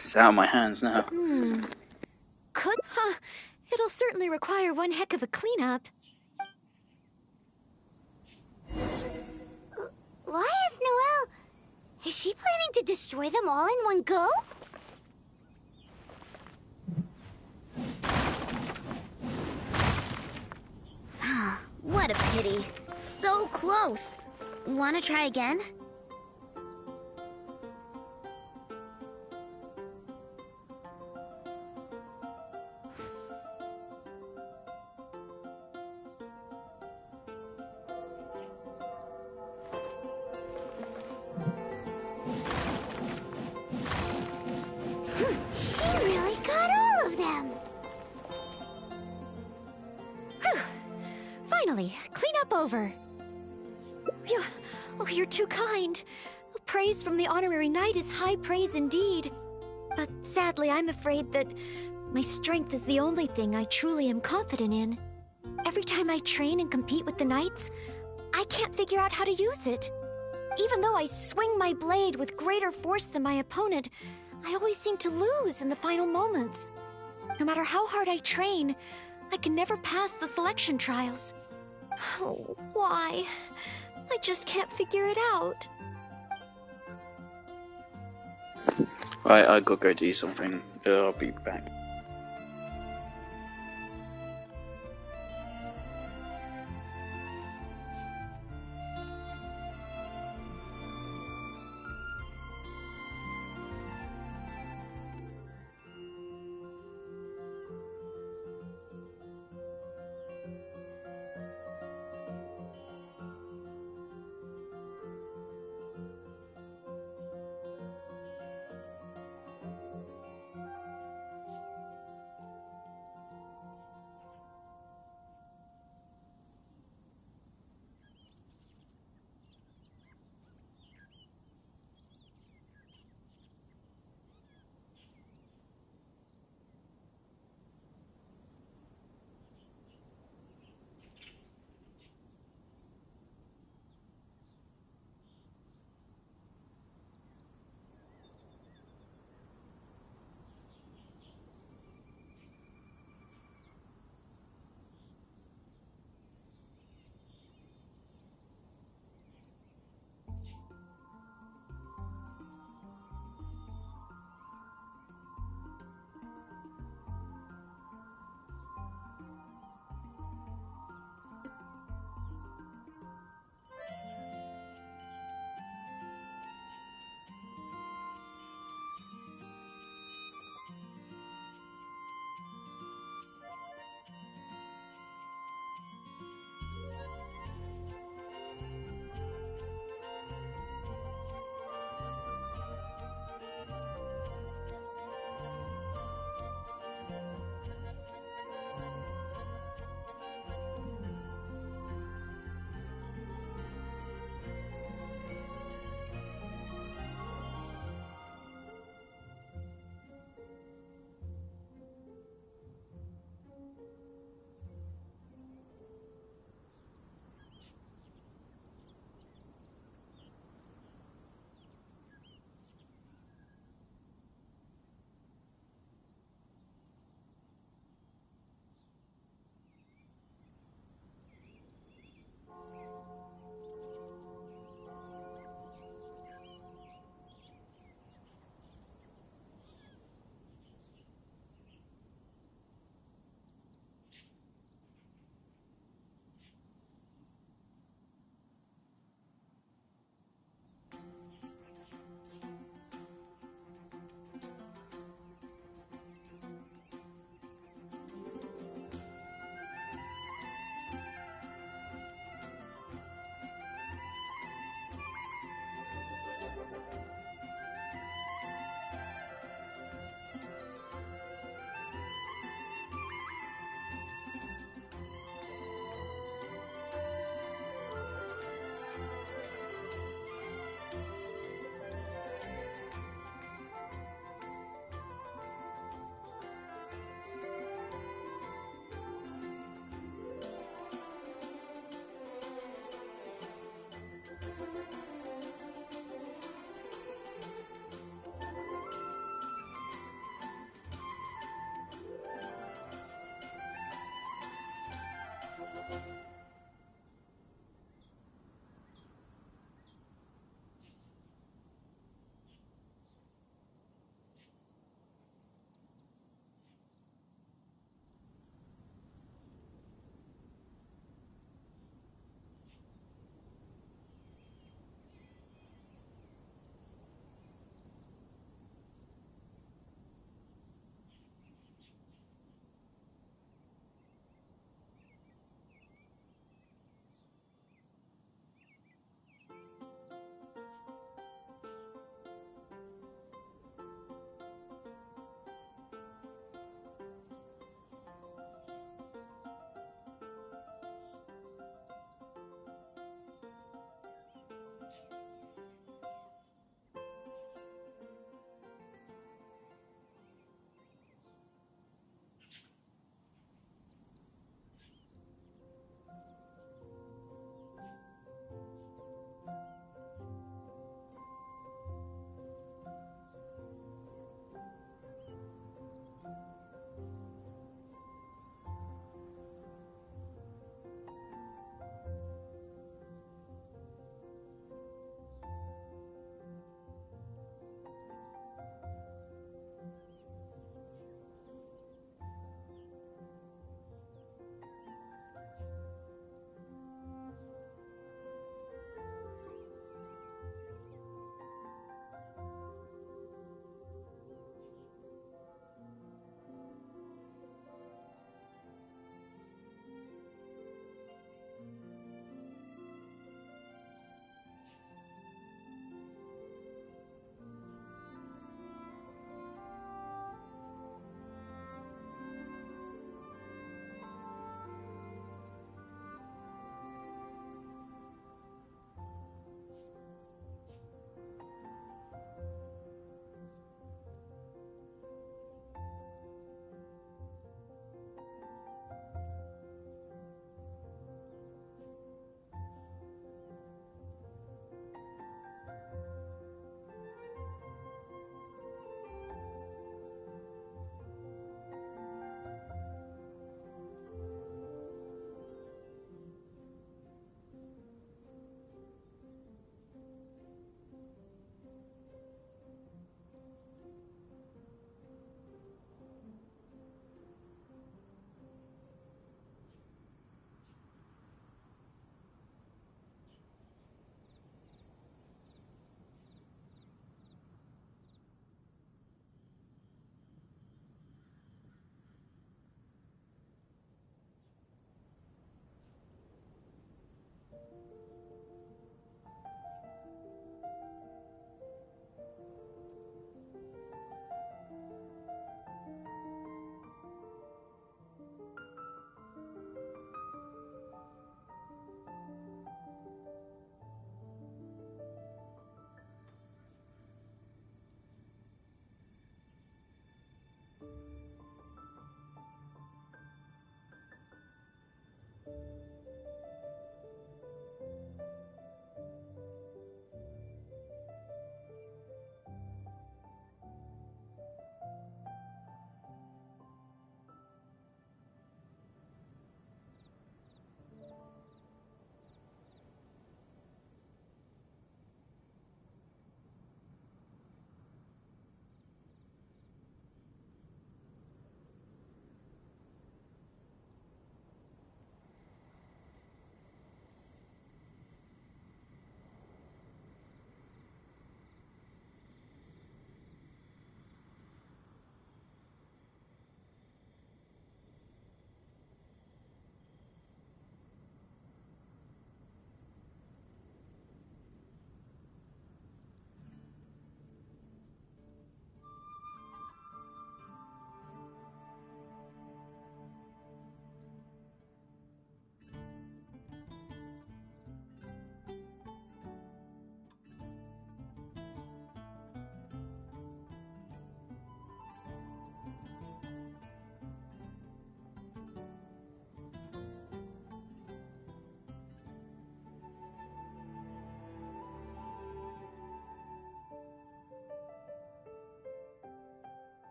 it's out of my hands now. It'll certainly require one heck of a cleanup. Why is Noelle... Is she planning to destroy them all in one go? What a pity. So close. Wanna try again? She really got all of them. Whew. Finally, cleanup over. You're too kind. Praise from the honorary knight is high praise indeed. But sadly, I'm afraid that my strength is the only thing I truly am confident in. Every time I train and compete with the knights, I can't figure out how to use it. Even though I swing my blade with greater force than my opponent, I always seem to lose in the final moments. No matter how hard I train, I can never pass the selection trials. Oh, why? I just can't figure it out. Right, I gotta go do something. I'll be back.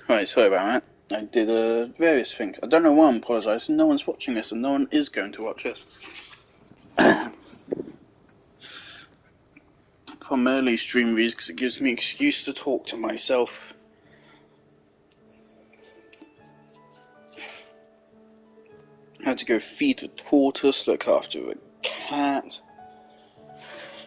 Right, sorry about that. I did various things. I don't know why I'm apologising. No one's watching this, and no one is going to watch this. Primarily stream reads because it gives me an excuse to talk to myself. I had to go feed a tortoise, look after a cat,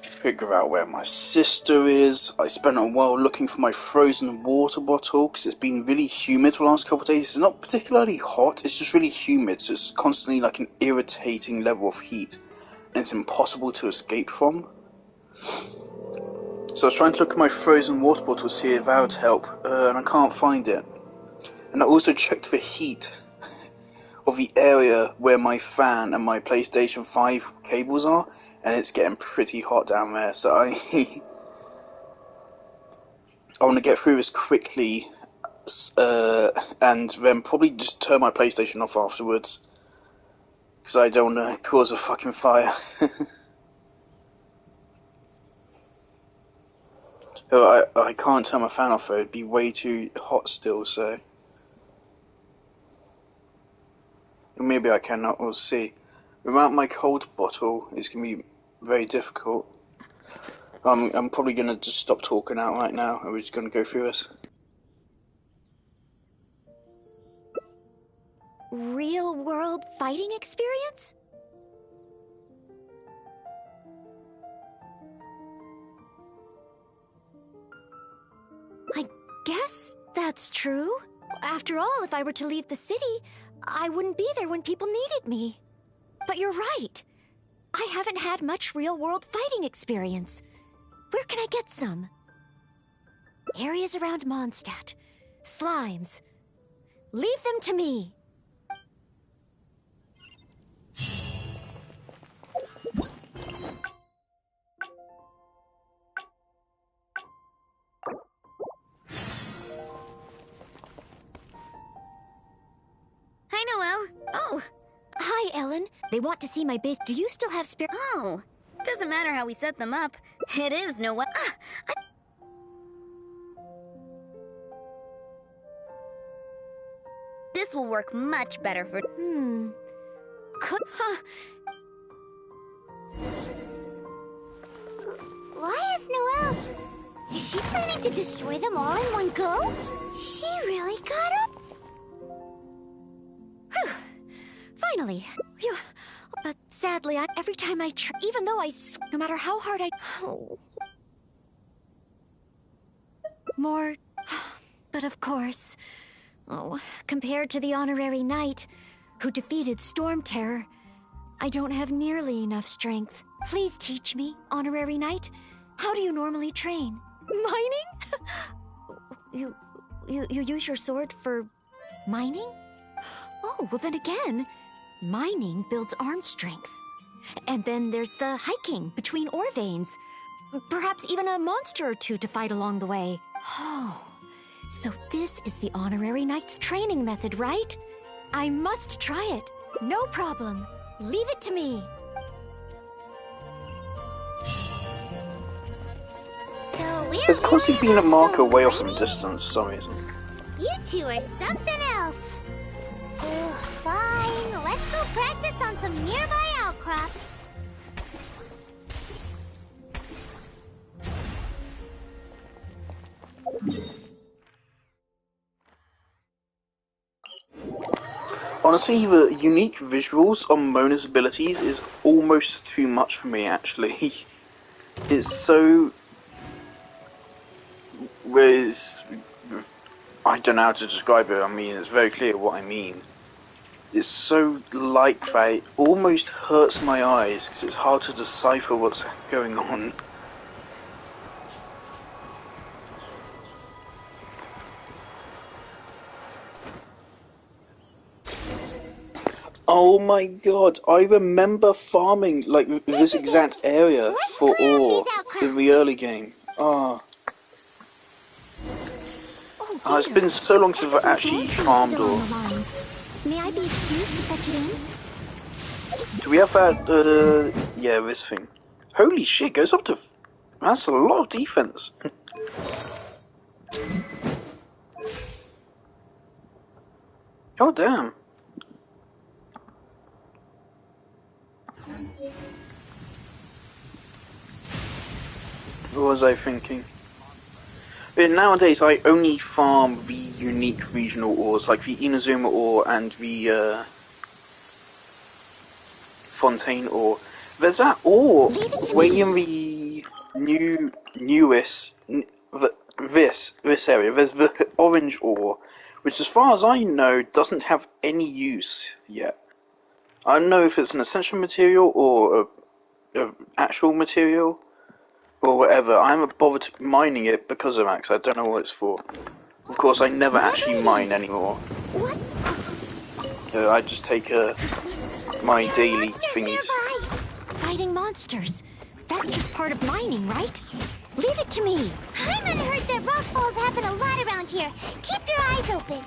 figure out where my sister is. I spent a while looking for my frozen water bottle because it's been really humid for the last couple of days. It's not particularly hot, it's just really humid, so it's constantly like an irritating level of heat, and it's impossible to escape from. So I was trying to look at my frozen water bottle to see if that would help, and I can't find it. And I also checked for heat of the area where my fan and my PlayStation 5 cables are, and it's getting pretty hot down there, so I want to get through this quickly, and then probably just turn my PlayStation off afterwards, because I don't want to cause a fucking fire. I can't turn my fan off though, it'd be way too hot still, so... Maybe I can, we'll see. Without my cold bottle, it's going to be very difficult. I'm probably going to just stop talking out right now, and we're just going to go through this. Real-world fighting experience? I guess that's true. After all, if I were to leave the city, I wouldn't be there when people needed me. But you're right. I haven't had much real-world fighting experience. Where can I get some? Areas around Mondstadt. Slimes. Leave them to me. Hi, Noelle. Oh. Hi, Ellen. They want to see my base. Do you still have spare? Oh. Doesn't matter how we set them up. It is Noelle. This will work much better for... Why is Noelle? Is she planning to destroy them all in one go? She really got up. Whew. Finally. Phew. But sadly, every time I try, even though no matter how hard I... More... But of course... Oh, compared to the honorary knight, who defeated Storm Terror, I don't have nearly enough strength. Please teach me, honorary knight. How do you normally train? Mining? You use your sword for... mining? Oh, well then again, mining builds arm strength. And then there's the hiking between ore veins. Perhaps even a monster or two to fight along the way. Oh, so this is the honorary knight's training method, right? I must try it. No problem. Leave it to me. So we're There's constantly been a marker way off in the distance for some reason. You two are something else. Fine, let's go practice on some nearby outcrops. Honestly, the unique visuals on Mona's abilities is almost too much for me, actually. It's so... I don't know how to describe it, I mean, it's very clear what I mean. It's so light that it almost hurts my eyes, because it's hard to decipher what's going on. Oh my god, I remember farming, like, this exact area for ore in the early game. It's been so long since I've actually farmed ore. May I be excused to fetch it in? Do we have that, yeah, this thing. Holy shit, goes up to... That's a lot of defense. Oh, damn. What was I thinking? But nowadays, I only farm the unique regional ores, like the Inazuma ore and the Fontaine ore. There's that ore way in the this area. There's the orange ore, which, as far as I know, doesn't have any use yet. I don't know if it's an essential material or a actual material or whatever. I haven't bothered mining it because of that, 'cause I don't know what it's for. Of course, I never actually mine anymore. I just take my daily thingies. Fighting monsters. That's just part of mining, right? Leave it to me. I'm unheard that rock falls happen a lot around here. Keep your eyes open.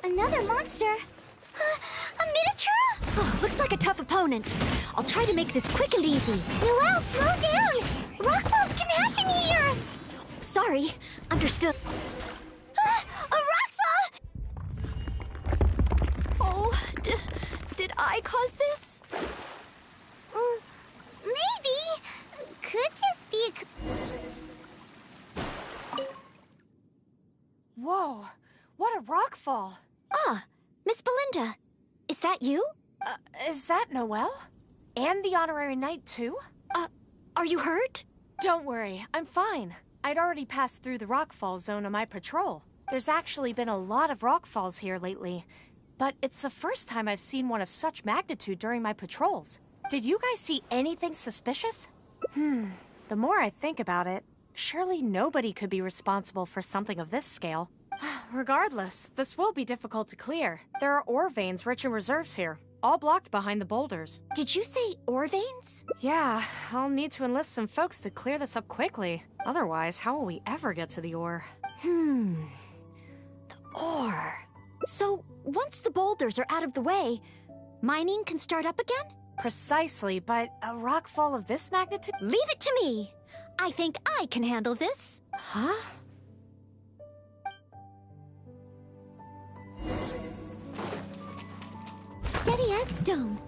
Another monster? A miniature? Oh, looks like a tough opponent. I'll try to make this quick and easy. Noelle, slow down! Rock falls can happen here! Sorry. Understood. A rock fall! Oh, did I cause this? Maybe. Could just be a... Whoa, what a rock fall. Ah, Miss Belinda. Is that you? Is that Noelle? And the honorary knight, too? Are you hurt? Don't worry, I'm fine. I'd already passed through the rockfall zone on my patrol. There's actually been a lot of rockfalls here lately, but it's the first time I've seen one of such magnitude during my patrols. Did you guys see anything suspicious? The more I think about it, surely nobody could be responsible for something of this scale. Regardless, this will be difficult to clear. There are ore veins rich in reserves here, all blocked behind the boulders. Did you say ore veins? Yeah, I'll need to enlist some folks to clear this up quickly. Otherwise, how will we ever get to the ore? The ore. So, once the boulders are out of the way, mining can start up again? Precisely, but a rockfall of this magnitude? Leave it to me! I think I can handle this. Huh? Steady as stone.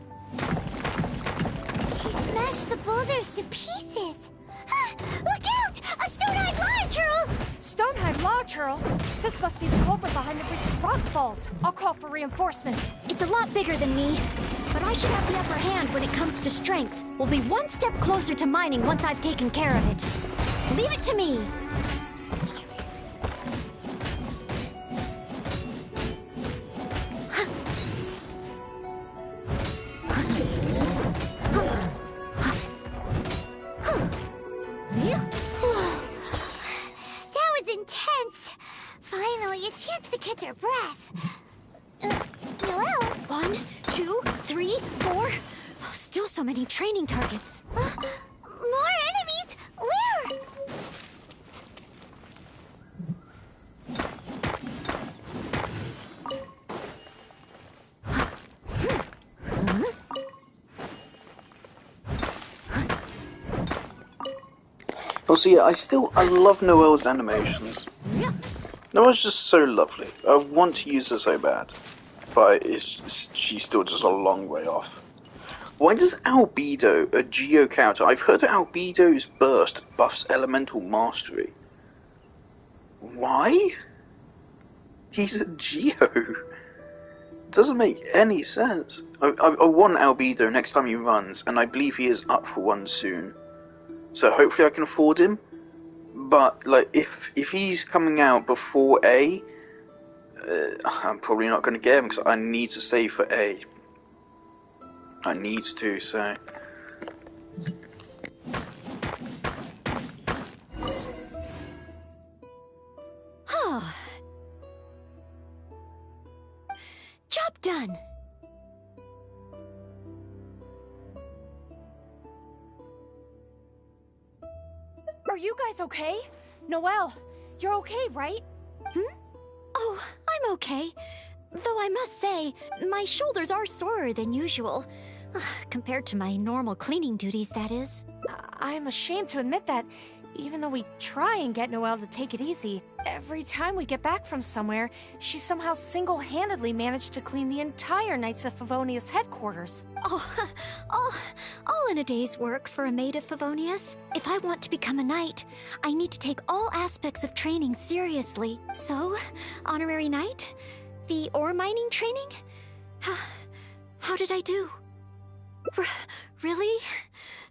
She smashed the boulders to pieces. Look out! A stone-eyed lion churl! Stone-eyed law churl? This must be the culprit behind the recent rock falls. I'll call for reinforcements. It's a lot bigger than me, but I should have the upper hand when it comes to strength. We'll be one step closer to mining once I've taken care of it. Leave it to me. That was intense. Finally, a chance to catch our breath. Noelle? 1, 2, 3, 4. Still so many training targets. More enemies? Where? Well, see, I love Noelle's animations. Noelle's just so lovely. I want to use her so bad, but she's still just a long way off. Why does Albedo, a Geo character, I've heard that Albedo's burst buffs elemental mastery. Why? He's a Geo. Doesn't make any sense. I want Albedo next time he runs, and I believe he is up for one soon. So hopefully I can afford him. But like, if he's coming out before A, I'm probably not going to get him because I need to save for A. I need to, so. Job done. Are you guys okay? Noelle, you're okay, right? Oh, I'm okay. Though I must say, my shoulders are sorer than usual. Compared to my normal cleaning duties, that is. I'm ashamed to admit that, even though we try and get Noelle to take it easy, every time we get back from somewhere, she somehow single-handedly managed to clean the entire Knights of Favonius headquarters. Oh, all in a day's work for a maid of Favonius. If I want to become a knight, I need to take all aspects of training seriously. So, honorary knight? The ore mining training? How did I do? Really?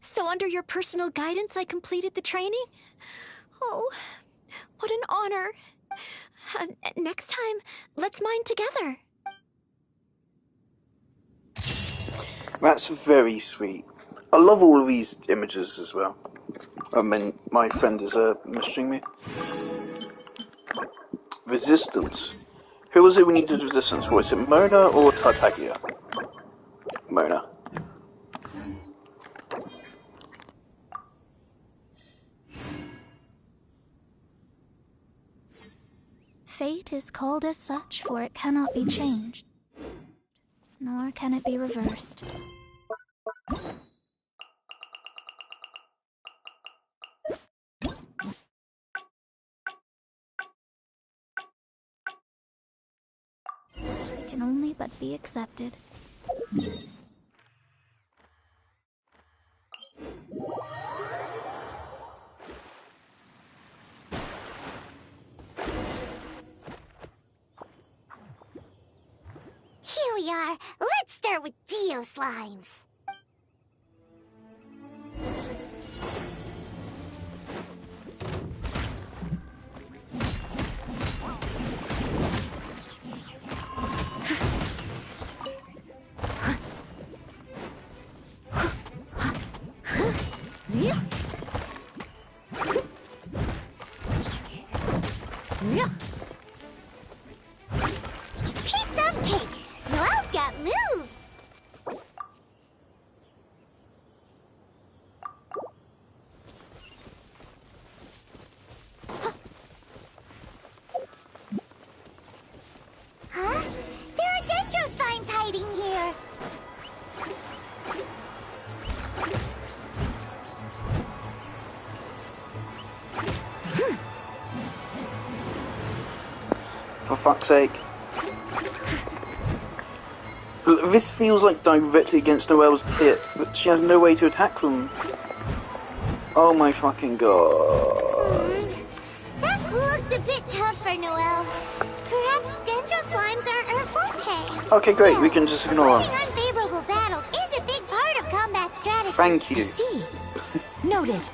So under your personal guidance, I completed the training? Oh, what an honor. Next time, let's mine together. That's very sweet. I love all of these images as well. I mean, my friend is messaging me. Resistance. Who was it we needed resistance for? Is it Mona or Tartaglia? Mona. Fate is called as such, for it cannot be changed, nor can it be reversed. It can only but be accepted. Here we are. Let's start with Dio Slimes. Piece of cake! Noelle's got moves! Huh? There are Dendro Slimes hiding here! For fuck's sake. This feels like directly against Noelle's hit, but she has no way to attack them. Oh my fucking god. That looked a bit tough for Noelle. Perhaps Dendro Slimes aren't her forte. Okay, great, we can just ignore them. Fighting unfavorable battles is a big part of combat strategy. Thank you. See. Noted.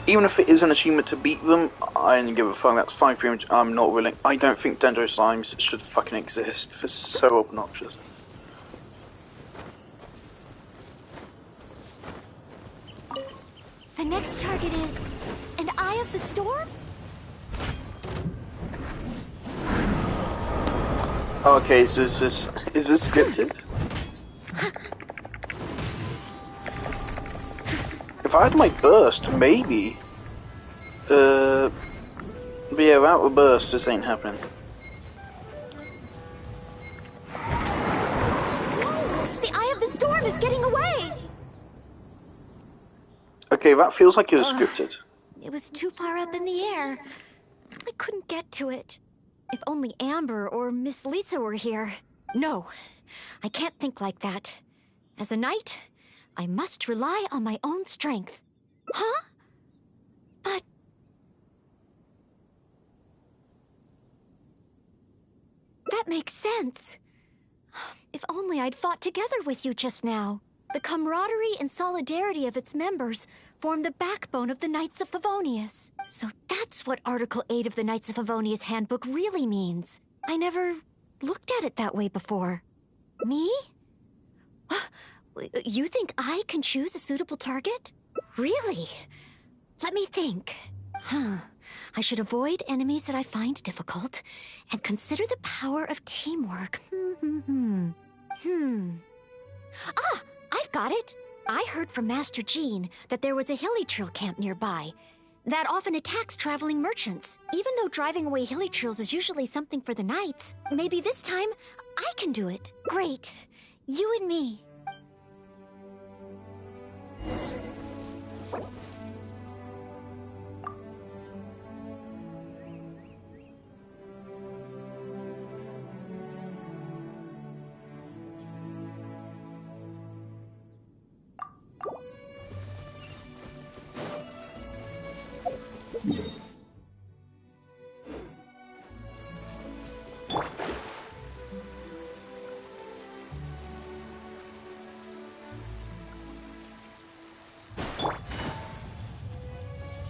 Even if it is an achievement to beat them, I don't give a fuck. That's 5 damage. I'm not willing. I don't think Dendro Slimes should fucking exist. They're so obnoxious. The next target is an Eye of the Storm? Okay, so is this scripted? If I had my burst, maybe. But yeah, without a burst, this ain't happening. The Eye of the Storm is getting away! Okay, that feels like it was scripted. It was too far up in the air. I couldn't get to it. If only Amber or Miss Lisa were here. No, I can't think like that. As a knight, I must rely on my own strength. Huh? But... that makes sense. If only I'd fought together with you just now. The camaraderie and solidarity of its members form the backbone of the Knights of Favonius. So that's what Article 8 of the Knights of Favonius Handbook really means. I never looked at it that way before. Me? You think I can choose a suitable target? Really? Let me think. I should avoid enemies that I find difficult and consider the power of teamwork. Ah, I've got it. I heard from Master Jean that there was a Hilly-Trill camp nearby that often attacks traveling merchants. Even though driving away Hilly-Trills is usually something for the knights, maybe this time I can do it. Great. You and me.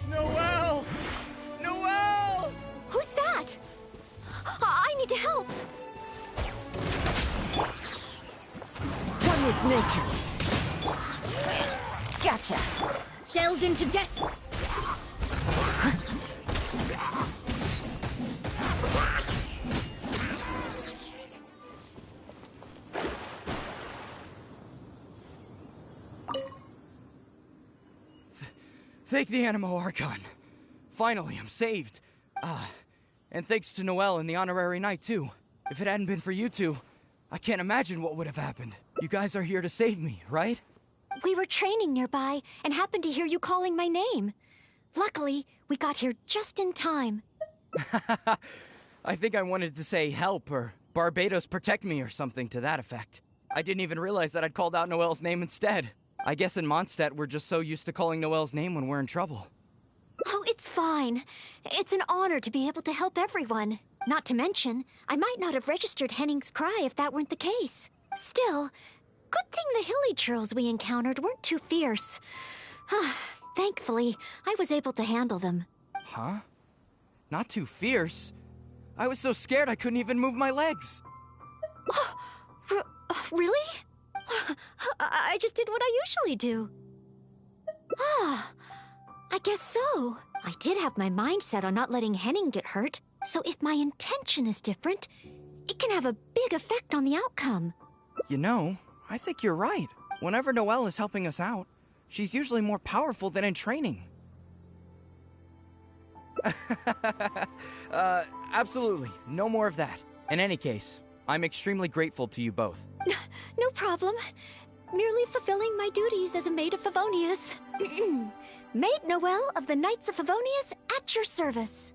Noelle! Noelle! Who's that? I need to help. One with nature. Gotcha. Delves into death. Thank the Animo Archon. Finally, I'm saved. And thanks to Noelle and the Honorary Knight, too. If it hadn't been for you two, I can't imagine what would have happened. You guys are here to save me, right? We were training nearby and happened to hear you calling my name. Luckily, we got here just in time. I think I wanted to say help or Barbados protect me or something to that effect. I didn't even realize that I'd called out Noelle's name instead. I guess in Mondstadt we're just so used to calling Noelle's name when we're in trouble. Oh, it's fine. It's an honor to be able to help everyone. Not to mention, I might not have registered Henning's cry if that weren't the case. Still, good thing the hilly churls we encountered weren't too fierce. Thankfully, I was able to handle them. Huh? Not too fierce? I was so scared I couldn't even move my legs. Really? I just did what I usually do. I guess so. I did have my mind set on not letting Henning get hurt, so if my intention is different, it can have a big effect on the outcome. You know, I think you're right. Whenever Noelle is helping us out, she's usually more powerful than in training. Absolutely. No more of that. In any case, I'm extremely grateful to you both. No problem. Merely fulfilling my duties as a maid of Favonius. Maid Noelle of the Knights of Favonius at your service.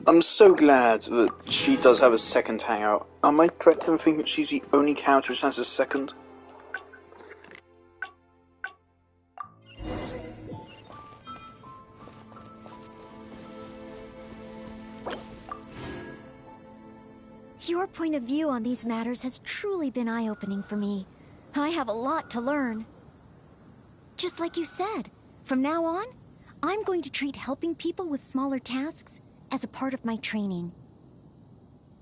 I'm so glad that she does have a second hangout. Am I correct in thinking that she's the only character which has a second? Your point of view on these matters has truly been eye-opening for me. I have a lot to learn. Just like you said, from now on, I'm going to treat helping people with smaller tasks as a part of my training.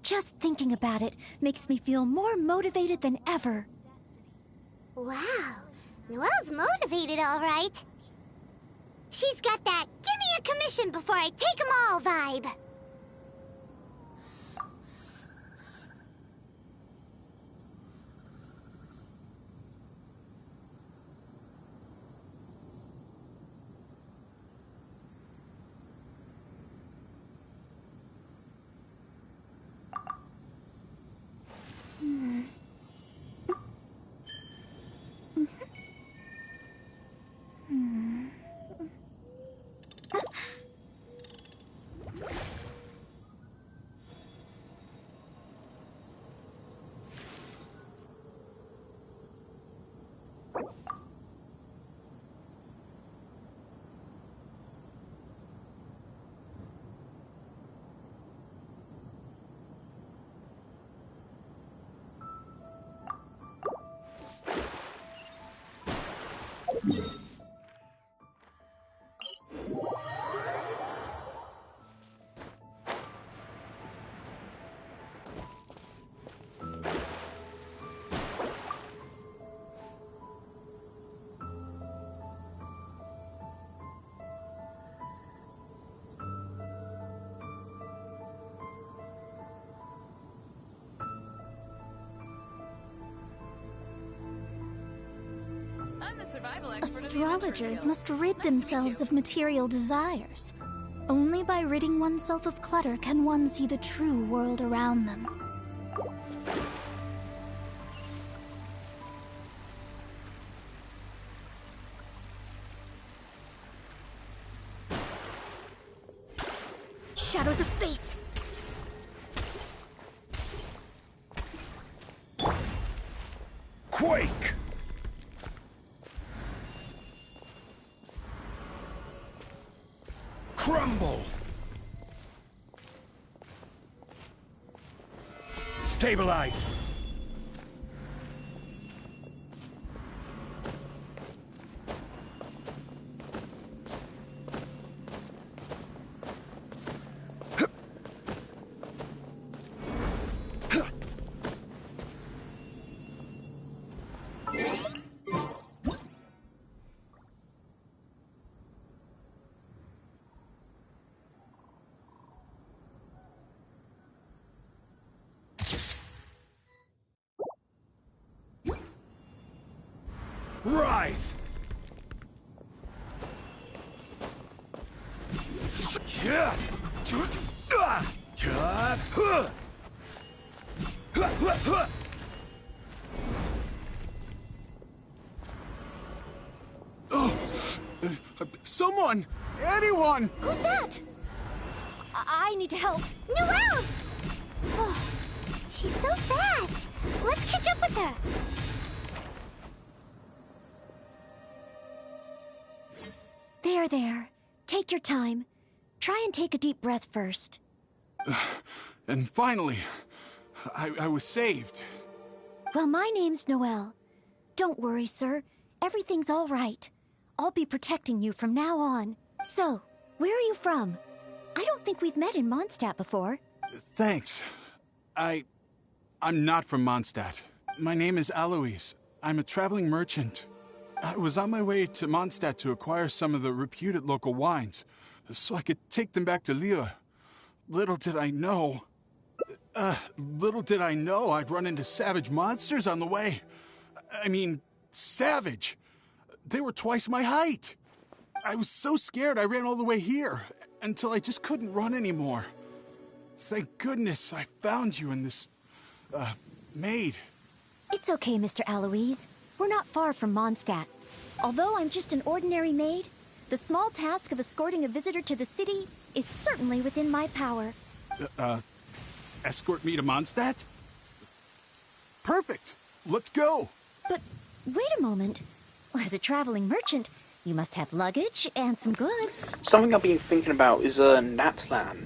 Just thinking about it makes me feel more motivated than ever. Wow, Noelle's motivated, all right. She's got that "give me a commission before I take 'em all" vibe. I'm the survival expert. Astrologers must rid themselves of material desires. Only by ridding oneself of clutter can one see the true world around them. Shadows of fate! Quake! Crumble! Stabilize! Rise! Someone! Anyone! Who's that? I need to help. Noelle! Oh, she's so fast. Let's catch up with her. There. Take your time. Try and take a deep breath first. And finally, I was saved. Well, my name's Noelle. Don't worry, sir. Everything's all right. I'll be protecting you from now on. So, where are you from? I don't think we've met in Mondstadt before. Thanks. I'm not from Mondstadt. My name is Alois. I'm a traveling merchant. I was on my way to Mondstadt to acquire some of the reputed local wines, so I could take them back to Liyue. Little did I know I'd run into savage monsters on the way. I mean, savage. They were twice my height. I was so scared I ran all the way here, until I just couldn't run anymore. Thank goodness I found you in this, maid. It's okay, Mr. Alois. We're not far from Mondstadt. Although I'm just an ordinary maid, the small task of escorting a visitor to the city is certainly within my power. Escort me to Mondstadt? Perfect! Let's go! But wait a moment. As a traveling merchant, you must have luggage and some goods. Something I've been thinking about is Natlan.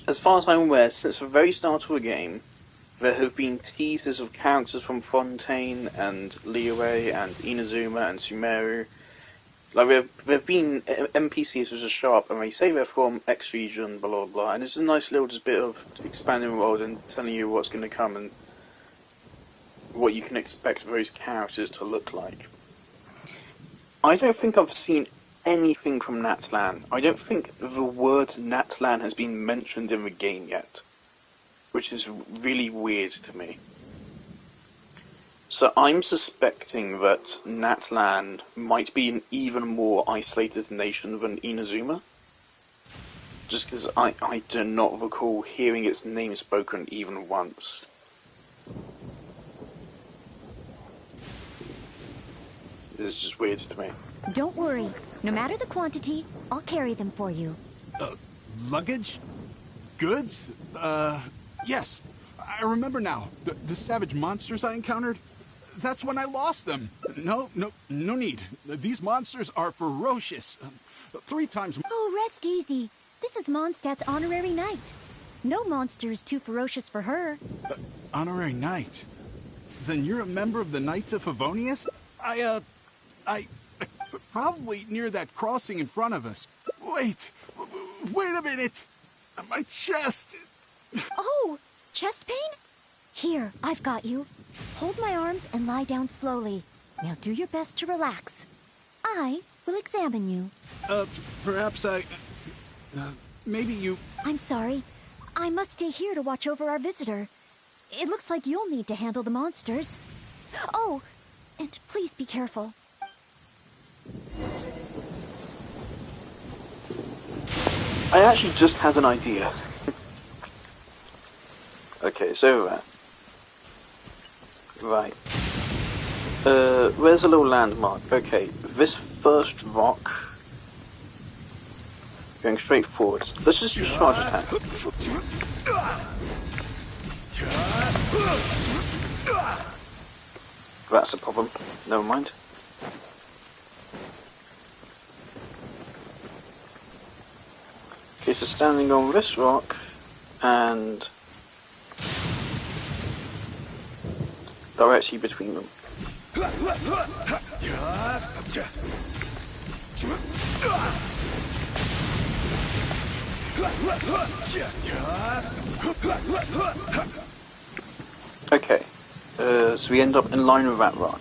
As far as I'm aware, since the very start of the game, there have been teasers of characters from Fontaine and Liyue and Inazuma and Sumeru. Like, there have been NPCs which are sharp, and they say they're from X region, blah blah blah, and it's a nice little just bit of expanding the world and telling you what's going to come and what you can expect those characters to look like. I don't think I've seen anything from Natlan. I don't think the word Natlan has been mentioned in the game yet, which is really weird to me. So I'm suspecting that Natlan might be an even more isolated nation than Inazuma, just because I do not recall hearing its name spoken even once. It's just weird to me. Don't worry. No matter the quantity, I'll carry them for you. Luggage? Goods? Yes. I remember now. The savage monsters I encountered? That's when I lost them. No need. These monsters are ferocious. 3 times more. Oh, rest easy. This is Mondstadt's honorary knight. No monster is too ferocious for her. Honorary knight? Then you're a member of the Knights of Favonius? I probably near that crossing in front of us. Wait a minute! My chest! Oh, chest pain? Here, I've got you. Hold my arms and lie down slowly. Now do your best to relax. I will examine you. Perhaps maybe you... I'm sorry. I must stay here to watch over our visitor. It looks like you'll need to handle the monsters. Oh, and please be careful. I actually just had an idea. Okay, it's over there. Right. Where's a little landmark? Okay, this first rock. Going straight forwards. Let's just use charge attacks. That's a problem. Never mind. Okay, so standing on this rock and directly between them. Okay, so we end up in line with that rock.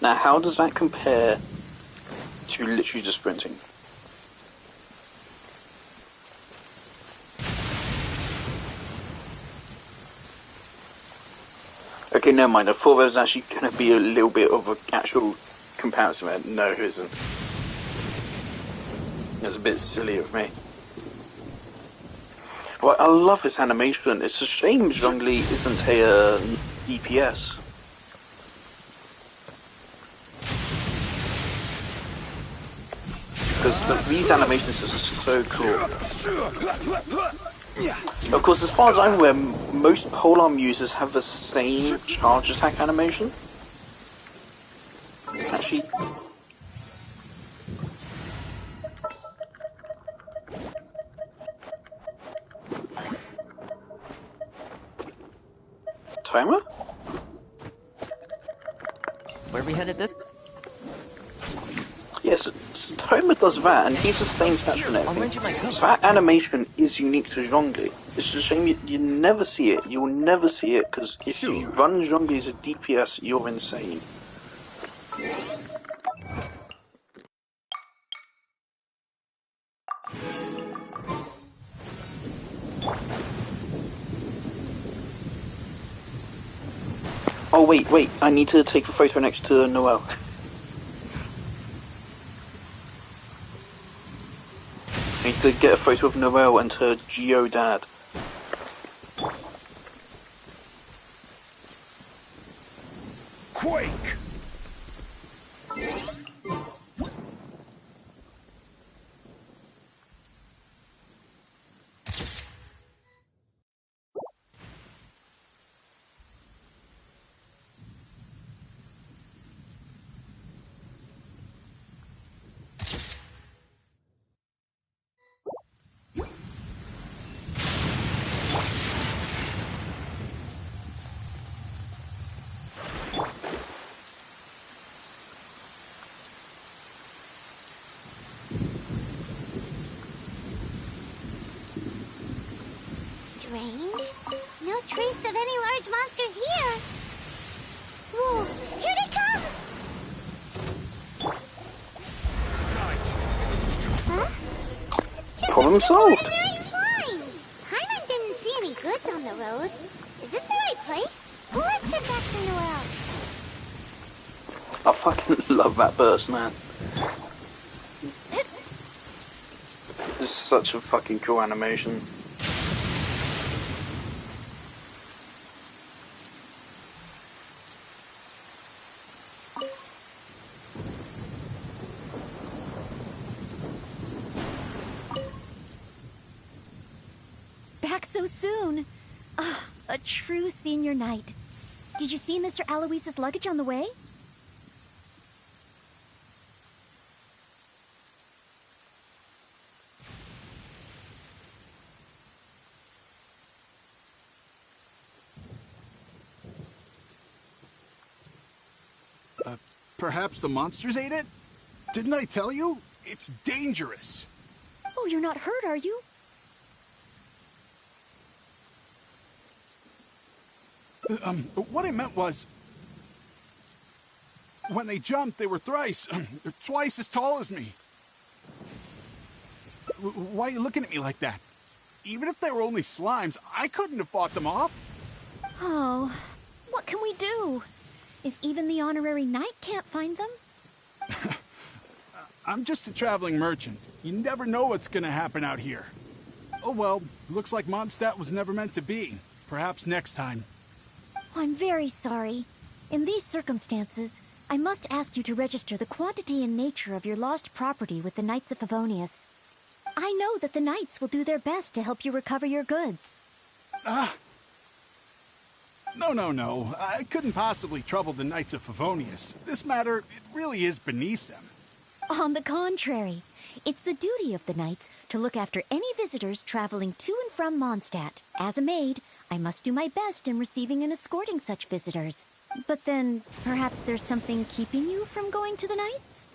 Now, how does that compare to literally just sprinting? Okay, never mind. I thought there was actually going to be a little bit of an actual comparison there. No, it isn't. It was a bit silly of me. Well, I love this animation. It's a shame Zhongli isn't a DPS. Because these animations are so cool. Of course, as far as I'm aware, most polearm users have the same charge attack animation. Actually, timer? Where we headed this? Yes, Timer does that, and he's the same stature and everything. So that animation is unique to Zhongli. It's a shame you never see it. You'll never see it, because if you run Zhongli as a DPS, you're insane. Oh wait, I need to take a photo next to Noelle. I need to get a photo of Noelle and her Geo dad. Quake! Strange. No trace of any large monsters here. Whoa, here they come! Huh? It's just Problem a few solved. ordinary slimes. Hyman didn't see any goods on the road. Is this the right place? Let's head back to Noelle. I fucking love that burst, man. This is such a fucking cool animation. Back so soon. Ah, a true senior night. Did you see Mr. Aloise's luggage on the way? Perhaps the monsters ate it? Didn't I tell you? It's dangerous. Oh, you're not hurt, are you? What I meant was, when they jumped, they were twice as tall as me. Why are you looking at me like that? Even if they were only slimes, I couldn't have fought them off. Oh, what can we do? If even the honorary knight can't find them? I'm just a traveling merchant. You never know what's gonna happen out here. Oh well, looks like Mondstadt was never meant to be. Perhaps next time. I'm very sorry. In these circumstances, I must ask you to register the quantity and nature of your lost property with the Knights of Favonius. I know that the Knights will do their best to help you recover your goods. No. I couldn't possibly trouble the Knights of Favonius. This matter, it really is beneath them. On the contrary, it's the duty of the Knights to look after any visitors traveling to and from Mondstadt. As a maid, I must do my best in receiving and escorting such visitors. But then, perhaps there's something keeping you from going to the Knights?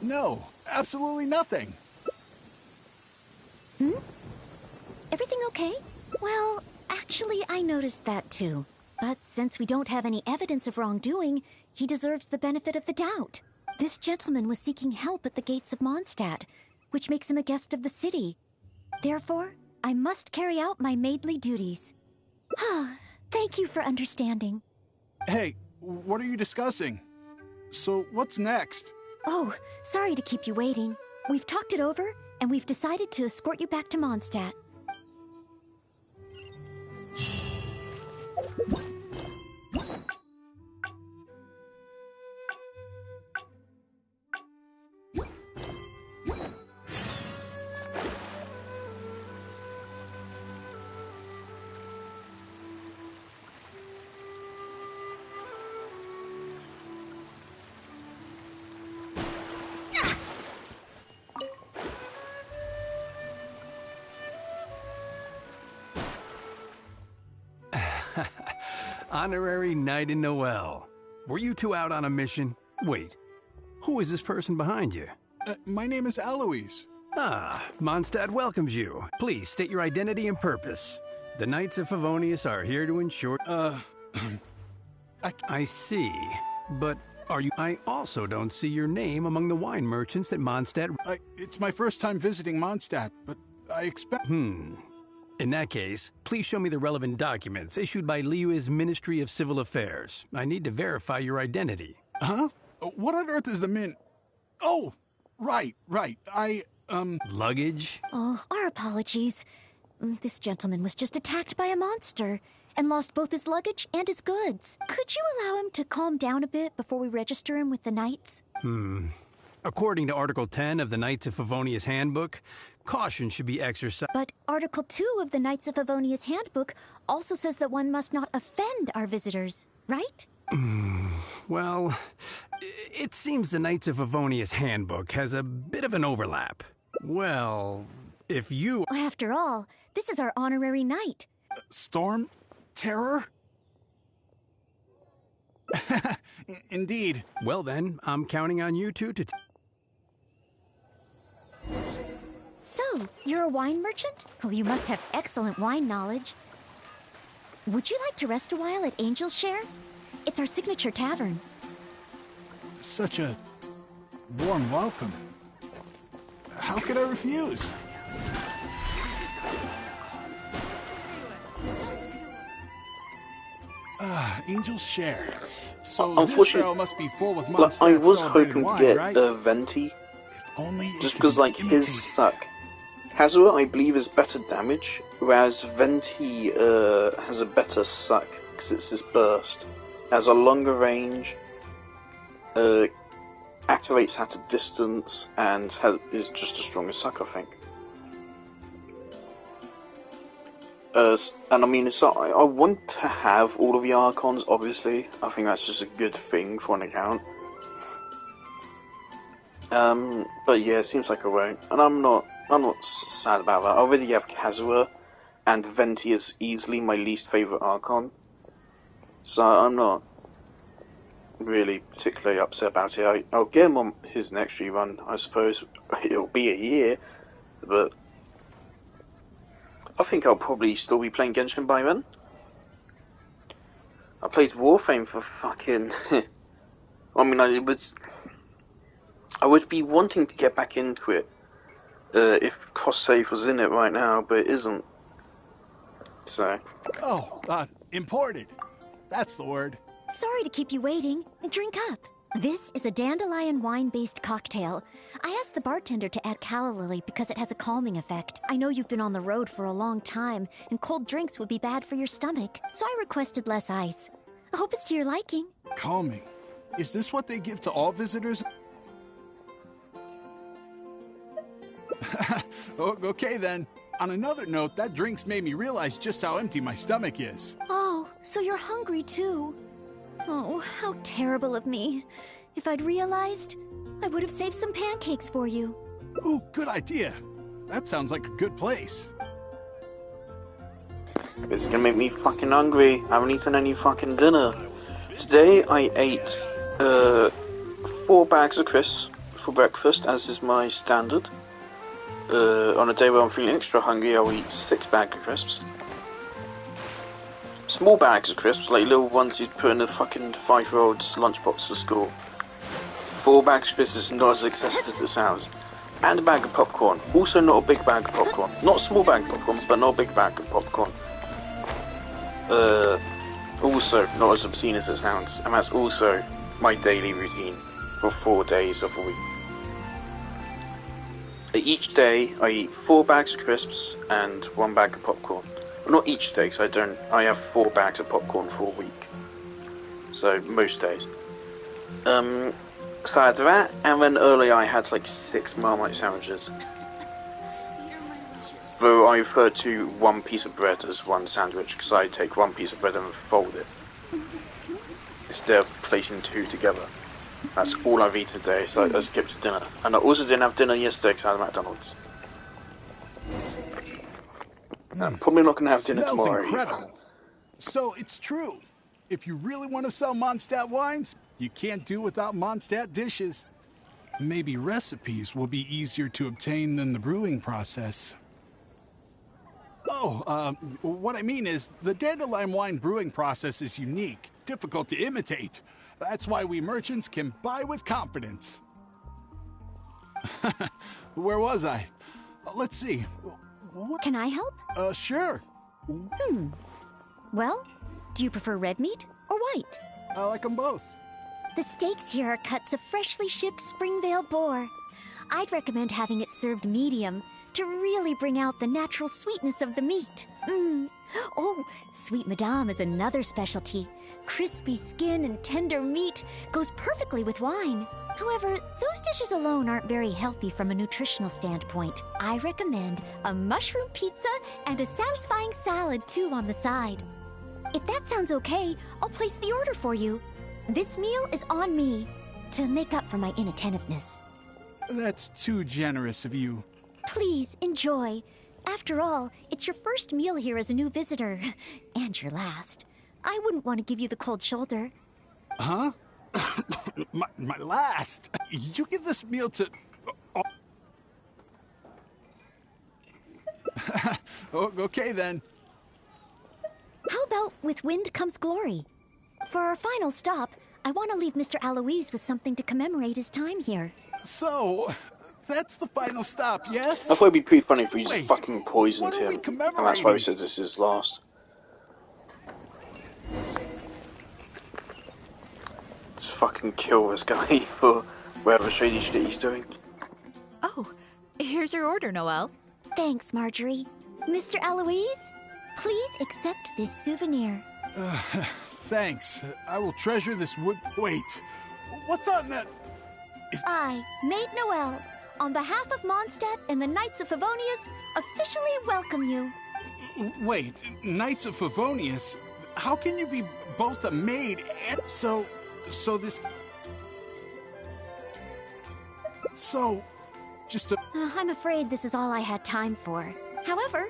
No, absolutely nothing. Everything okay? Well, actually, I noticed that too. But since we don't have any evidence of wrongdoing, he deserves the benefit of the doubt. This gentleman was seeking help at the gates of Mondstadt, which makes him a guest of the city. Therefore, I must carry out my maidly duties. Thank you for understanding. Hey, what are you discussing? So, what's next? Oh, sorry to keep you waiting. We've talked it over, and we've decided to escort you back to Mondstadt. Honorary Knight in Noel. Were you two out on a mission? Wait, who is this person behind you? My name is Eloise. Mondstadt welcomes you. Please state your identity and purpose. The Knights of Favonius are here to ensure... I see. But are you... I also don't see your name among the wine merchants at Mondstadt... It's my first time visiting Mondstadt, but I expect... In that case, please show me the relevant documents issued by Liyue's Ministry of Civil Affairs. I need to verify your identity. Huh? What on earth is the min... Oh! Right. Luggage? Oh, our apologies. This gentleman was just attacked by a monster and lost both his luggage and his goods. Could you allow him to calm down a bit before we register him with the Knights? According to Article 10 of the Knights of Favonius Handbook, caution should be exercised. But Article 2 of the Knights of Favonius Handbook also says that one must not offend our visitors, right? Well, it seems the Knights of Favonius Handbook has a bit of an overlap. Well, if you... After all, this is our honorary knight. Storm? Terror? Indeed. Well then, I'm counting on you two to... So, you're a wine merchant? Well, you must have excellent wine knowledge. Would you like to rest a while at Angel's Share? It's our signature tavern. Such a warm welcome. How could I refuse? Angel's Share. So this barrel must be full with Mondstadt I was celebrated hoping wine, to get right? Venti, Only just because like his suck. Hazua, I believe, is better damage, whereas Venti has a better suck because it's his burst. Has a longer range, activates at a distance, and is just a stronger suck, I think. And I mean, I want to have all of the Archons, obviously. I think that's just a good thing for an account. But yeah, it seems like I won't. And I'm not sad about that. I already have Kazua, and Venti is easily my least favourite Archon. So I'm not really particularly upset about it. I'll get him on his next rerun, I suppose. It'll be a year, but I think I'll probably still be playing Genshin by then. I played Warframe for fucking... I mean, I would be wanting to get back into it if cross-save was in it right now, but it isn't. So. Oh, imported. That's the word. Sorry to keep you waiting. Drink up. This is a dandelion wine-based cocktail. I asked the bartender to add calla lily because it has a calming effect. I know you've been on the road for a long time, and cold drinks would be bad for your stomach, so I requested less ice. I hope it's to your liking. Calming. Is this what they give to all visitors? Okay then. On another note, that drink's made me realize just how empty my stomach is. Oh, so you're hungry too. Oh, how terrible of me. If I'd realized, I would have saved some pancakes for you. Ooh, good idea. That sounds like a good place. It's gonna make me fucking hungry. I haven't eaten any fucking dinner. Today I ate 4 bags of crisps for breakfast, as is my standard. On a day where I'm feeling extra hungry, I'll eat 6 bags of crisps. Small bags of crisps, like little ones you'd put in a fucking 5-year-old's lunchbox to school. 4 bags of crisps is not as excessive as it sounds. And a bag of popcorn. Also not a big bag of popcorn. Not a small bag of popcorn, but not a big bag of popcorn. Also not as obscene as it sounds. And that's also my daily routine for 4 days of a week. Each day I eat 4 bags of crisps and 1 bag of popcorn. Well, not each day, because I have 4 bags of popcorn for a week. So, most days. So I had that, and then earlier I had like 6 Marmite sandwiches. Though I refer to 1 piece of bread as 1 sandwich, because I take 1 piece of bread and fold it. Instead of placing 2 together. That's all I've eaten today, so I skipped dinner. And I also didn't have dinner yesterday because I had McDonald's. I'm probably not going to have dinner Smells tomorrow. Incredible. So it's true. If you really want to sell Mondstadt wines, you can't do without Mondstadt dishes. Maybe recipes will be easier to obtain than the brewing process. Oh, what I mean is, the dandelion wine brewing process is unique, difficult to imitate. That's why we merchants can buy with confidence. Where was I? Let's see. What? Can I help? Sure. Well, do you prefer red meat or white? I like them both. The steaks here are cuts of freshly shipped Springvale boar. I'd recommend having it served medium to really bring out the natural sweetness of the meat. Oh, Sweet Madame is another specialty. Crispy skin and tender meat goes perfectly with wine. However, those dishes alone aren't very healthy from a nutritional standpoint. I recommend a mushroom pizza and a satisfying salad too on the side. If that sounds okay, I'll place the order for you. This meal is on me to make up for my inattentiveness. That's too generous of you. Please, enjoy. After all, it's your first meal here as a new visitor. And your last. I wouldn't want to give you the cold shoulder. Huh? my last? You give this meal to... Okay then. How about with wind comes glory? For our final stop, I want to leave Mr. Aloise with something to commemorate his time here. So, that's the final stop, yes? I thought it'd be pretty funny if we just fucking poisoned him. And that's why we said this is last. Let's fucking kill this guy for whatever shady shit he's doing. Oh, here's your order, Noelle. Thanks, Marjorie. Mr. Aloise, please accept this souvenir. Thanks. I will treasure this wood... Wait. What's on that? I, Maid Noelle, on behalf of Mondstadt and the Knights of Favonius, officially welcome you. Wait, Knights of Favonius? How can you be both a maid and... So just a... I'm afraid this is all I had time for. However,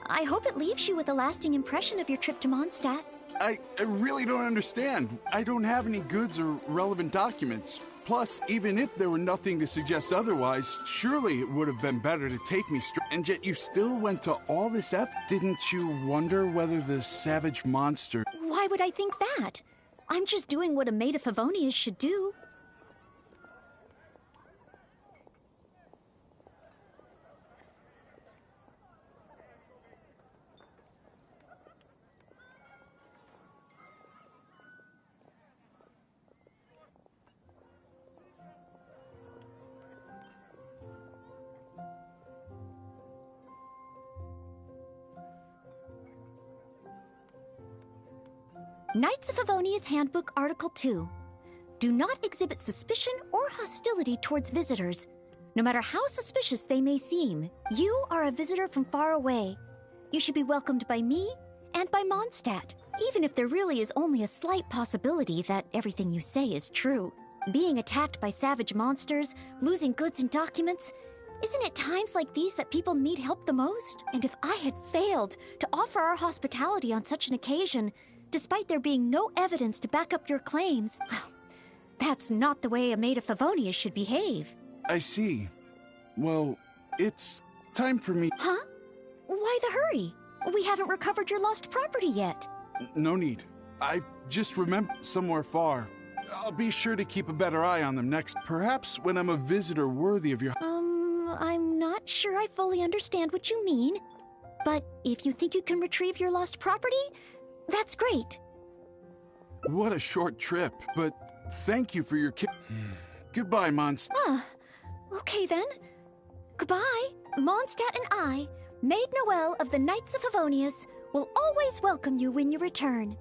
I hope it leaves you with a lasting impression of your trip to Mondstadt. I really don't understand. I don't have any goods or relevant documents. Plus, even if there were nothing to suggest otherwise, surely it would have been better to take me straight. And yet you still went to all this effort. Didn't you wonder whether the savage monster... Why would I think that? I'm just doing what a maid of Favonius should do. Knights of Favonia's Handbook, Article 2. Do not exhibit suspicion or hostility towards visitors, no matter how suspicious they may seem. You are a visitor from far away. You should be welcomed by me and by Mondstadt, even if there really is only a slight possibility that everything you say is true. Being attacked by savage monsters, losing goods and documents, isn't it times like these that people need help the most? And if I had failed to offer our hospitality on such an occasion, despite there being no evidence to back up your claims, that's not the way a maid of Favonia should behave. I see. Well, it's time for me. Huh? Why the hurry? We haven't recovered your lost property yet. No need. I've just remembered somewhere far. I'll be sure to keep a better eye on them next. Perhaps when I'm a visitor worthy of your... I'm not sure I fully understand what you mean. But if you think you can retrieve your lost property, that's great. What a short trip, but thank you for your Goodbye, Mondstadt. Okay then. Goodbye. Mondstadt and I, Maid Noelle of the Knights of Favonius, will always welcome you when you return.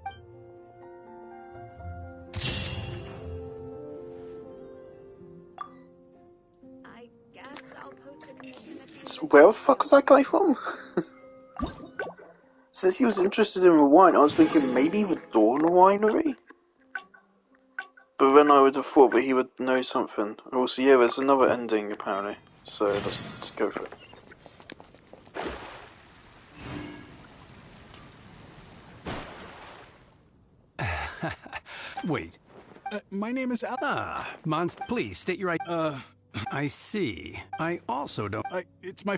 I guess I'll post a commission at So where the fuck was that guy from? Since he was interested in the wine, I was thinking maybe the Dawn Winery? But then I would have thought that he would know something. And also, yeah, there's another ending apparently. So let's go for it. Wait. My name is Al. Monst, please state your I see. I also don't... It's my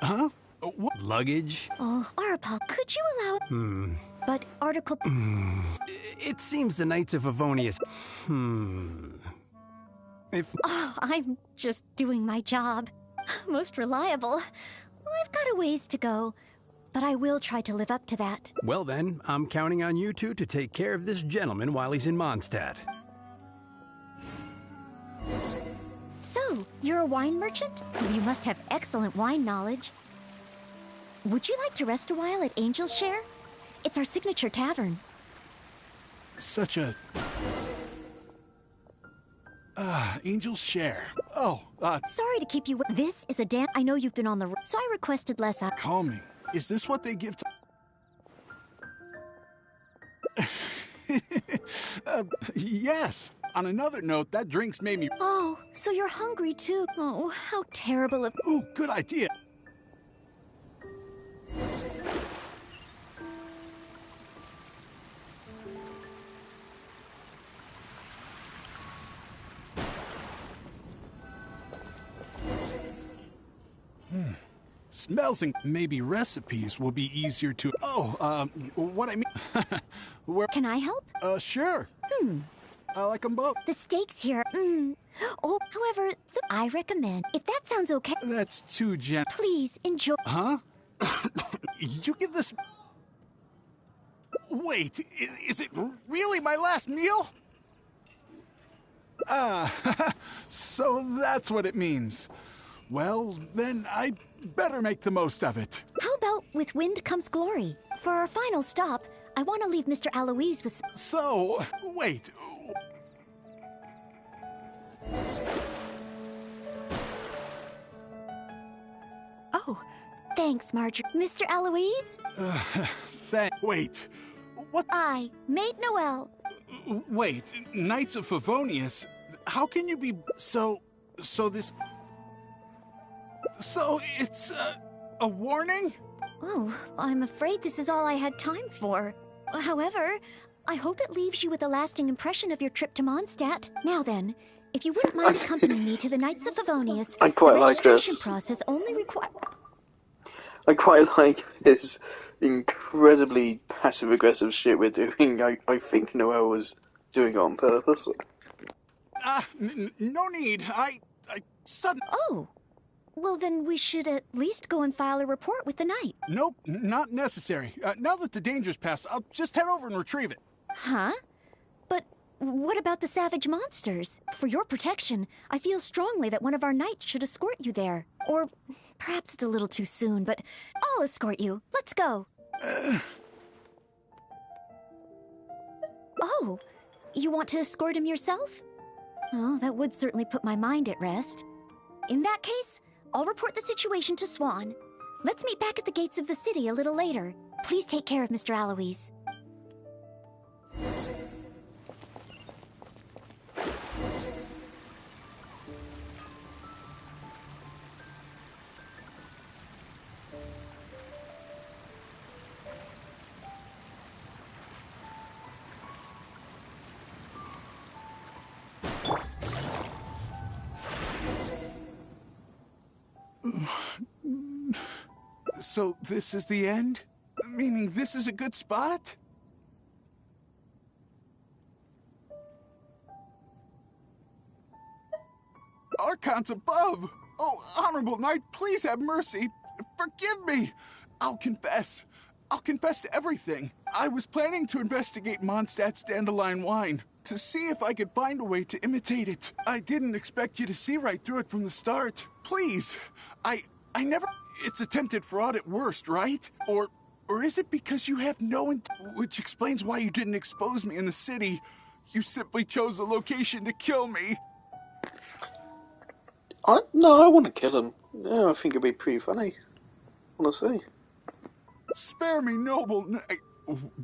Huh? What? Luggage? Oh, Arpa, could you allow... But Article... It seems the Knights of Favonius... If... Oh, I'm just doing my job. Most reliable. I've got a ways to go, but I will try to live up to that. Well then, I'm counting on you two to take care of this gentleman while he's in Mondstadt. So, you're a wine merchant? You must have excellent wine knowledge. Would you like to rest a while at Angel's Share? It's our signature tavern. Such a... Angel's Share. Sorry to keep you... This is a I know you've been on the... So I requested less... Calming. Is this what they give to... Yes. On another note, that drink's made me... Oh, so you're hungry too. Oh, how terrible of... Ooh, good idea. Smells and maybe recipes will be easier to... what I mean... Where... Can I help? Sure. I like them both. The steaks here, Oh, however, I recommend... If that sounds okay... That's too Please, enjoy... Huh? You give this... Wait, is it really my last meal? So that's what it means. Well, then I better make the most of it. How about with wind comes glory? For our final stop, I want to leave Mr. Aloise with... So, wait... Oh, thanks, Marjorie. Mr. Aloise? Wait, what? I, Maid Noelle. Wait, Knights of Favonius? How can you be so this... So, it's, a warning? Oh, I'm afraid this is all I had time for. However, I hope it leaves you with a lasting impression of your trip to Mondstadt. Now then, if you wouldn't mind accompanying me to the Knights of Favonius, I quite the like registration this. process only requires... I quite like this incredibly passive-aggressive shit we're doing. I think Noelle was doing it on purpose. No need. I suddenly... Oh! Well, then we should at least go and file a report with the Knight. Nope, not necessary. Now that the danger's passed, I'll just head over and retrieve it. Huh? But what about the savage monsters? For your protection, I feel strongly that one of our knights should escort you there. Or perhaps it's a little too soon, but I'll escort you. Let's go. Oh, you want to escort him yourself? Oh, that would certainly put my mind at rest. In that case, I'll report the situation to Swan. Let's meet back at the gates of the city a little later. Please take care of Mr. Alois. So this is the end? Meaning this is a good spot? Archons above! Oh, Honorable Knight, please have mercy. Forgive me. I'll confess. I'll confess to everything. I was planning to investigate Mondstadt's dandelion wine, to see if I could find a way to imitate it. I didn't expect you to see right through it from the start. Please, I never... It's attempted fraud at worst, right? Or is it because you have no which explains why you didn't expose me in the city. You simply chose a location to kill me. No, I want to kill him. No, I think it'd be pretty funny. Honestly. Spare me, noble...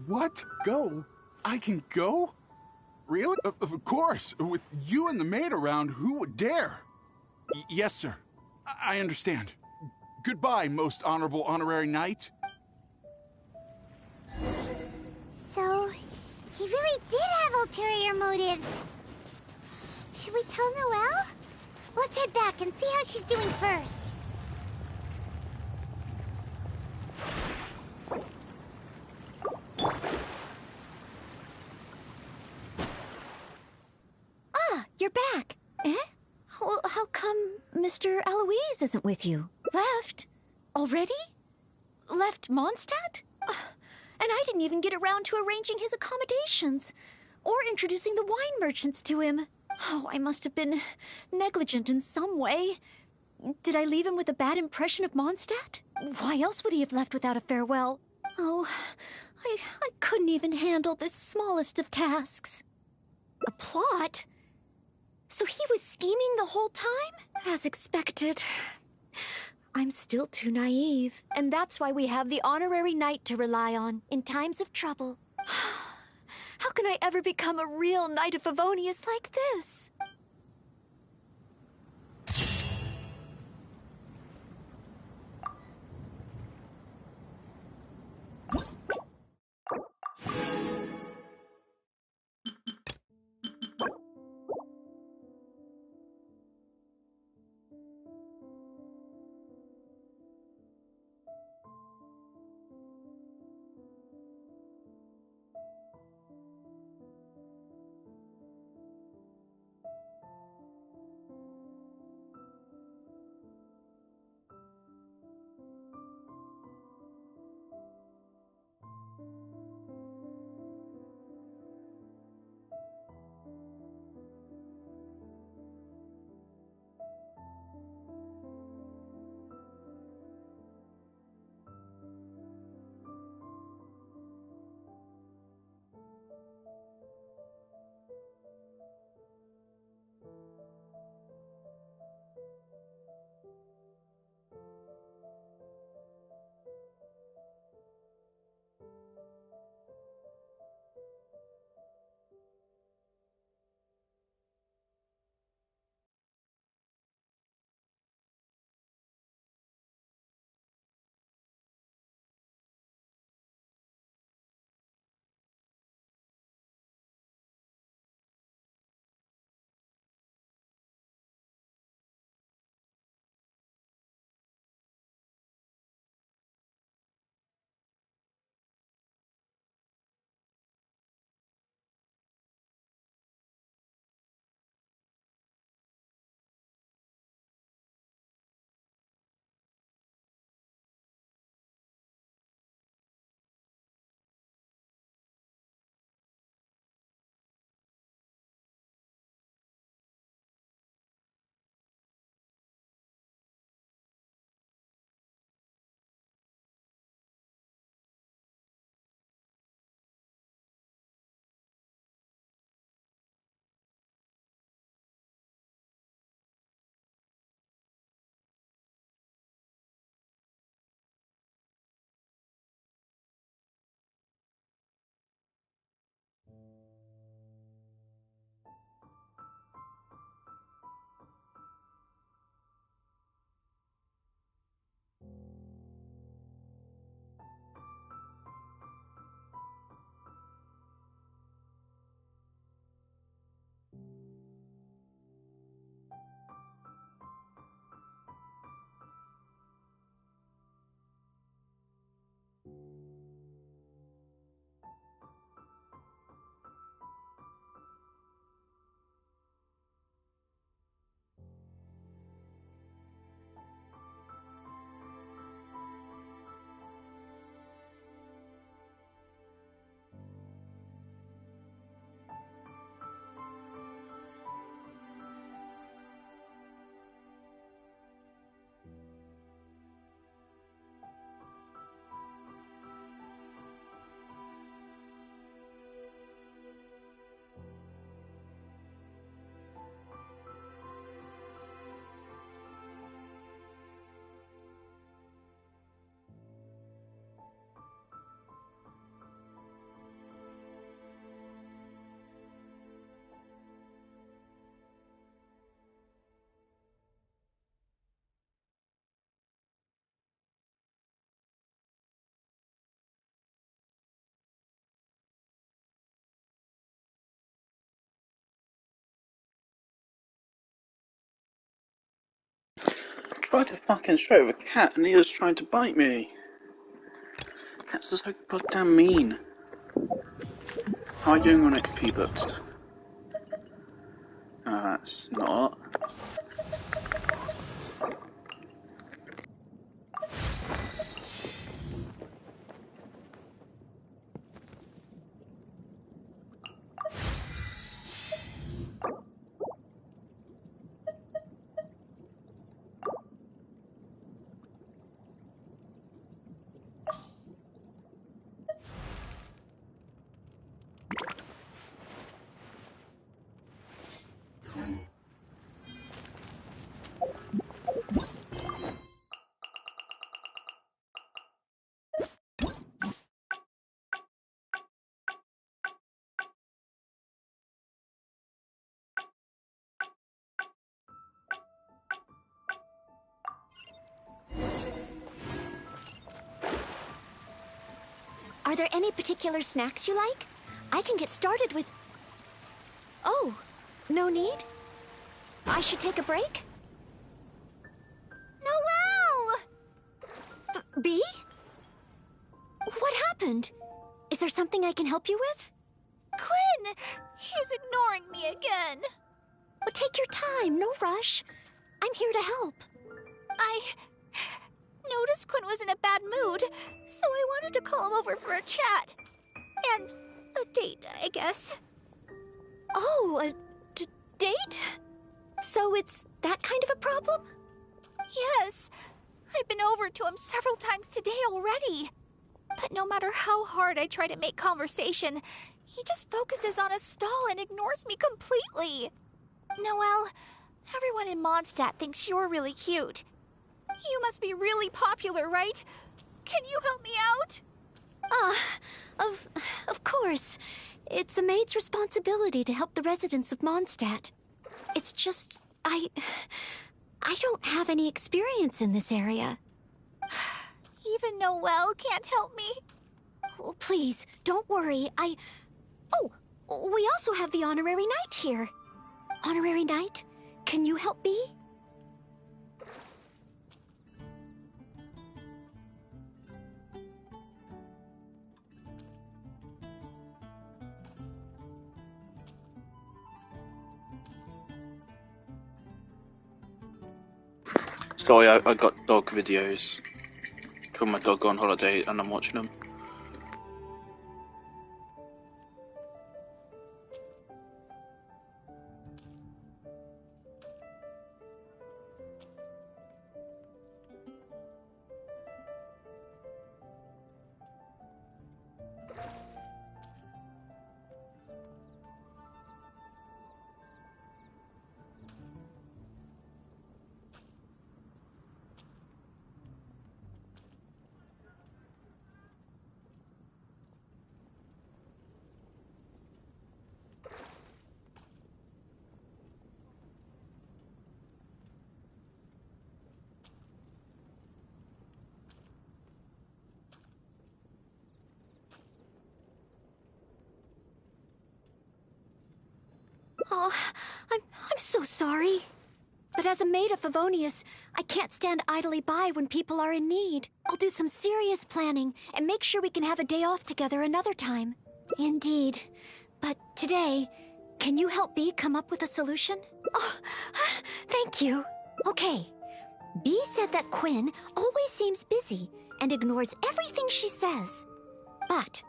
What? Go? I can go? Really? Of course. With you and the maid around, who would dare? Yes, sir. I understand. Goodbye, most honorable honorary knight. So, he really did have ulterior motives. Should we tell Noelle? Let's head back and see how she's doing first. Ah, you're back. Eh? Well, how come Mr. Alois isn't with you? Left? Already? Left Mondstadt? And I didn't even get around to arranging his accommodations, or introducing the wine merchants to him. Oh, I must have been negligent in some way. Did I leave him with a bad impression of Mondstadt? Why else would he have left without a farewell? Oh, I couldn't even handle this smallest of tasks. A plot? So he was scheming the whole time? As expected. I'm still too naive, and that's why we have the honorary knight to rely on in times of trouble. How can I ever become a real Knight of Favonius like this? tried to fucking stroke with a cat and he was trying to bite me. Cats are so goddamn mean. How are you doing on XP books? That's not. Are there any particular snacks you like? I can get started with... Oh, no need? I should take a break? Noelle! B? What happened? Is there something I can help you with? Quinn! He's ignoring me again. Well, take your time, no rush. I'm here to help. I noticed Quinn was in a bad mood, so I wanted to call him over for a chat. And a date, I guess. Oh, a date? So it's that kind of a problem? Yes. I've been over to him several times today already. But no matter how hard I try to make conversation, he just focuses on his stall and ignores me completely. Noelle, everyone in Mondstadt thinks you're really cute. You must be really popular, right? Can you help me out? Of course. It's a maid's responsibility to help the residents of Mondstadt. It's just, I don't have any experience in this area. Even Noelle can't help me? Well, please, don't worry. Oh, we also have the Honorary Knight here. Honorary Knight, can you help me? Sorry, I got dog videos. Took my dog on holiday and I'm watching them. Oh, I'm so sorry. But as a maid of Favonius, I can't stand idly by when people are in need. I'll do some serious planning and make sure we can have a day off together another time. Indeed. But today, can you help B come up with a solution? Oh, thank you. Okay. B said that Quinn always seems busy and ignores everything she says. But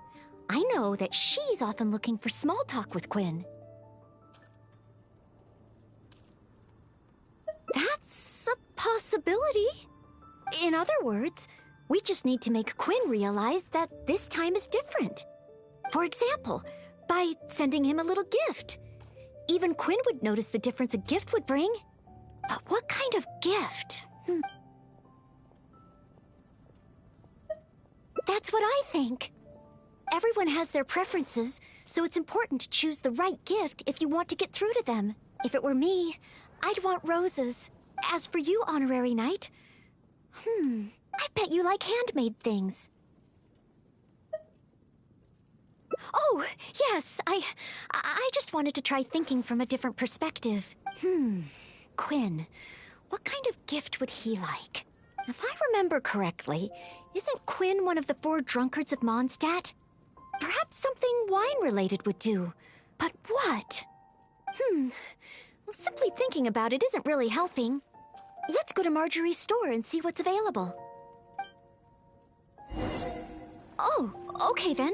I know that she's often looking for small talk with Quinn. That's a possibility. In other words, we just need to make Quinn realize that this time is different. For example, by sending him a little gift. Even Quinn would notice the difference a gift would bring. But what kind of gift? That's what I think. Everyone has their preferences, so it's important to choose the right gift if you want to get through to them. If it were me, I'd want roses. As for you, Honorary Knight, I bet you like handmade things. Oh, yes, I just wanted to try thinking from a different perspective. Quinn, What kind of gift would he like? If I remember correctly, isn't Quinn one of the 4 drunkards of Mondstadt? Perhaps something wine-related would do. But what? Well, simply thinking about it isn't really helping. Let's go to Marjorie's store and see what's available. Oh, okay then.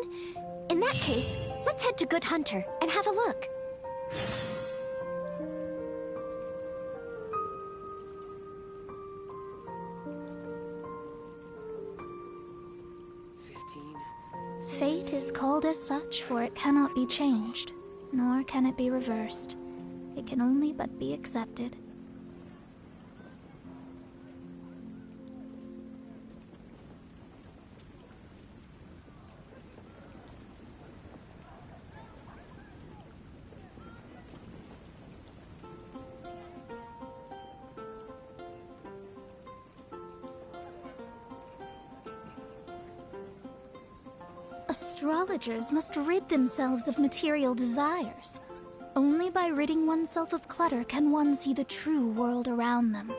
In that case, let's head to Good Hunter and have a look. Fate is called as such, for it cannot be changed, nor can it be reversed. It can only but be accepted. Astrologers must rid themselves of material desires. Only by ridding oneself of clutter can one see the true world around them.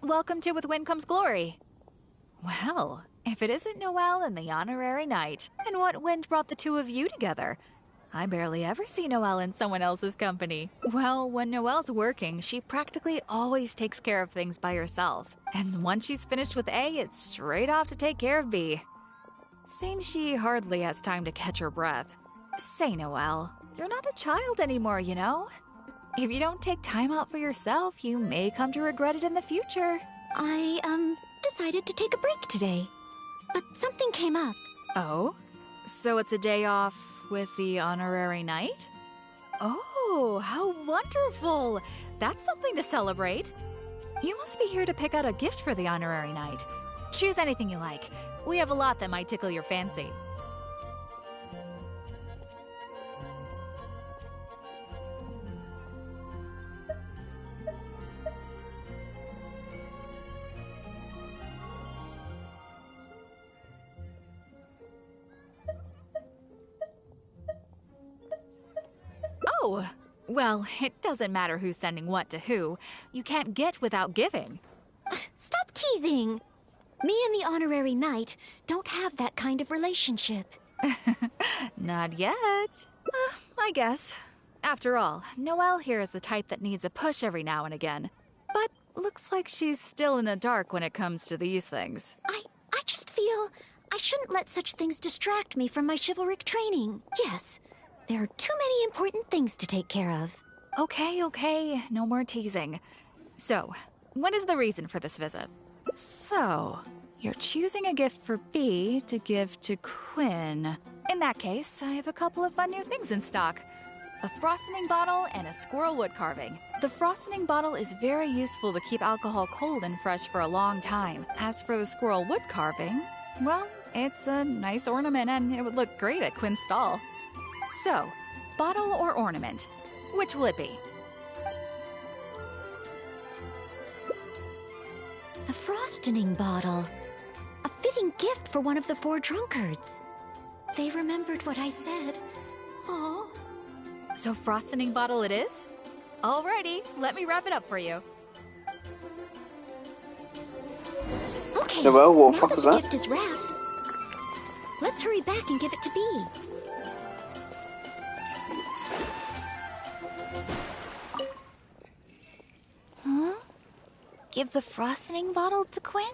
Welcome to With Wind Comes Glory. Well, if it isn't Noelle and the Honorary Knight, and what wind brought the two of you together? I barely ever see Noelle in someone else's company. Well, when Noelle's working, she practically always takes care of things by herself. And once she's finished with A, it's straight off to take care of B. Seems she hardly has time to catch her breath. Say, Noelle, you're not a child anymore, you know? If you don't take time out for yourself, you may come to regret it in the future. I, decided to take a break today. But something came up. Oh? So it's a day off with the Honorary Knight? Oh, how wonderful! That's something to celebrate. You must be here to pick out a gift for the Honorary Knight. Choose anything you like. We have a lot that might tickle your fancy. Oh, well, it doesn't matter who's sending what to who. You can't get without giving. Stop teasing! Me and the Honorary Knight don't have that kind of relationship. Not yet. I guess. After all, Noelle here is the type that needs a push every now and again. But looks like she's still in the dark when it comes to these things. I just feel I shouldn't let such things distract me from my chivalric training. Yes, there are too many important things to take care of. Okay, no more teasing. So, what is the reason for this visit? So, you're choosing a gift for B to give to Quinn. In that case, I have a couple of fun new things in stock. a frosting bottle, and a squirrel wood carving. The frosting bottle is very useful to keep alcohol cold and fresh for a long time. As for the squirrel wood carving, well, it's a nice ornament and it would look great at Quinn's stall. So, bottle or ornament, which will it be? The frosting bottle. A fitting gift for one of the 4 drunkards. They remembered what I said. Aww. So frosting bottle it is? Alrighty, let me wrap it up for you. Okay, Yeah, well, what the now fuck that was the that? gift is wrapped, let's hurry back and give it to Bee. Huh? Give the frosting bottle to Quinn?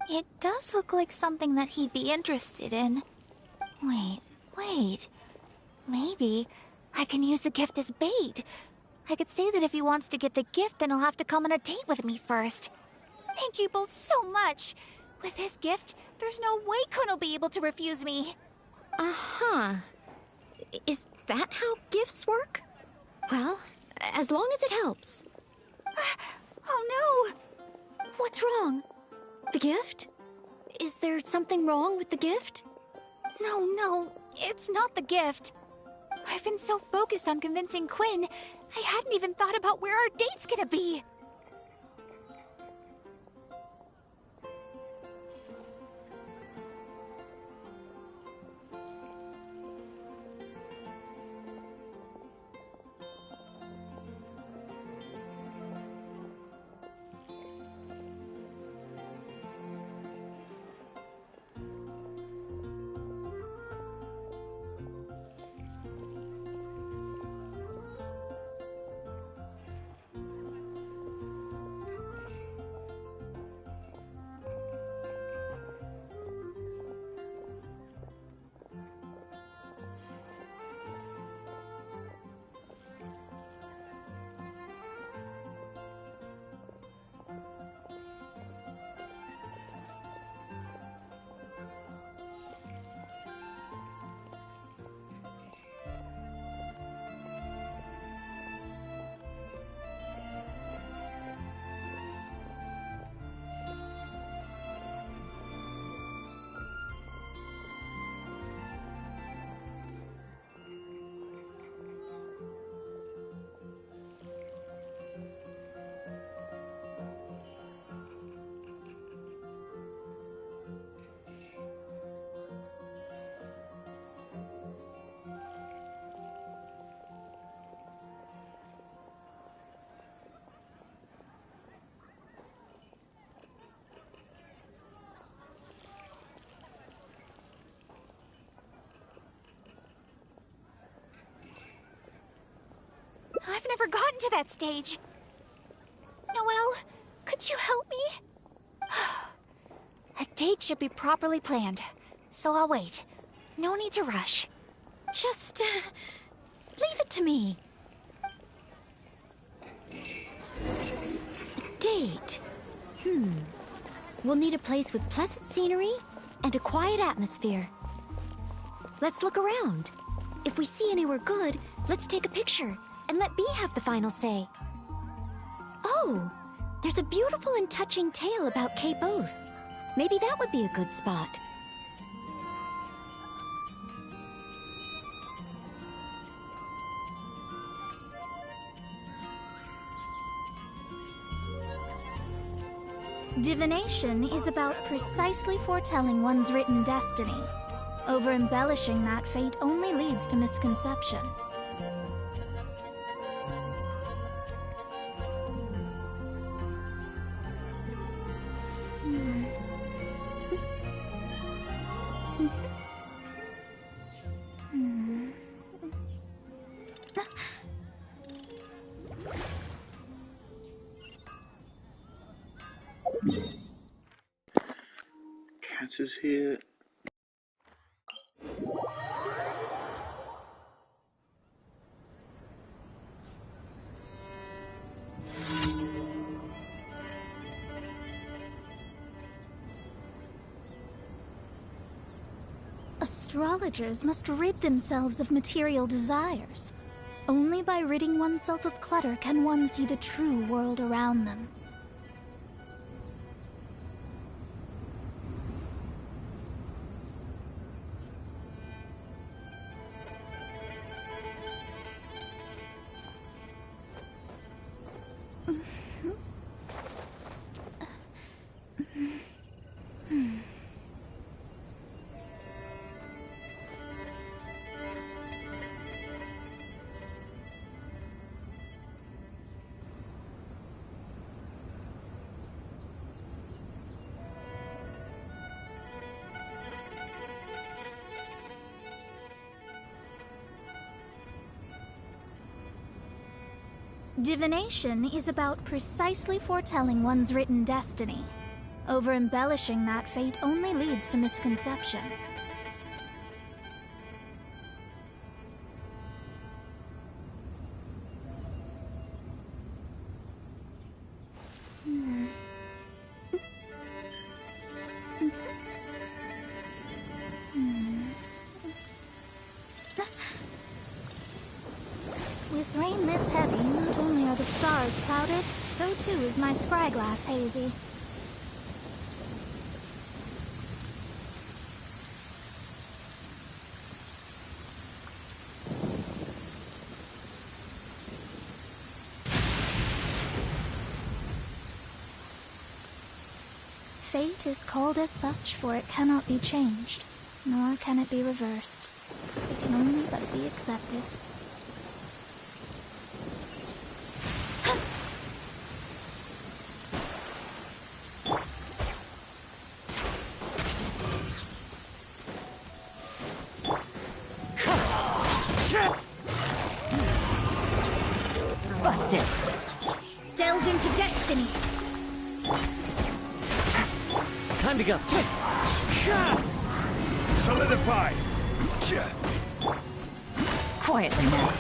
It does look like something that he'd be interested in. Wait. Maybe I can use the gift as bait. I could say that if he wants to get the gift, then he'll have to come on a date with me first. Thank you both so much. With his gift, there's no way Quinn will be able to refuse me. Uh-huh. Is that how gifts work? Well, as long as it helps. Oh no! What's wrong? The gift? Is there something wrong with the gift? No, it's not the gift. I've been so focused on convincing Quinn, I hadn't even thought about where our date's gonna be. I've never gotten to that stage. Noelle, could you help me? A date should be properly planned, so I'll wait. No need to rush. Just, leave it to me. A date. We'll need a place with pleasant scenery and a quiet atmosphere. Let's look around. If we see anywhere good, let's take a picture and let Bee have the final say. Oh, there's a beautiful and touching tale about Cape Oath. Maybe that would be a good spot. Divination is about precisely foretelling one's written destiny. Over-embellishing that fate only leads to misconception. Cat is here. Astrologers must rid themselves of material desires. Only by ridding oneself of clutter can one see the true world around them. Divination is about precisely foretelling one's written destiny. Over-embellishing that fate only leads to misconception. With rain this heavy, not only are the stars clouded, so too is my scryglass hazy. Fate is called as such, for it cannot be changed, nor can it be reversed. It can only but be accepted. Busted. Delve into destiny. Time to go. Solidify. Quietly now.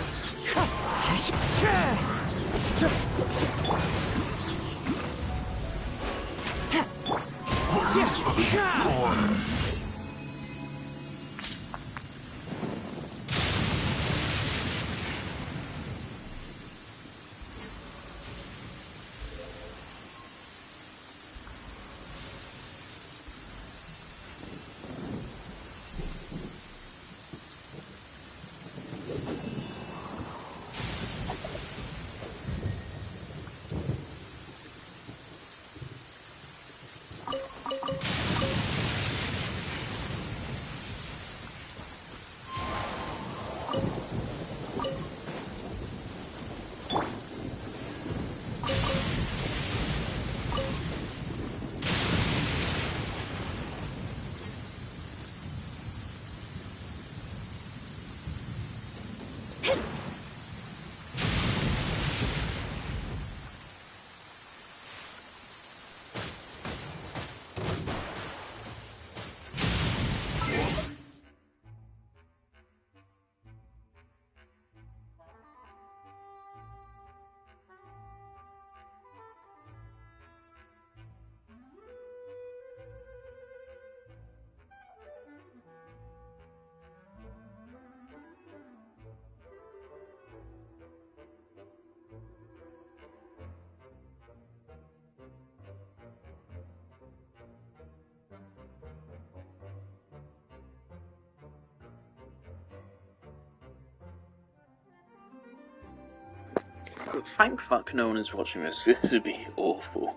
Thank fuck no one is watching this. This would be awful.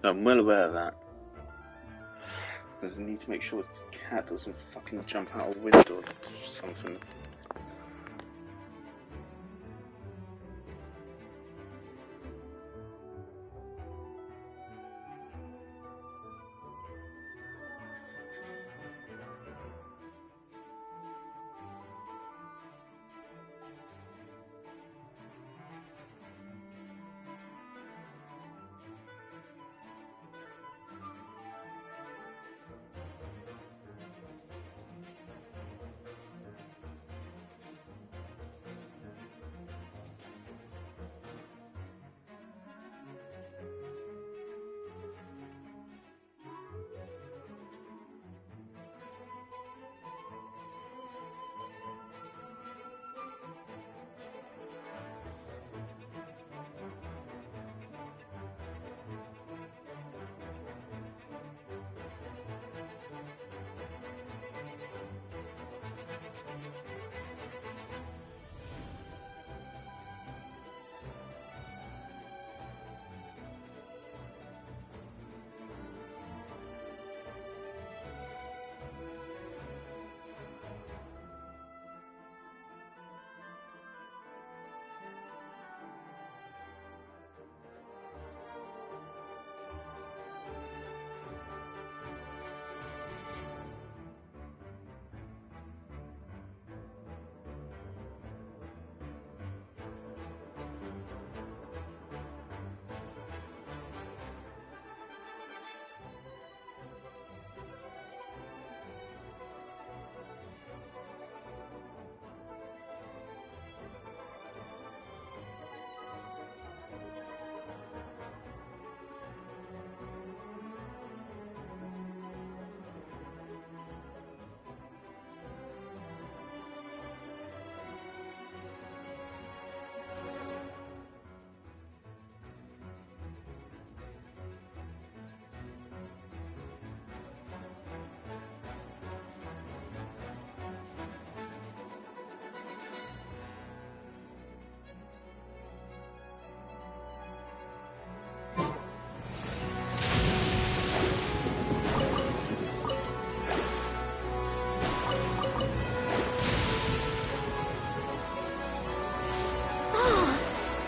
I'm well aware of that. Because I need to make sure the cat doesn't fucking jump out a window or something.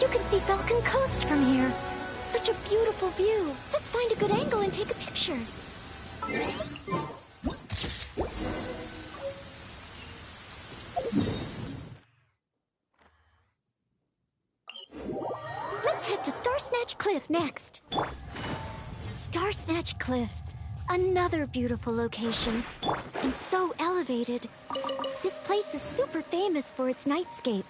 You can see Falcon Coast from here. Such a beautiful view. Let's find a good angle and take a picture. Let's head to Star Snatch Cliff next. Star Snatch Cliff. Another beautiful location. And so elevated. This place is super famous for its nightscape.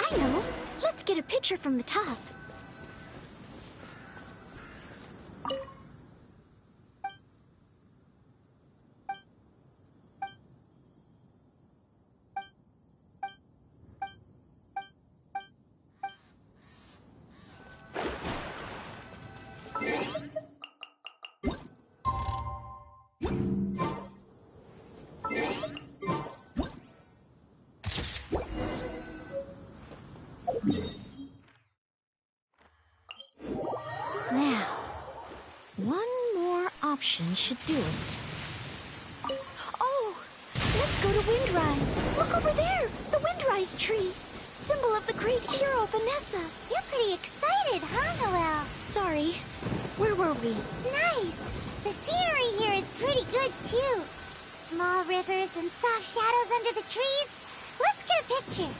I know. Let's get a picture from the top. Now, one more option should do it. Oh, let's go to Windrise. Look over there, the Windrise tree, symbol of the great hero Vanessa. You're pretty excited, huh, Noelle? Sorry, where were we? Nice! The scenery here is pretty good, too. Small rivers and soft shadows under the trees. Let's get a picture.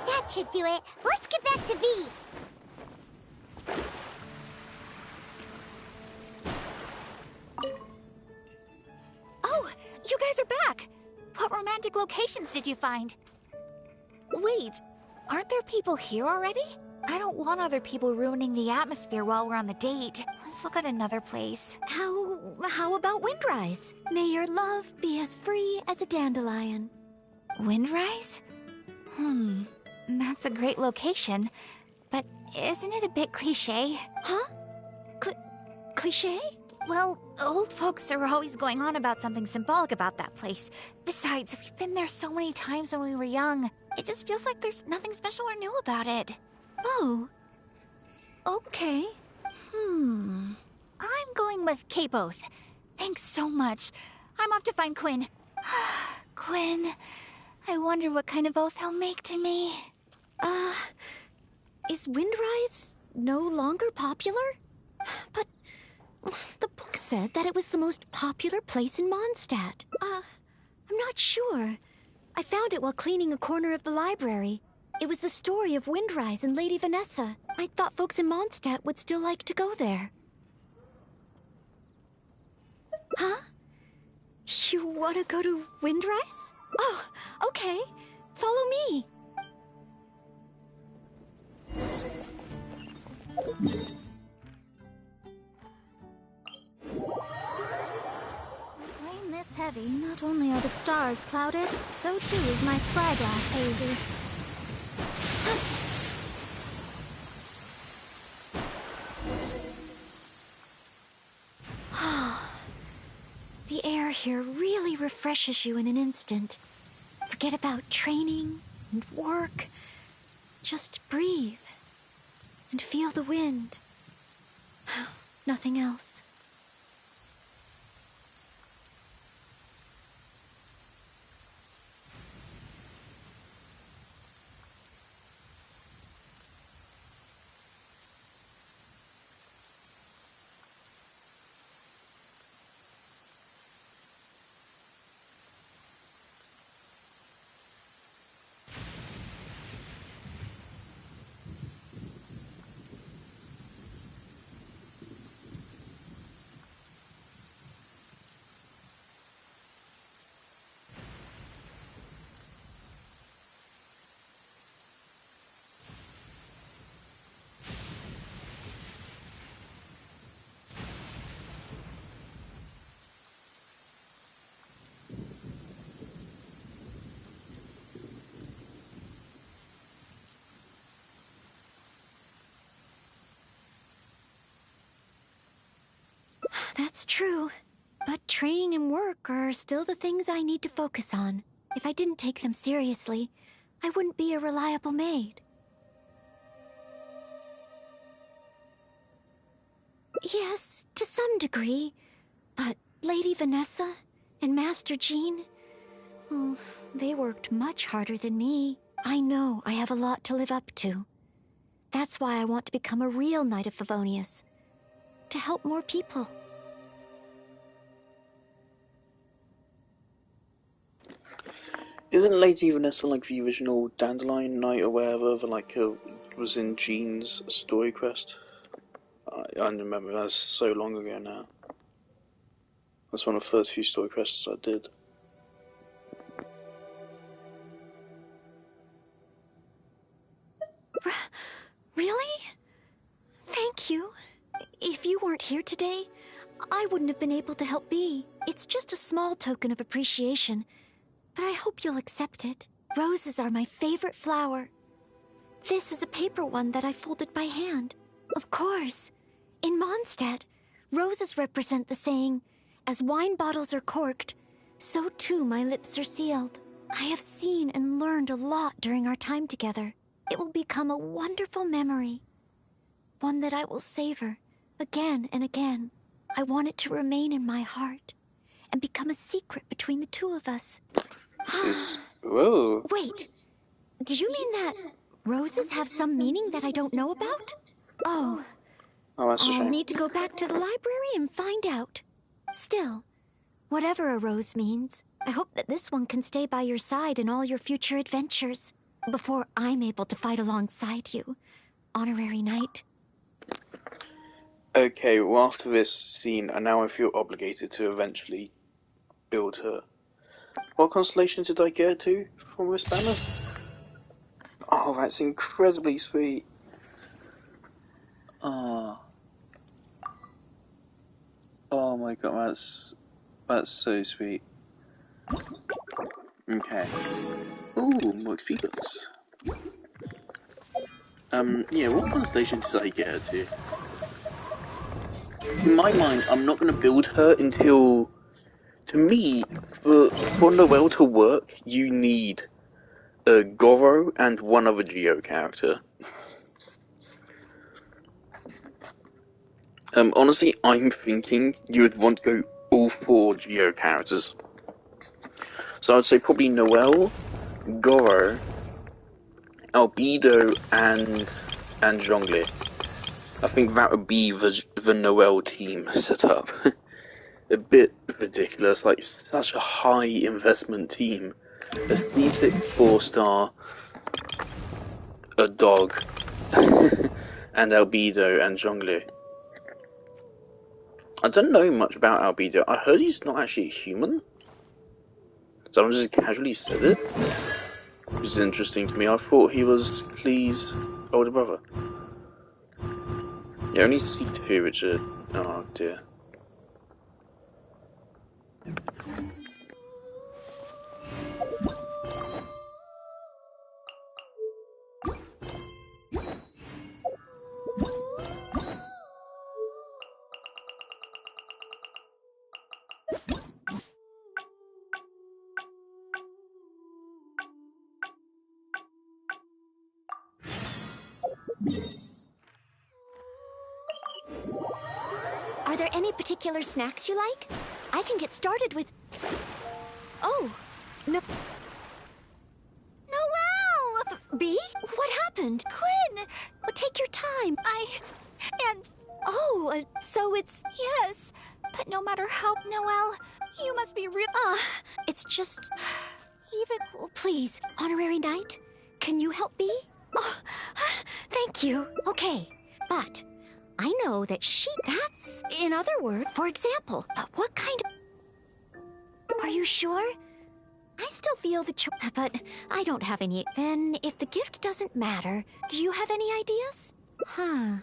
That should do it. Let's get back to V. Oh, you guys are back! What romantic locations did you find? Wait, aren't there people here already? I don't want other people ruining the atmosphere while we're on the date. Let's look at another place. How about Windrise? May your love be as free as a dandelion. Windrise? That's a great location. But isn't it a bit cliché? Huh? Cliché? Well, old folks are always going on about something symbolic about that place. Besides, we've been there so many times when we were young. It just feels like there's nothing special or new about it. Oh. Okay. I'm going with K-Both. Thanks so much. I'm off to find Quinn. Quinn, I wonder what kind of oath he'll make to me. Is Windrise no longer popular? But the book said that it was the most popular place in Mondstadt. I'm not sure. I found it while cleaning a corner of the library. It was the story of Windrise and Lady Vanessa. I thought folks in Mondstadt would still like to go there. Huh? You want to go to Windrise? Oh, okay. Follow me. With rain this heavy, not only are the stars clouded, so too is my spyglass hazy. The air here really refreshes you in an instant. Forget about training and work. Just breathe and feel the wind. Nothing else. That's true. But training and work are still the things I need to focus on. If I didn't take them seriously, I wouldn't be a reliable maid. Yes, to some degree. But Lady Vanessa and Master Jean, oh, they worked much harder than me. I know I have a lot to live up to. That's why I want to become a real Knight of Favonius. To help more people. Isn't Lady Vanessa like the original Dandelion Knight or whatever that like was in Jean's story quest? I don't remember, that's so long ago now. That's one of the first few story quests I did. Really? Thank you. If you weren't here today, I wouldn't have been able to help Bea. It's just a small token of appreciation, but I hope you'll accept it. Roses are my favorite flower. This is a paper one that I folded by hand. Of course. In Mondstadt, roses represent the saying, "As wine bottles are corked, so too my lips are sealed." I have seen and learned a lot during our time together. It will become a wonderful memory. One that I will savor again and again. I want it to remain in my heart and become a secret between the two of us. Whoa. Wait, do you mean that roses have some meaning that I don't know about? Oh, that's a I'll shame. need to go back to the library and find out. Still, whatever a rose means, I hope that this one can stay by your side in all your future adventures before I'm able to fight alongside you, Honorary Knight. Okay, well after this scene, I now feel obligated to eventually build her. What constellation did I get to from this banner? Oh, that's incredibly sweet. Oh. Oh my god, that's so sweet. Okay. Ooh, more XP books. Yeah, what constellation did I get her to? In my mind, I'm not going to build her until... To me, for Noelle to work, you need a Goro and one other Geo character. Honestly, I'm thinking you would want to go all 4 Geo characters. So I'd say probably Noelle, Goro, Albedo, and Zhongli. I think that would be the Noelle team setup. A bit ridiculous, like such a high investment team. A C6 4-star, a dog, and Albedo and Zhongli. I don't know much about Albedo. I heard he's not actually a human. Someone just casually said it. Which is interesting to me. I thought he was Klee's older brother. Yeah, only C2, Richard. Oh dear. Are there any particular snacks you like? I can get started with... Oh, no... Noelle! Bea? What happened? Quinn! Oh, take your time. And... Oh, so it's... Yes, but no matter how... Noelle, you must be real... It's just... Even... Oh, please, Honorary Knight, can you help Bea? Oh, thank you. Okay, but... I know that that's, in other words, for example, but what kind of... Are you sure? I still feel the but I don't have any. Then, if the gift doesn't matter, do you have any ideas? Huh.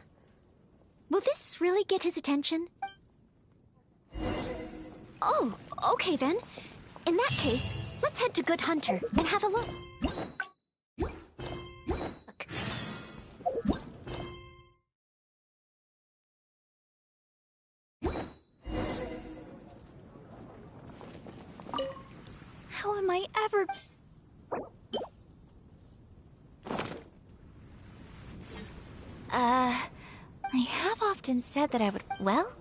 Will this really get his attention? Oh, okay then. In that case, let's head to Good Hunter and have a look. I ever... I have often said that I would... Well?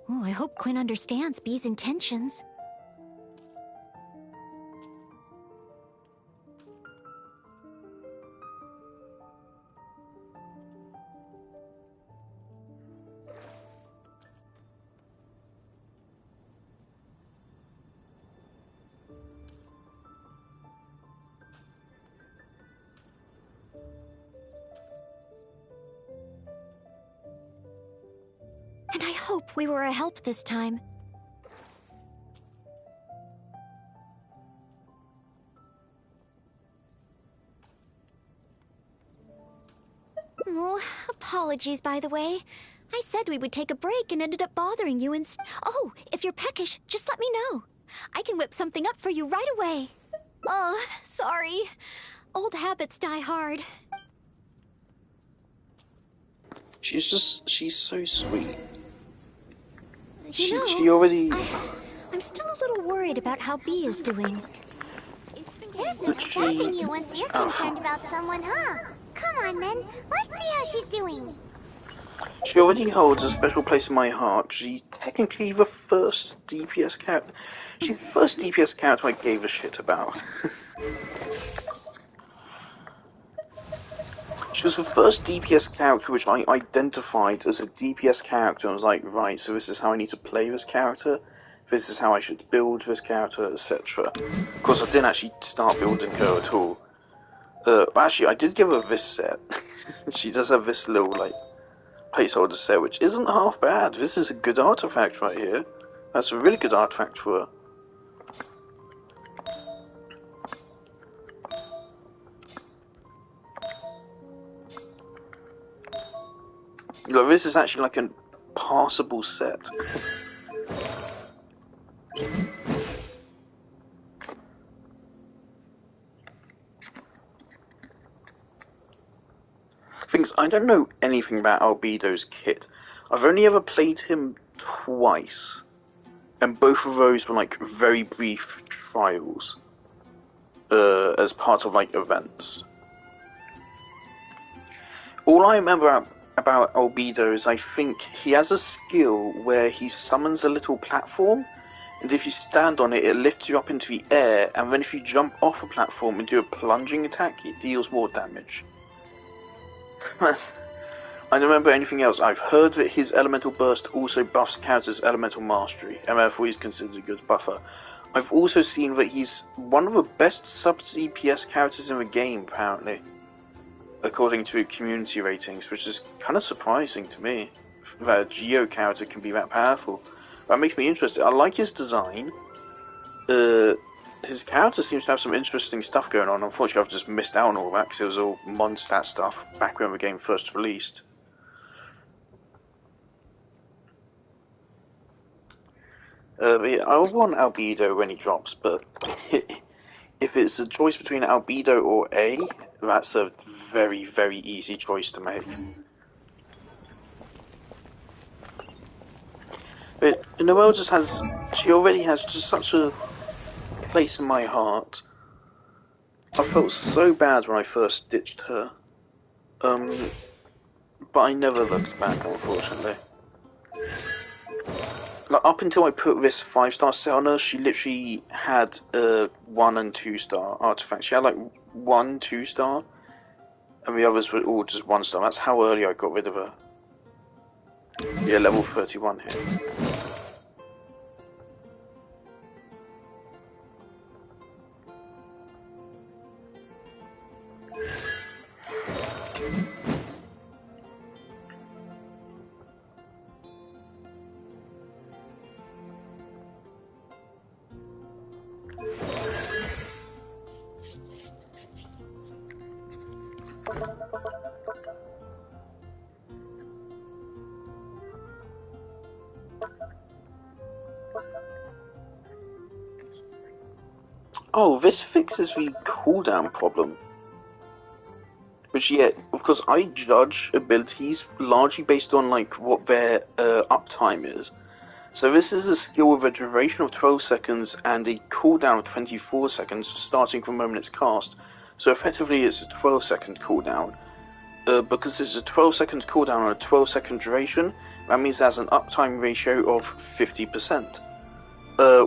Oh, I hope Quinn understands Bee's intentions. And I hope we were a help this time. Oh, apologies, by the way. I said we would take a break and ended up bothering you instead. Oh, if you're peckish, just let me know. I can whip something up for you right away. Oh, sorry. Old habits die hard. She's so sweet. You know, She already... I'm still a little worried about how Bee is doing. There's no stopping you once you're concerned about someone, huh? Come on, then. Let's see how she's doing. She already holds a special place in my heart. She's technically the first DPS character. She's the first DPS character I gave a shit about. She was the first DPS character which I identified as a DPS character and was like, right, so this is how I need to play this character, this is how I should build this character, etc. Of course, I didn't actually start building her at all. But actually, I did give her this set. She does have this little, like, placeholder set, which isn't half bad. This is a good artifact right here. That's a really good artifact for her. Look, this is actually like a passable set. Things I don't know anything about Albedo's kit. I've only ever played him twice, and both of those were like very brief trials, as part of like events. All I remember about Albedo is I think he has a skill where he summons a little platform, and if you stand on it, it lifts you up into the air, and then if you jump off a platform and do a plunging attack, it deals more damage. I don't remember anything else. I've heard that his elemental burst also buffs characters' elemental mastery, and therefore he's considered a good buffer. I've also seen that he's one of the best sub-CPS characters in the game, apparently, according to community ratings, which is kind of surprising to me, that a Geo character can be that powerful. That makes me interested. I like his design. His character seems to have some interesting stuff going on. Unfortunately, I've just missed out on all that because it was all Mondstadt stuff back when the game first released. But yeah, I want Albedo when he drops, but if it's a choice between Albedo or A, that's a very, very easy choice to make. But Noelle just has, she already has just such a place in my heart. I felt so bad when I first ditched her, but I never looked back, unfortunately. Like, up until I put this 5-star set on her, she literally had 1 and 2-star artifacts. She had like 1 2-star, and the others were all just 1-star. That's how early I got rid of her. Yeah, level 31 here. Oh, this fixes the cooldown problem. Which, yeah, of course, I judge abilities largely based on, like, what their uptime is. So this is a skill with a duration of 12 seconds and a cooldown of 24 seconds starting from the moment it's cast. So effectively it's a 12-second cooldown. Because it's a 12-second cooldown and a 12-second duration, that means it has an uptime ratio of 50%.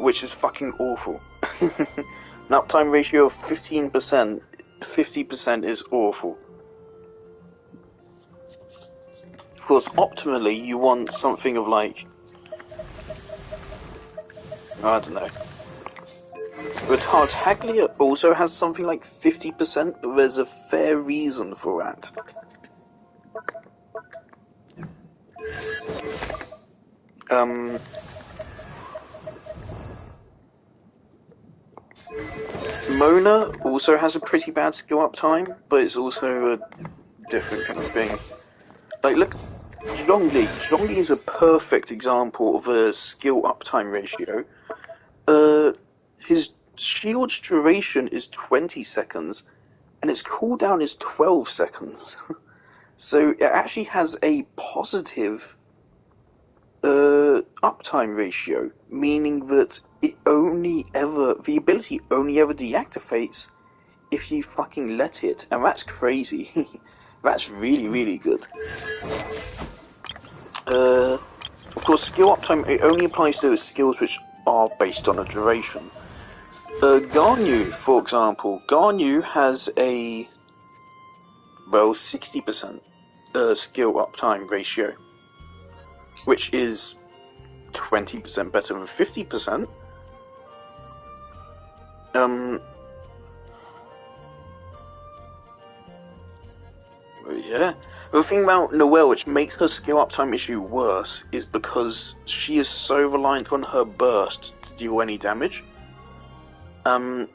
Which is fucking awful. An uptime ratio of 15%, 50% is awful. Of course, optimally, you want something of like, I don't know. But Tartaglia also has something like 50%, but there's a fair reason for that. Mona also has a pretty bad skill uptime, but it's also a different kind of thing. Like, look, Zhongli. Zhongli is a perfect example of a skill uptime ratio. His shield's duration is 20 seconds, and its cooldown is 12 seconds. So it actually has a positive uptime ratio, meaning that the ability only ever deactivates if you fucking let it, and that's crazy. That's really, really good. Of course, skill uptime, it only applies to skills which are based on a duration. Garnu, for example, Garnu has a, well, 60% skill uptime ratio, which is 20% better than 50%. Yeah. The thing about Noelle, which makes her skill uptime issue worse, is because she is so reliant on her burst to deal any damage. But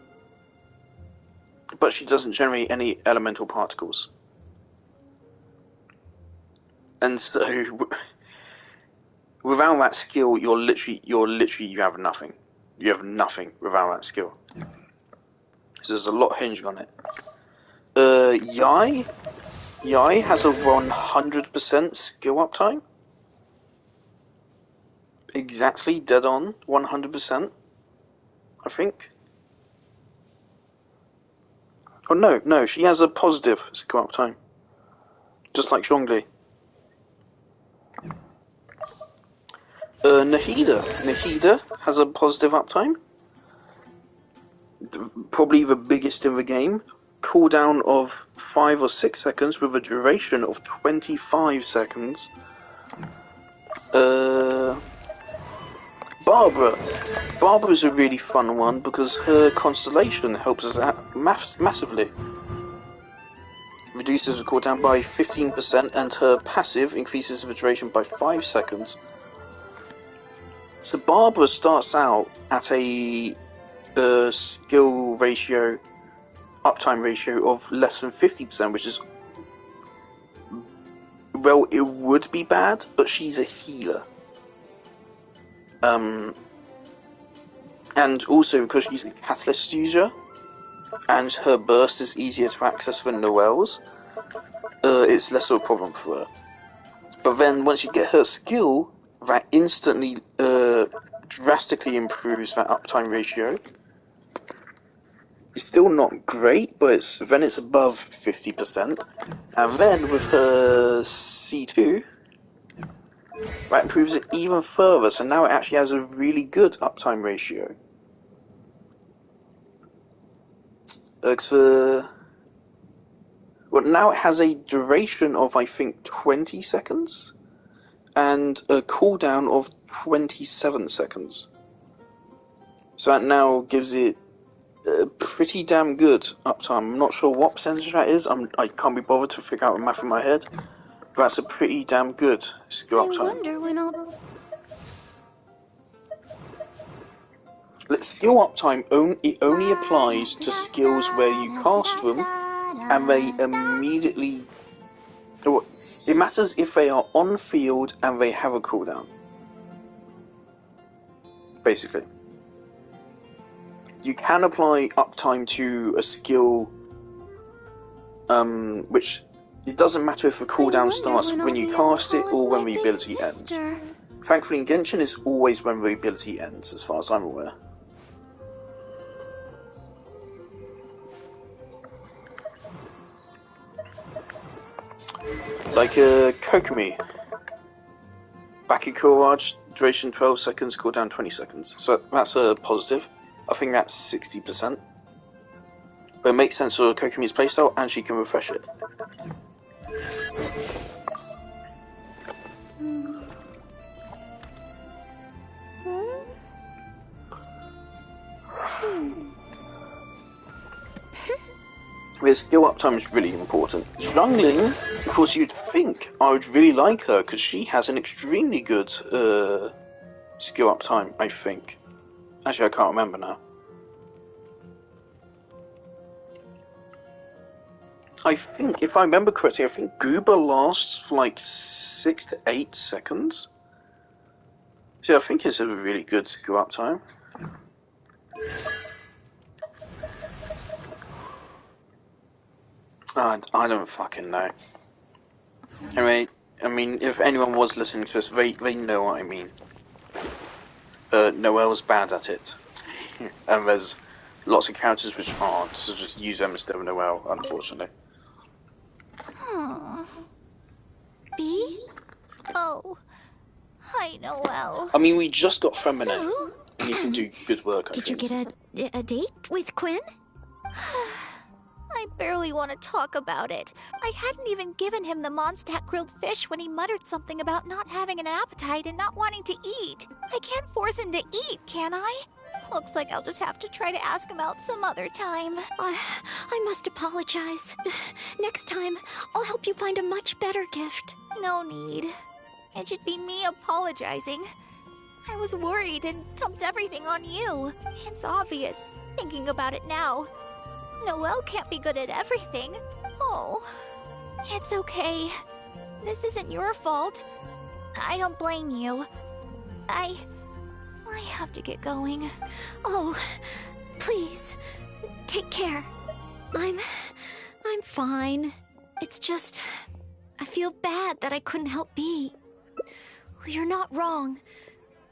she doesn't generate any elemental particles. And so, without that skill, you have nothing. You have nothing without that skill. So there's a lot hinging on it. Yai has a 100% skill uptime. Exactly, dead on, 100%. I think. Oh no, she has a positive skill uptime. Just like Zhongli. Nahida has a positive uptime. Probably the biggest in the game. Cooldown of 5 or 6 seconds with a duration of 25 seconds. Barbara's a really fun one because her constellation helps us out massively. Reduces the cooldown by 15% and her passive increases the duration by 5 seconds. So Barbara starts out at a skill ratio, uptime ratio of less than 50%, which is, well, it would be bad, but she's a healer. And also because she's a catalyst user, and her burst is easier to access than Noelle's, it's less of a problem for her. But then once you get her skill, that instantly drastically improves that uptime ratio. It's still not great, but then it's above 50%. And then with her C2, that improves it even further, so now it actually has a really good uptime ratio. Well, now it has a duration of, I think, 20 seconds, and a cooldown of 27 seconds. So that now gives it pretty damn good uptime. I'm not sure what percentage that is, I can't be bothered to figure out the math in my head, but that's a pretty damn good skill uptime. I wonder when I'll... Skill uptime only applies to skills where you cast them and they immediately... It matters if they are on field and they have a cooldown. Basically. You can apply uptime to a skill which... It doesn't matter if the cooldown starts when you cast it or when the ability ends. Thankfully, in Genshin, it's always when the ability ends, as far as I'm aware. Like Kokomi. Back in Courage, duration 12 seconds, cooldown 20 seconds. So that's a positive. I think that's 60%. But it makes sense for Kokomi's playstyle, and she can refresh it. The skill uptime is really important. Jungling, because you'd think I would really like her, because she has an extremely good skill uptime, I think. Actually, I can't remember now. I think, if I remember correctly, I think Goober lasts for like 6 to 8 seconds. So I think it's a really good skill uptime. I don't fucking know. Anyway, I mean, if anyone was listening to this, they know what I mean. Noelle's bad at it. And there's lots of characters which aren't, so just use them instead of Noelle, unfortunately. B? Oh. Hi, Noelle. Oh. I mean, we just got Feminine, So? and you can do good work, I Did think. you get a date with Quinn? I barely want to talk about it. I hadn't even given him the Mondstadt grilled fish when he muttered something about not having an appetite and not wanting to eat. I can't force him to eat, can I? Looks like I'll just have to try to ask him out some other time. I must apologize. Next time, I'll help you find a much better gift. No need. It should be me apologizing. I was worried and dumped everything on you. It's obvious, thinking about it now. Noelle can't be good at everything. Oh, it's okay. This isn't your fault. I don't blame you. I have to get going. Oh, please, take care. I'm fine. It's just, I feel bad that I couldn't help B. You're not wrong.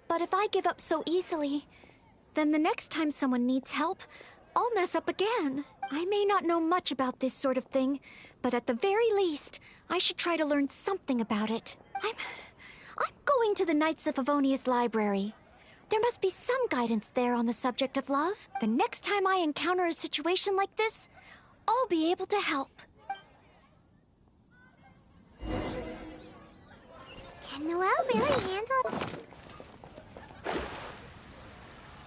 But if I give up so easily, then the next time someone needs help, I'll mess up again. I may not know much about this sort of thing, but at the very least, I should try to learn something about it. I'm going to the Knights of Favonia's library. There must be some guidance there on the subject of love. The next time I encounter a situation like this, I'll be able to help. Can Noelle really handle...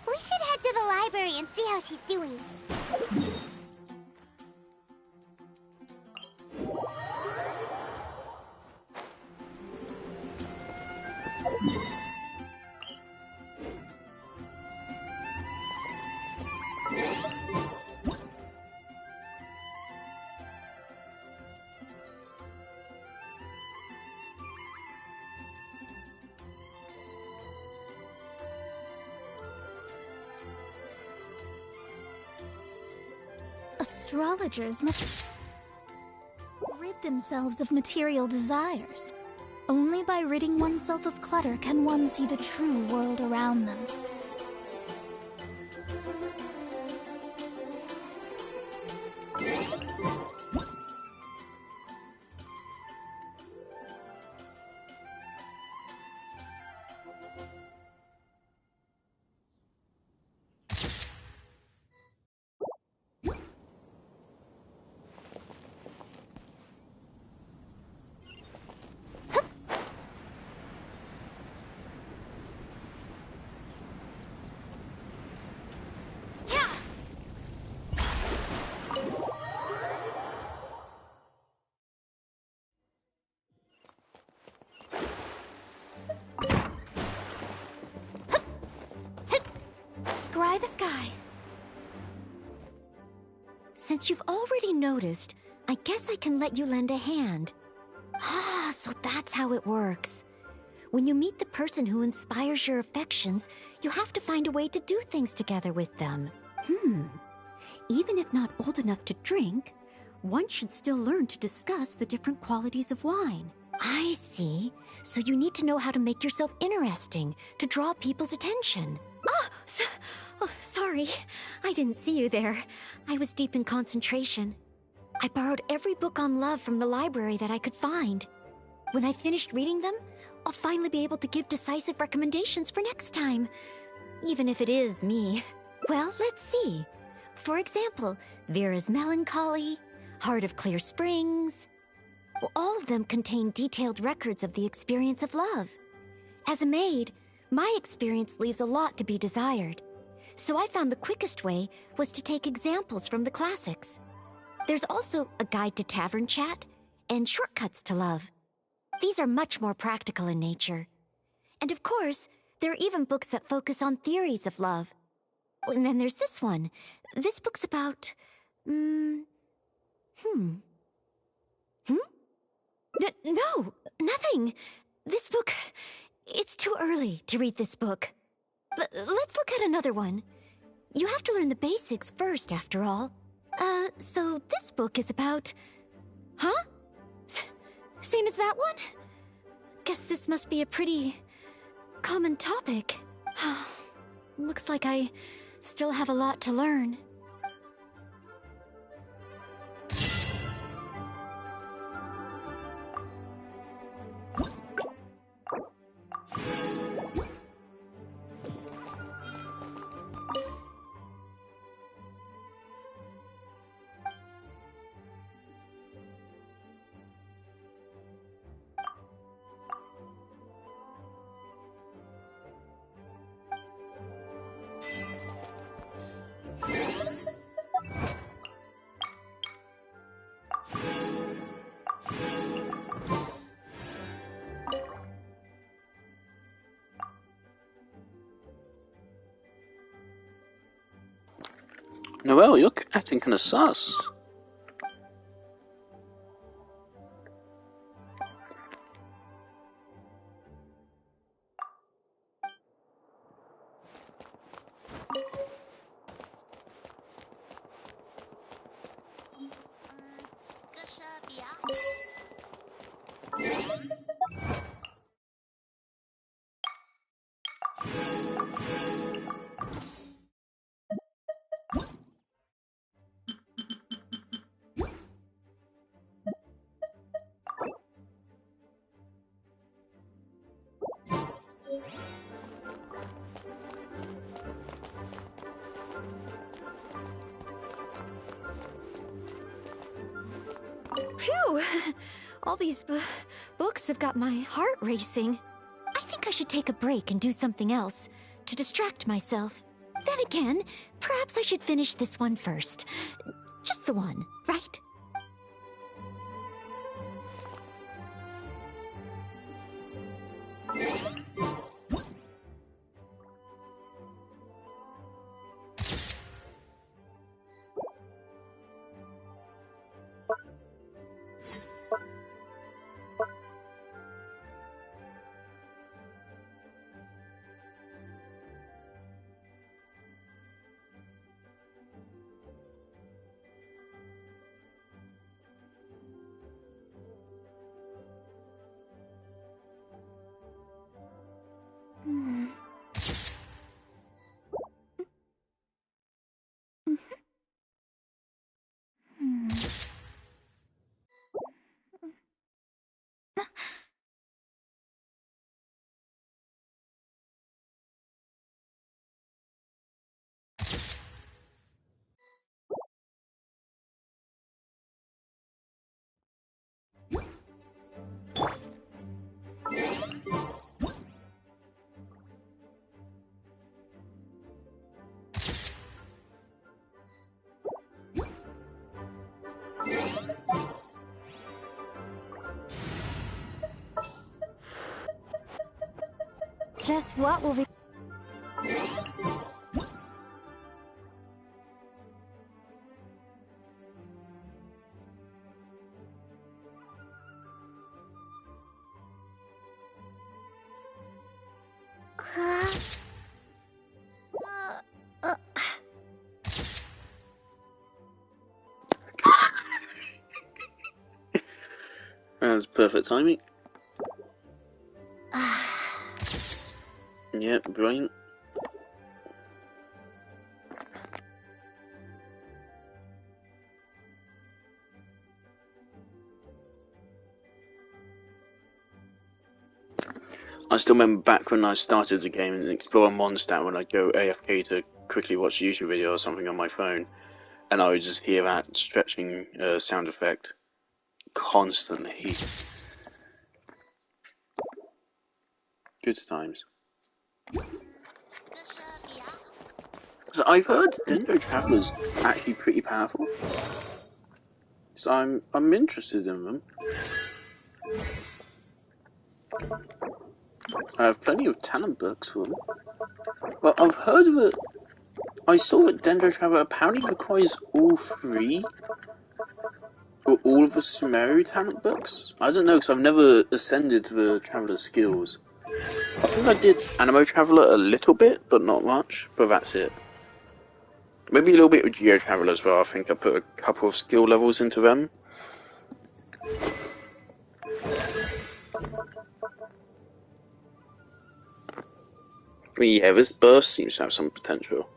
We should head to the library and see how she's doing. Astrologers must rid themselves of material desires. Only by ridding oneself of clutter can one see the true world around them. Scry the sky. Since you've already noticed, I guess I can let you lend a hand. Ah, so that's how it works. When you meet the person who inspires your affections, you have to find a way to do things together with them. Even if not old enough to drink, one should still learn to discuss the different qualities of wine. I see. So you need to know how to make yourself interesting, to draw people's attention. Oh, sorry. I didn't see you there. I was deep in concentration. I borrowed every book on love from the library that I could find. When I finished reading them, I'll finally be able to give decisive recommendations for next time. Even if it is me. Well, let's see. For example, Vera's Melancholy, Heart of Clear Springs. Well, all of them contain detailed records of the experience of love. As a maid, my experience leaves a lot to be desired. So I found the quickest way was to take examples from the classics. There's also a guide to tavern chat and shortcuts to love. These are much more practical in nature. And of course, there are even books that focus on theories of love. And then there's this one. This book's about... No, nothing. This book... It's too early to read this book. Let's look at another one. You have to learn the basics first, after all. So this book is about... Huh? Same as that one? Guess this must be a pretty... common topic. Looks like I still have a lot to learn. Noelle, you're acting kind of sus. Phew! All these books have got my heart racing. I think I should take a break and do something else to distract myself. Then again, perhaps I should finish this one first. Just the one, right? Just what will be... That's perfect timing. Yeah, brilliant. I still remember back when I started the game and explore Mondstadt when I'd go AFK to quickly watch a YouTube video or something on my phone, and I would just hear that stretching sound effect constantly. Good times. So I've heard Dendro Traveler's actually pretty powerful, so I'm interested in them. I have plenty of talent books for them. Well, I've heard of it. I saw that Dendro Traveler apparently requires all three, or all of the Sumeru talent books. I don't know, because I've never ascended the Traveler skills. I think I did Animo Traveler a little bit, but not much, but that's it. Maybe a little bit of Geo Traveler as well. I think I put a couple of skill levels into them. But yeah, this burst seems to have some potential.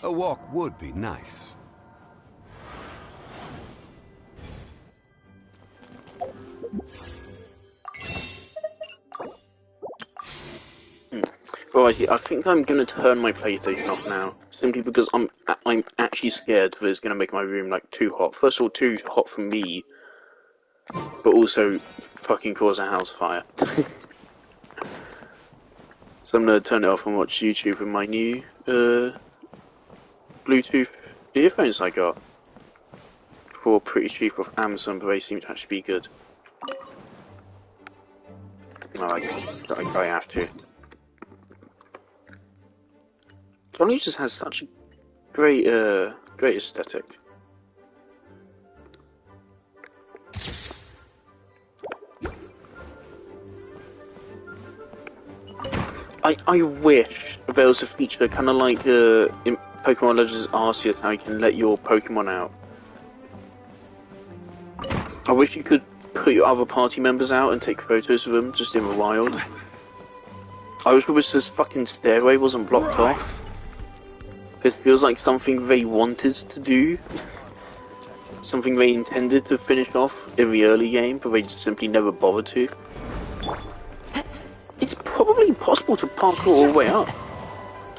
A walk would be nice. Right, I think I'm going to turn my PlayStation off now, simply because I'm actually scared that it's going to make my room like too hot. First of all, too hot for me, but also fucking cause a house fire. So I'm going to turn it off and watch YouTube with my new Bluetooth earphones I got for pretty cheap off Amazon, but they seem to actually be good. No, I have to. Johnny just has such a great aesthetic. I wish there was a feature kind of like in Pokemon Legends Arceus, how you can let your Pokemon out. I wish you could put your other party members out and take photos of them just in the wild. I wish this fucking stairway wasn't blocked off. This feels like something they wanted to do. Something they intended to finish off in the early game, but they just simply never bothered to. It's probably possible to parkour all the way up.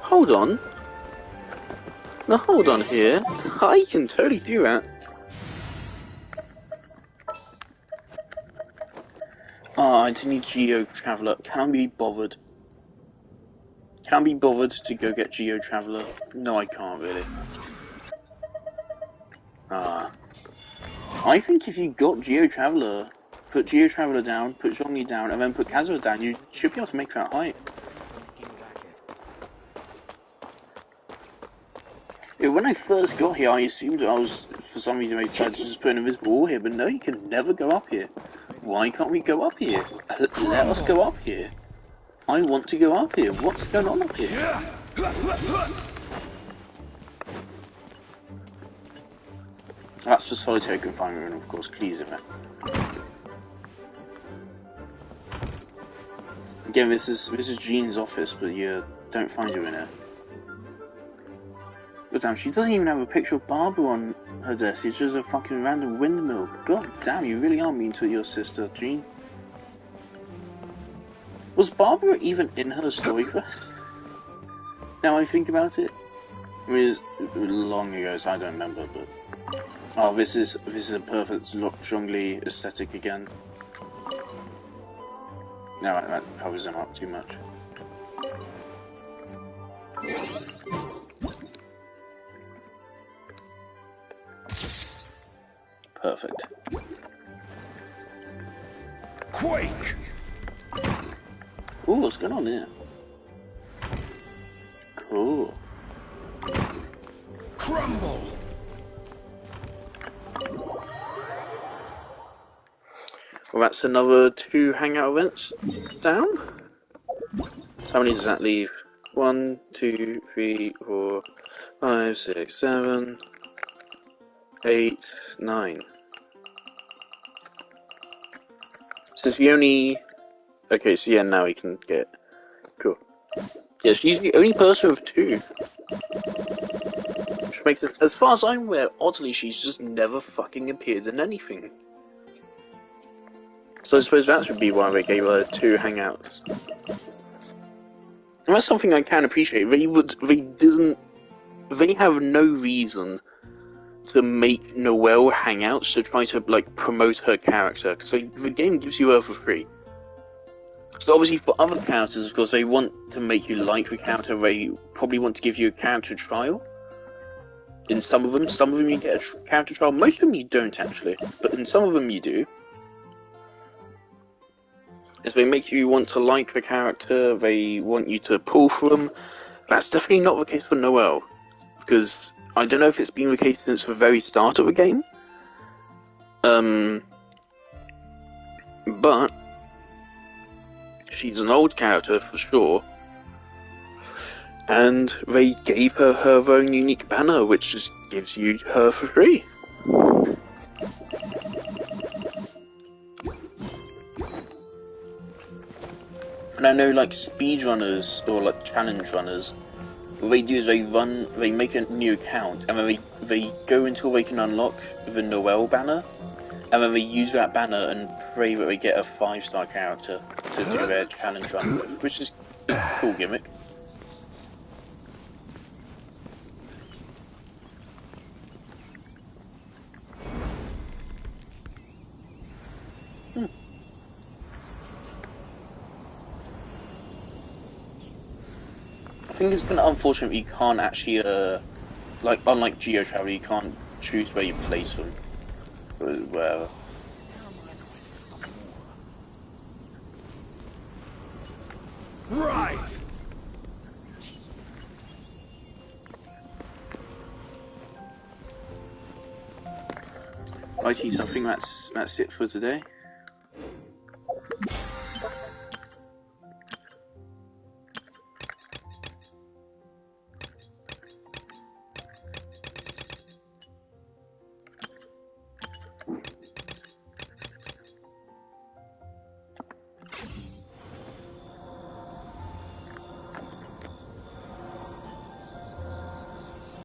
Hold on. Now hold on here. I can totally do that. Ah, I need Geo Traveler. Can I be bothered? Can I be bothered to go get Geo Traveler? No, I can't really. Ah. I think if you got Geo Traveler, put Geo Traveler down, put Zhongli down, and then put Kazuha down, you should be able to make that height. Yeah, when I first got here, I assumed I was, for some reason, I decided to just put an invisible wall here, but no, you can never go up here. Why can't we go up here? Let us go up here. I want to go up here. What's going on up here? That's for solitary confinement and of course Klee's in there. Again, this is Jean's office, but you don't find her in it. But damn, she doesn't even have a picture of Barbara on her desk. It's just a fucking random windmill. God damn, you really are mean to your sister, Jean. Was Barbara even in her story quest? Now I think about it. I mean, it was long ago, so I don't remember, but... Oh, this is a perfect Zhongli aesthetic again. No, that covers him up too much. Perfect. Quake! Ooh, what's going on here? Cool. Crumble! Well, that's another 2 hangout events down. How many does that leave? 1, 2, 3, 4, 5, 6, 7, 8, 9. Since we only... Okay, so yeah, now we can get... Cool. Yeah, she's the only person with 2. Which makes it... As far as I'm aware, oddly, she's just never fucking appeared in anything. So I suppose that would be why they gave her 2 hangouts. And that's something I can appreciate. They have no reason to make Noelle hangouts to try to, like, promote her character. So the game gives you her for free. So obviously for other characters, of course, they want to make you like the character, they probably want to give you a character trial. In some of them you get a character trial, most of them you don't actually, but in some of them you do. As they make you want to like the character, they want you to pull for them. That's definitely not the case for Noelle, because I don't know if it's been the case since the very start of the game. But she's an old character for sure, and they gave her her own unique banner, which just gives you her for free. And I know, like, speedrunners or like challenge runners, what they do is they make a new account, and then they go until they can unlock the Noelle banner, and then they use that banner and pray that they get a 5-star character to do their challenge run with, which is a cool gimmick. I think it's kind of unfortunate you can't actually, like, unlike Geo Travel, you can't choose where you place them. Wherever. Right. Righty, so I think that's it for today.